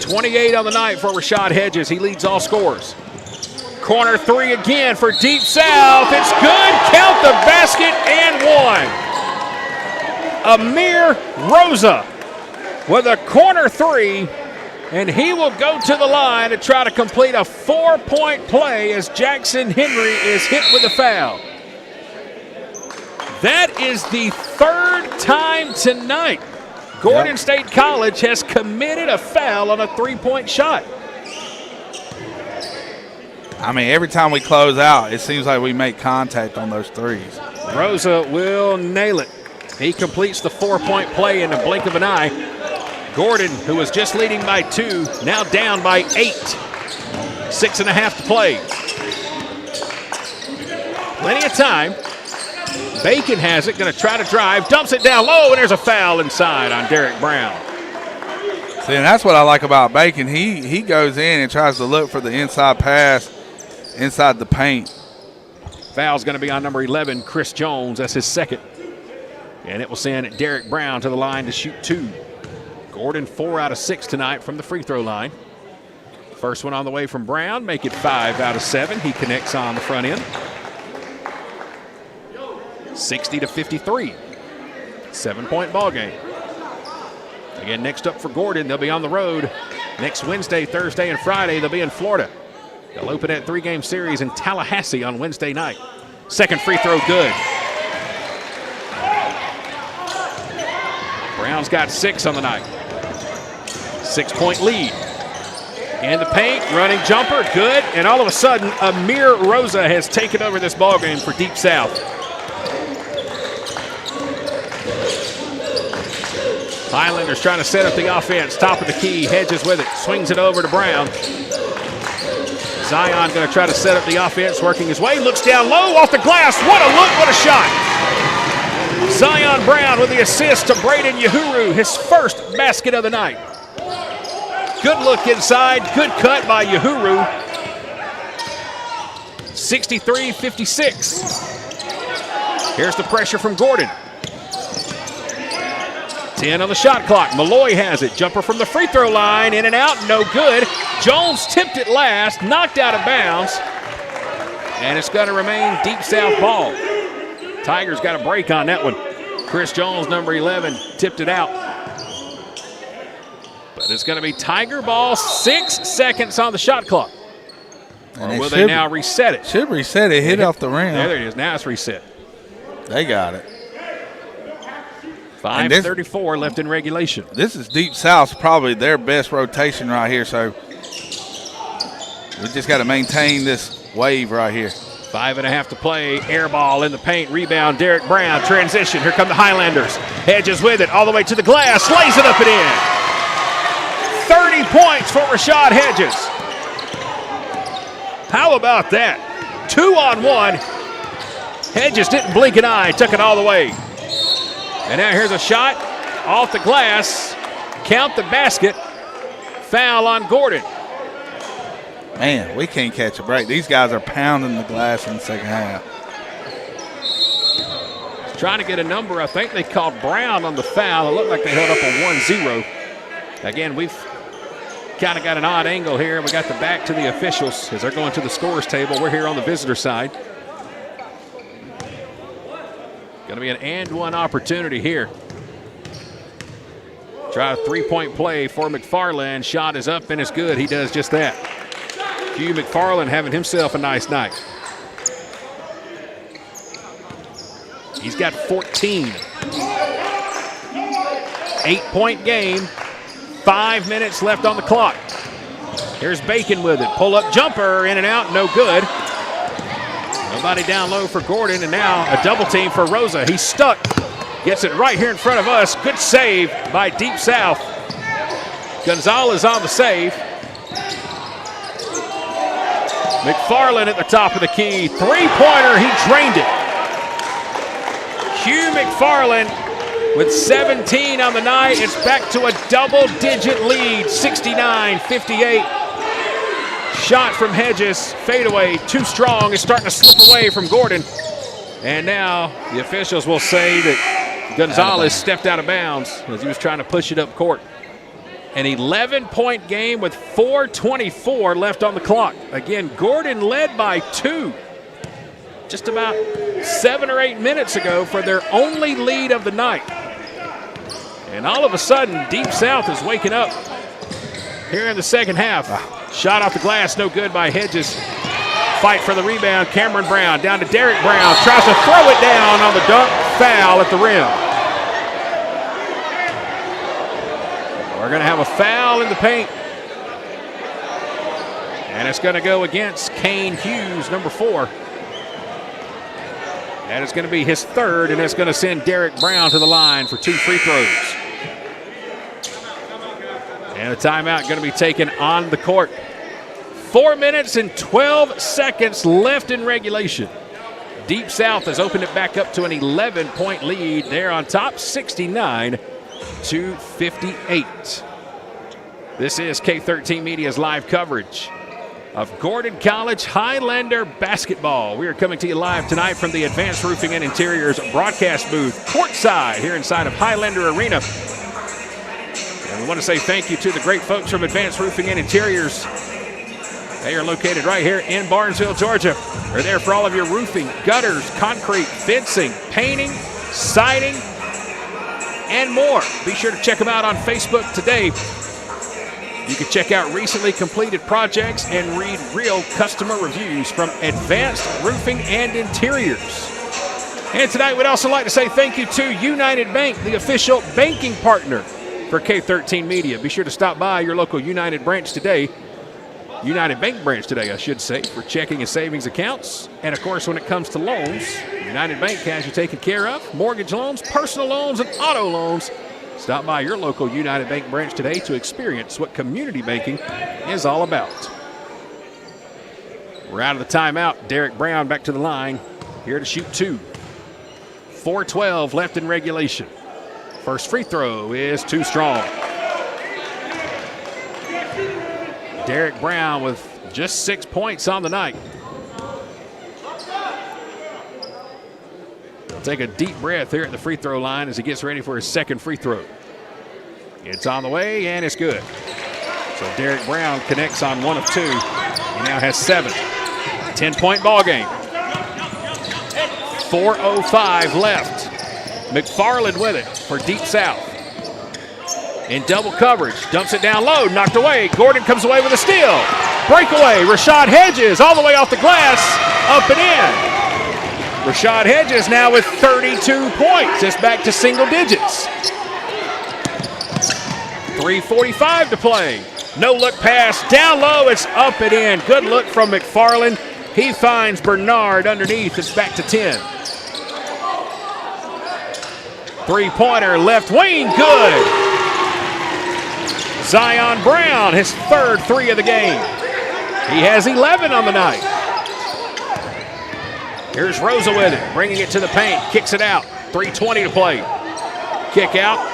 28 on the night for Rashad Hedges. He leads all scorers. Corner three again for Deep South. It's good. Count the basket and one. Amir Rosa with a corner three, and he will go to the line to try to complete a 4-point play as Jackson Henry is hit with a foul. That is the 3rd time tonight Gordon State College has committed a foul on a 3-point shot. I mean, every time we close out, it seems like we make contact on those threes. Rosa will nail it. He completes the 4-point play in the blink of an eye. Gordon, who was just leading by 2, now down by 8. 6.5 to play. Plenty of time. Bacon has it, going to try to drive, dumps it down low, and there's a foul inside on Derek Brown. See, and that's what I like about Bacon. He goes in and tries to look for the inside pass inside the paint. Foul's going to be on number 11, Chris Jones. That's his second. And it will send Derek Brown to the line to shoot 2. Gordon 4 out of 6 tonight from the free throw line. First one on the way from Brown, make it 5 out of 7. He connects on the front end. 60-53. 7-point ball game. Again, next up for Gordon, they'll be on the road next Wednesday, Thursday, and Friday. They'll be in Florida. They'll open that 3-game series in Tallahassee on Wednesday night. Second free throw good. Brown's got 6 on the night. 6-point lead. In the paint, running jumper, good. And all of a sudden, Amir Rosa has taken over this ball game for Deep South. Highlanders trying to set up the offense. Top of the key, Hedges with it. Swings it over to Brown. Zion going to try to set up the offense, working his way. Looks down low, off the glass. What a look, what a shot. Zion Brown with the assist to Braden Yahuru, his first basket of the night. Good look inside, good cut by Yahuru. 63-56. Here's the pressure from Gordon. 10 on the shot clock. Malloy has it. Jumper from the free throw line. In and out. No good. Jones tipped it last. Knocked out of bounds. And it's going to remain Deep South ball. Tigers got a break on that one. Chris Jones, number 11, tipped it out. But it's going to be Tiger ball. 6 seconds on the shot clock. Or will they now reset it? Should reset it. Hit off the rim. There it is. Now it's reset. They got it. 5:34 left in regulation. This is Deep South, probably their best rotation right here, so we just got to maintain this wave right here. 5.5 to play. Air ball in the paint. Rebound, Derek Brown. Transition. Here come the Highlanders. Hedges with it all the way to the glass. Lays it up and in. 30 points for Rashad Hedges. How about that? 2-on-1. Hedges didn't blink an eye. Took it all the way. And now here's a shot off the glass. Count the basket. Foul on Gordon. Man, we can't catch a break. These guys are pounding the glass in the second half. Trying to get a number. I think they called Brown on the foul. It looked like they held up a 1-0. Again, we've kind of got an odd angle here. We got the back to the officials as they're going to the scorers table. We're here on the visitor side. Going to be an and-one opportunity here. Try a three-point play for McFarland. Shot is up and it's good. He does just that. Hugh McFarland having himself a nice night. He's got 14. 8-point game. 5 minutes left on the clock. Here's Bacon with it. Pull-up jumper, in and out, no good. Nobody down low for Gordon, and now a double team for Rosa. He's stuck. Gets it right here in front of us. Good save by Deep South. Gonzalez on the save. McFarland at the top of the key. Three-pointer, he drained it. Hugh McFarland with 17 on the night. It's back to a double-digit lead, 69-58. Shot from Hedges, fadeaway, too strong. It's starting to slip away from Gordon. And now the officials will say that Gonzalez stepped out of bounds as he was trying to push it up court. An 11-point game with 4:24 left on the clock. Again, Gordon led by 2 just about 7 or 8 minutes ago for their only lead of the night. And all of a sudden, Deep South is waking up here in the second half. Shot off the glass, no good by Hedges. Fight for the rebound, Cameron Brown down to Derek Brown. Tries to throw it down on the dunk, foul at the rim. We're going to have a foul in the paint. And it's going to go against Kane Hughes, number 4. That is going to be his third, and it's going to send Derek Brown to the line for 2 free throws. And a timeout going to be taken on the court. 4 minutes and 12 seconds left in regulation. Deep South has opened it back up to an 11-point lead. They're on top, 69-58. This is K13 Media's live coverage of Gordon College Highlander basketball. We are coming to you live tonight from the Advanced Roofing and Interiors broadcast booth, courtside here inside of Highlander Arena. And we want to say thank you to the great folks from Advanced Roofing and Interiors They are located right here in Barnesville, Georgia. They're there for all of your roofing, gutters, concrete, fencing, painting, siding, and more. Be sure to check them out on Facebook today. You can check out recently completed projects and read real customer reviews from Advanced Roofing and Interiors. And tonight, we'd also like to say thank you to United Bank, the official banking partner for K13 Media. Be sure to stop by your local United branch today. United Bank branch today, I should say, for checking and savings accounts. And of course, when it comes to loans, United Bank has you taken care of. Mortgage loans, personal loans, and auto loans. Stop by your local United Bank branch today to experience what community banking is all about. We're out of the timeout. Derek Brown back to the line, here to shoot 2. 4:12 left in regulation. First free throw is too strong. Derek Brown with just 6 points on the night. He'll take a deep breath here at the free throw line as he gets ready for his second free throw. It's on the way, and it's good. So Derek Brown connects on 1 of 2. He now has 7. 10-point ball game. 4:05 left. McFarland with it for Deep South. In double coverage, dumps it down low, knocked away. Gordon comes away with a steal. Breakaway, Rashad Hedges all the way off the glass, up and in. Rashad Hedges now with 32 points. It's back to single digits. 3:45 to play. No look pass, down low, it's up and in. Good look from McFarland. He finds Bernard underneath. It's back to 10. Three-pointer, left wing, good. Zion Brown, his third 3 of the game. He has 11 on the night. Here's Rosa with it, bringing it to the paint, kicks it out. 3:20 to play. Kick out,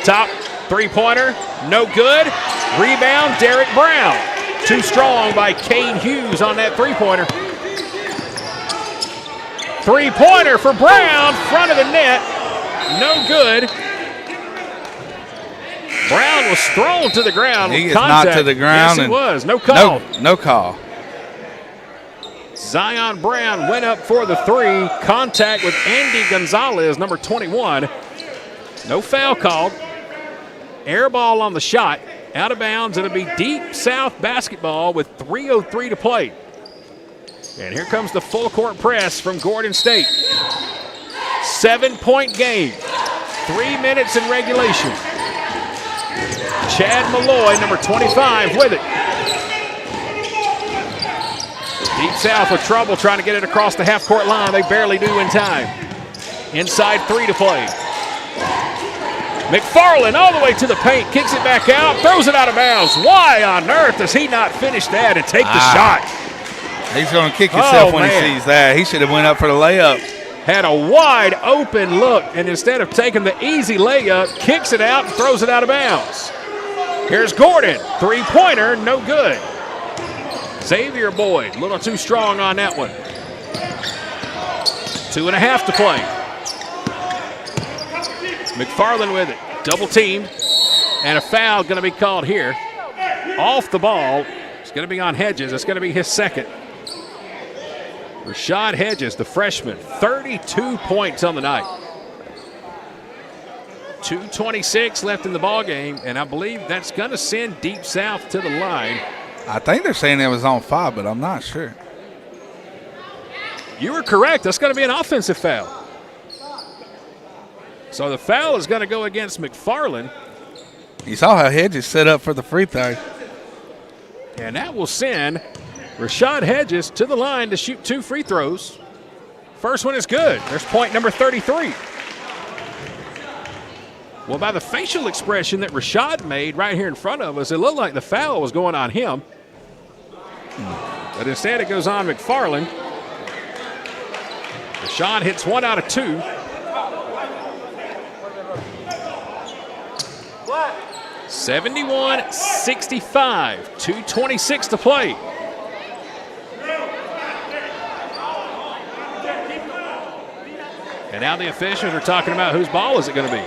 top, three-pointer, no good. Rebound, Derek Brown. Too strong by Cade Hughes on that three-pointer. Three-pointer for Brown, front of the net, no good. Brown was thrown to the ground. He with is contact. not to the ground. Yes, he was. No call. No call. Zion Brown went up for the 3. Contact with Andy Gonzalez, number 21. No foul called. Air ball on the shot. Out of bounds. It'll be Deep South basketball with 3:03 to play. And here comes the full court press from Gordon State. 7-point game. 3 minutes in regulation. Chad Malloy, number 25, with it. Deep South with trouble trying to get it across the half-court line. They barely do in time. Inside 3 to play. McFarland all the way to the paint, kicks it back out, throws it out of bounds. Why on earth does he not finish that and take the shot? He's going to kick himself when he sees that. He should have went up for the layup. Had a wide open look, and instead of taking the easy layup, kicks it out and throws it out of bounds. Here's Gordon, three-pointer, no good. Xavier Boyd, a little too strong on that one. 2.5 to play. McFarland with it, double teamed, and a foul going to be called here. Off the ball, it's going to be on Hedges. It's going to be his second. Rashad Hedges, the freshman, 32 points on the night. 2:26 left in the ball game, and I believe that's going to send Deep South to the line. I think they're saying it was on 5, but I'm not sure. You were correct. That's going to be an offensive foul. So the foul is going to go against McFarland. You saw how Hedges set up for the free throw. And that will send Rashad Hedges to the line to shoot 2 free throws. First one is good. There's point number 33. Well, by the facial expression that Rashad made right here in front of us, it looked like the foul was going on him. But instead it goes on McFarland. Rashad hits 1 out of 2. What? 71-65, 2:26 to play. And now the officials are talking about whose ball is it going to be.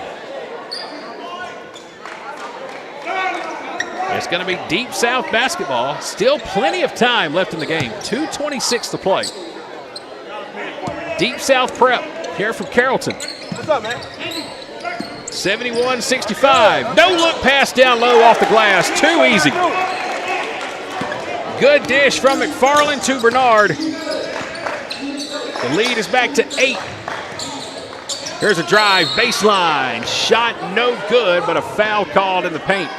It's going to be Deep South basketball. Still plenty of time left in the game. 2:26 to play. Deep South Prep here from Carrollton. What's up, man? 71-65. No look pass down low off the glass. Too easy. Good dish from McFarland to Bernard. The lead is back to 8. Here's a drive, baseline. Shot no good, but a foul called in the paint.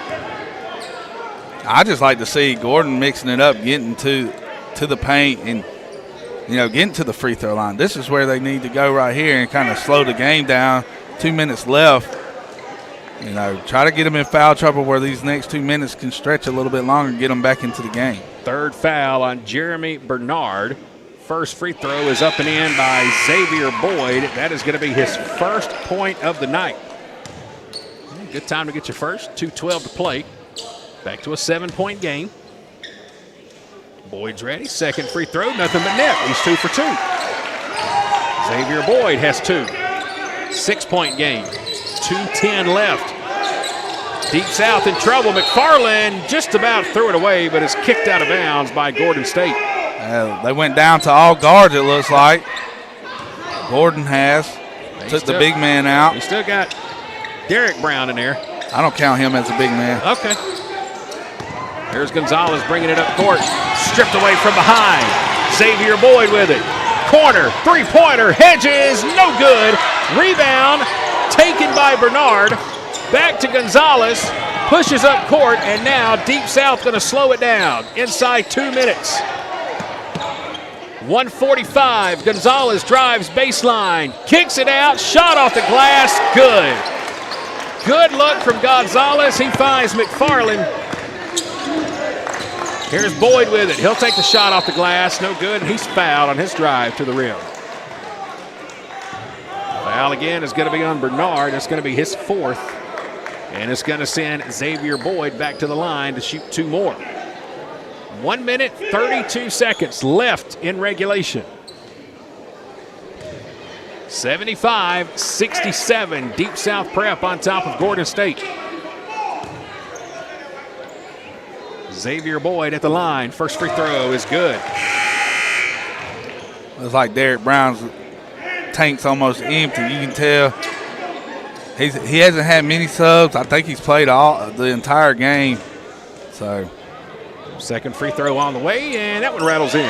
I just like to see Gordon mixing it up, getting to the paint and, getting to the free throw line. This is where they need to go right here and kind of slow the game down. 2 minutes left. Try to get them in foul trouble where these next 2 minutes can stretch a little bit longer and get them back into the game. Third foul on Jeremy Bernard. First free throw is up and in by Xavier Boyd. That is going to be his first point of the night. Good time to get your first. 2:12 to play. Back to a 7-point game. Boyd's ready. Second free throw, nothing but net. He's 2 for 2. Xavier Boyd has 2. 6-point game. 2:10 left. Deep South in trouble. McFarland just about threw it away, but is kicked out of bounds by Gordon State. They went down to all guards, it looks like. Gordon took the big man out. He still got Derek Brown in there. I don't count him as a big man. Okay. Here's Gonzalez bringing it up court. Stripped away from behind. Xavier Boyd with it. Corner, three-pointer, Hedges, no good. Rebound taken by Bernard. Back to Gonzalez. Pushes up court, and now Deep South going to slow it down. Inside 2 minutes. 1:45. Gonzalez drives baseline. Kicks it out. Shot off the glass. Good. Good look from Gonzalez. He finds McFarland. Here's Boyd with it. He'll take the shot off the glass. No good. He's fouled on his drive to the rim. Foul again is going to be on Bernard. It's going to be his 4th. And it's going to send Xavier Boyd back to the line to shoot 2 more. 1 minute, 32 seconds left in regulation. 75-67. Deep South Prep on top of Gordon State. Xavier Boyd at the line. First free throw is good. Looks like Derek Brown's tank's almost empty. You can tell he hasn't had many subs. I think he's played the entire game. So, second free throw on the way, and that one rattles in.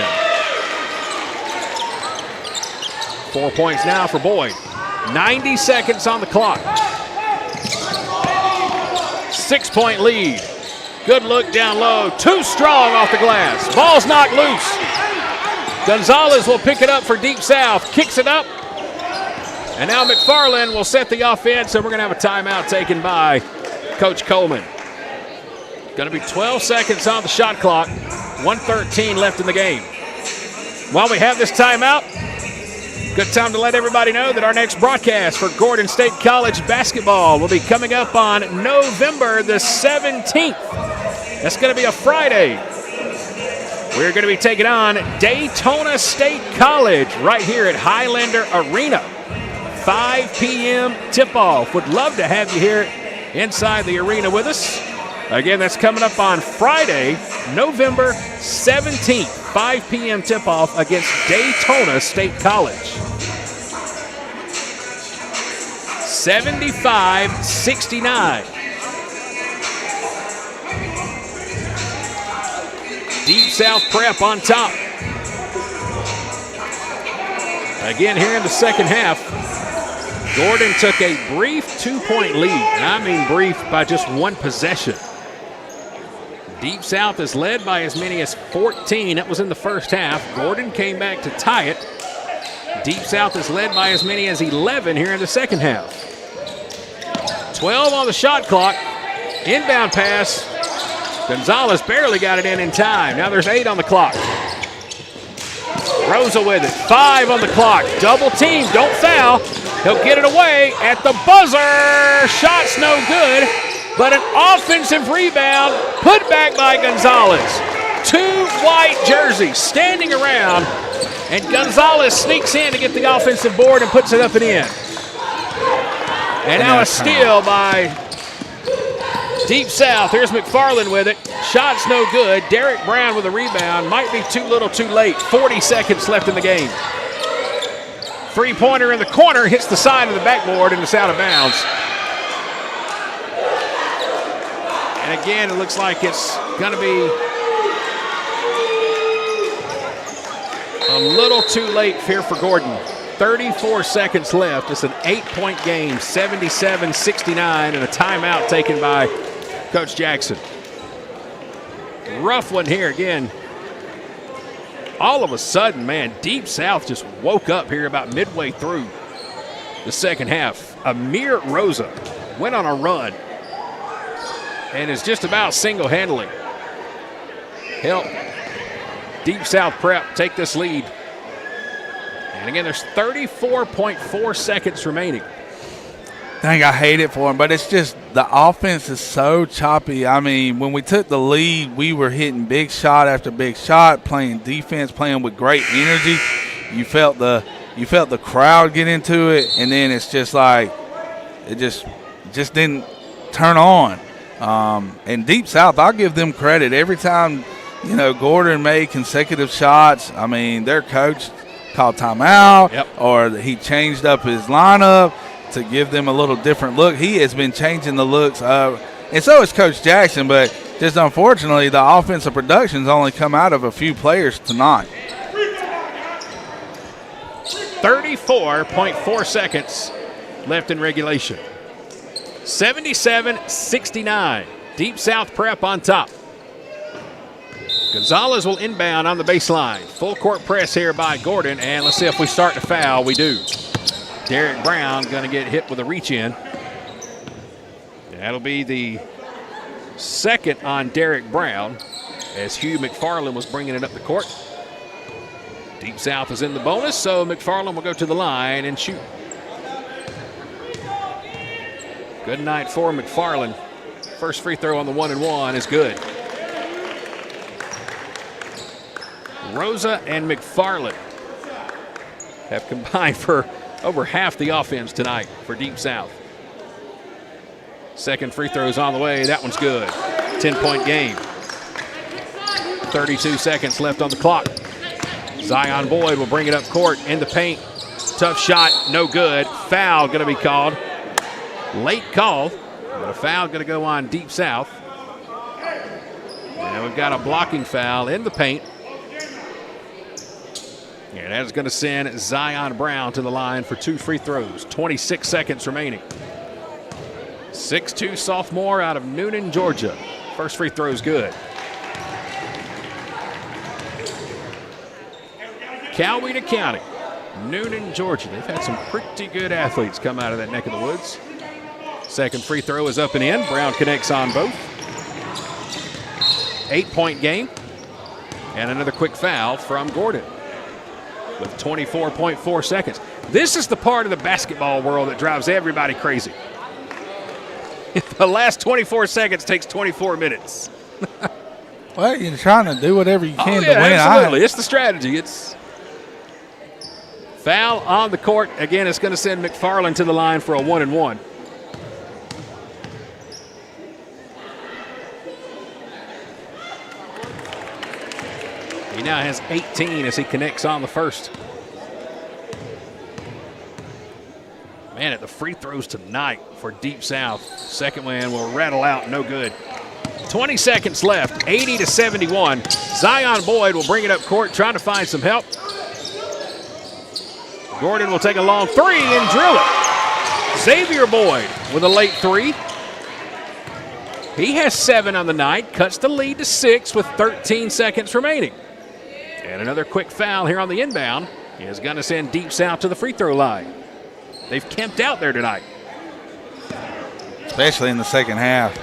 4 points now for Boyd. 90 seconds on the clock. 6-point lead. Good look down low. Too strong off the glass. Ball's knocked loose. Gonzalez will pick it up for Deep South. Kicks it up. And now McFarland will set the offense, and we're going to have a timeout taken by Coach Coleman. Going to be 12 seconds on the shot clock. 1:13 left in the game. While we have this timeout, good time to let everybody know that our next broadcast for Gordon State College basketball will be coming up on November the 17th. That's going to be a Friday. We're going to be taking on Daytona State College right here at Highlander Arena. 5 p.m. tip-off. Would love to have you here inside the arena with us. Again, that's coming up on Friday, November 17th, 5 p.m. tip-off against Daytona State College. 75-69. Deep South Prep on top. Again, here in the second half, Gordon took a brief 2-point lead. And I mean brief by just one possession. Deep South is led by as many as 14. That was in the first half. Gordon came back to tie it. Deep South is led by as many as 11 here in the second half. 12 on the shot clock. Inbound pass. Gonzalez barely got it in time. Now there's 8 on the clock. Rosa with it. 5 on the clock. Double team. Don't foul. He'll get it away at the buzzer. Shot's no good, but an offensive rebound put back by Gonzalez. 2 white jerseys standing around, and Gonzalez sneaks in to get the offensive board and puts it up and in. And now a steal by Deep south, here's McFarland with it. Shot's no good. Derek Brown with a rebound. Might be too little too late. 40 seconds left in the game. Three-pointer in the corner, hits the side of the backboard and it's out of bounds. And again, it looks like it's going to be a little too late here for Gordon. 34 seconds left. It's an 8-point game, 77-69, and a timeout taken by Coach Jackson. Rough one here again. All of a sudden, man, Deep South just woke up here about midway through the second half. Amir Rosa went on a run and is just about single-handedly helped Deep South Prep take this lead. And again, there's 34.4 seconds remaining. Dang, I hate it for him, but it's just the offense is so choppy. I mean, when we took the lead, we were hitting big shot after big shot, playing defense, playing with great energy. You felt the crowd get into it, and then it's just like it just didn't turn on. And Deep South, I'll give them credit. Every time, Gordon made consecutive shots, I mean, their coach called timeout, or he changed up his lineup to give them a little different look. He has been changing the looks of, and so has Coach Jackson, but just unfortunately the offensive production's only come out of a few players tonight. 34.4 seconds left in regulation. 77-69. Deep South Prep on top. Gonzalez will inbound on the baseline. Full court press here by Gordon, and let's see if we start to foul. We do. Derek Brown going to get hit with a reach in. That'll be the second on Derek Brown as Hugh McFarland was bringing it up the court. Deep South is in the bonus, so McFarland will go to the line and shoot. Good night for McFarland. First free throw on the 1-and-1 is good. Rosa and McFarland have combined for over half the offense tonight for Deep South. Second free throw is on the way. That one's good. 10-point game. 32 seconds left on the clock. Zion Boyd will bring it up court in the paint. Tough shot, no good. Foul going to be called. Late call, but a foul going to go on Deep South. And we've got a blocking foul in the paint. And that is going to send Zion Brown to the line for 2 free throws. 26 seconds remaining. 6'2" sophomore out of Noonan, Georgia. First free throw is good. Coweta County, Noonan, Georgia. They've had some pretty good athletes come out of that neck of the woods. Second free throw is up and in. Brown connects on both. 8-point game. And another quick foul from Gordon with 24.4 seconds. This is the part of the basketball world that drives everybody crazy. The last 24 seconds takes 24 minutes. Well, you're trying to do whatever you can to win. Absolutely. It's the strategy. It's foul on the court. Again, it's going to send McFarland to the line for a 1-and-1. He now has 18 as he connects on the first. Man, at the free throws tonight for Deep South. Second one will rattle out, no good. 20 seconds left, 80-71. Zion Boyd will bring it up court, trying to find some help. Gordon will take a long three and drill it. Xavier Boyd with a late three. He has 7 on the night, cuts the lead to 6 with 13 seconds remaining. And another quick foul here on the inbound is going to send Deep South to the free throw line. They've camped out there tonight. Especially in the second half.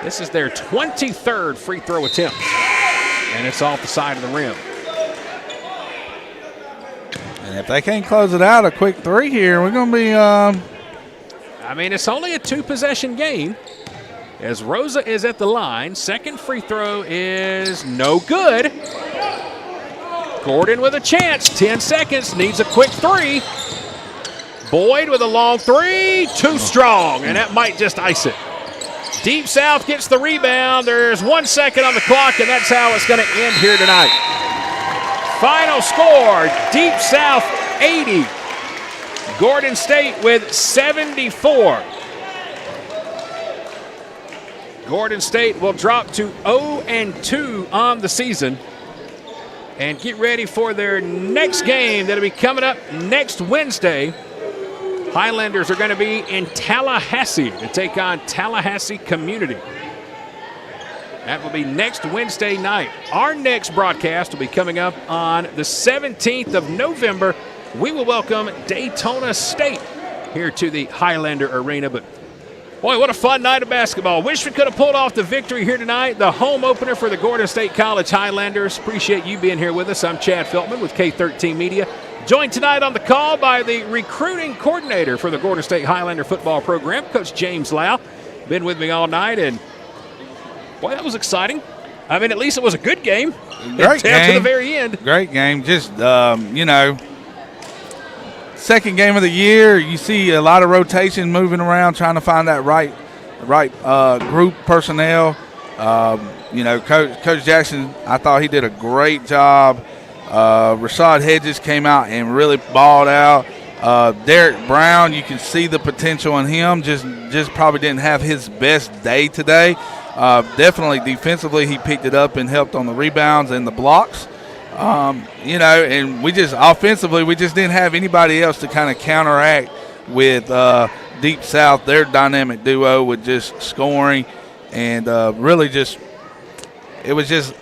This is their 23rd free throw attempt. And it's off the side of the rim. And if they can't close it out, a quick three here, we're going to be I mean, it's only a 2-possession game. As Rosa is at the line, second free throw is no good. Gordon with a chance, 10 seconds, needs a quick three. Boyd with a long three, too strong, and that might just ice it. Deep South gets the rebound. There's 1 second on the clock, and that's how it's going to end here tonight. Final score, Deep South 80, Gordon State with 74. Gordon State will drop to 0-2 on the season and get ready for their next game that'll be coming up next Wednesday. Highlanders are going to be in Tallahassee to take on Tallahassee Community. That will be next Wednesday night. Our next broadcast will be coming up on the 17th of November. We will welcome Daytona State here to the Highlander Arena. But boy, what a fun night of basketball. Wish we could have pulled off the victory here tonight. The home opener for the Gordon State College Highlanders. Appreciate you being here with us. I'm Chad Feltman with K13 Media. Joined tonight on the call by the recruiting coordinator for the Gordon State Highlander football program, Coach James Lau. Been with me all night, and boy, that was exciting. I mean, at least it was a good game. Great game. To the very end. Great game. Just, second game of the year, you see a lot of rotation moving around, trying to find that right group personnel. Coach Jackson, I thought he did a great job. Rashad Hedges came out and really balled out. Derek Brown, you can see the potential in him. Just probably didn't have his best day today. Definitely defensively, he picked it up and helped on the rebounds and the blocks. And we just offensively, we just didn't have anybody else to kind of counteract with Deep South, their dynamic duo with just scoring and really just it was just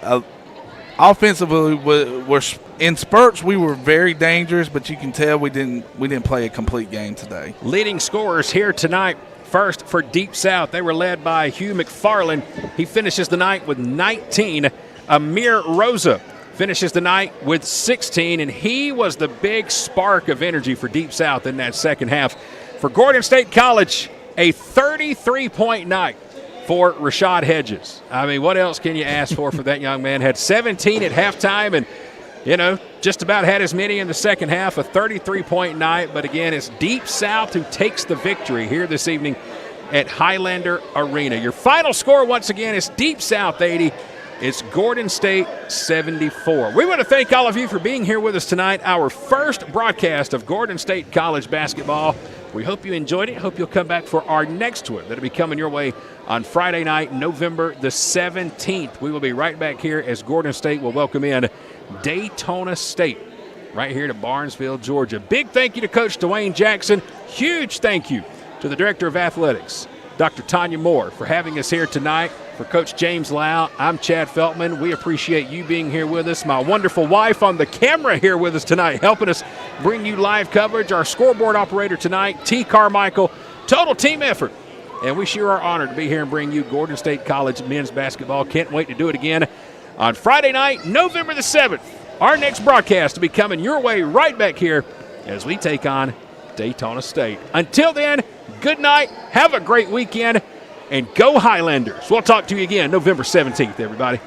offensively we're in spurts. We were very dangerous, but you can tell we didn't play a complete game today. Leading scorers here tonight. First for Deep South, they were led by Hugh McFarland. He finishes the night with 19. Amir Rosa finishes the night with 16, and he was the big spark of energy for Deep South in that second half. For Gordon State College, a 33-point night for Rashad Hedges. I mean, what else can you ask for that young man? Had 17 at halftime and, just about had as many in the second half, a 33-point night. But again, it's Deep South who takes the victory here this evening at Highlander Arena. Your final score, once again, is Deep South 80. It's Gordon State 74. We want to thank all of you for being here with us tonight, our first broadcast of Gordon State College basketball. We hope you enjoyed it. Hope you'll come back for our next one that'll be coming your way on Friday night, November the 17th. We will be right back here as Gordon State will welcome in Daytona State right here to Barnesville, Georgia. Big thank you to Coach Dwayne Jackson. Huge thank you to the Director of Athletics, Dr. Tanya Moore, for having us here tonight. For Coach James Lau, I'm Chad Feltman. We appreciate you being here with us. My wonderful wife on the camera here with us tonight, helping us bring you live coverage. Our scoreboard operator tonight, T. Carmichael. Total team effort. And we sure are honored to be here and bring you Gordon State College men's basketball. Can't wait to do it again on Friday night, November the 7th. Our next broadcast will be coming your way right back here as we take on Daytona State. Until then, good night. Have a great weekend. And go Highlanders. We'll talk to you again November 17th, everybody.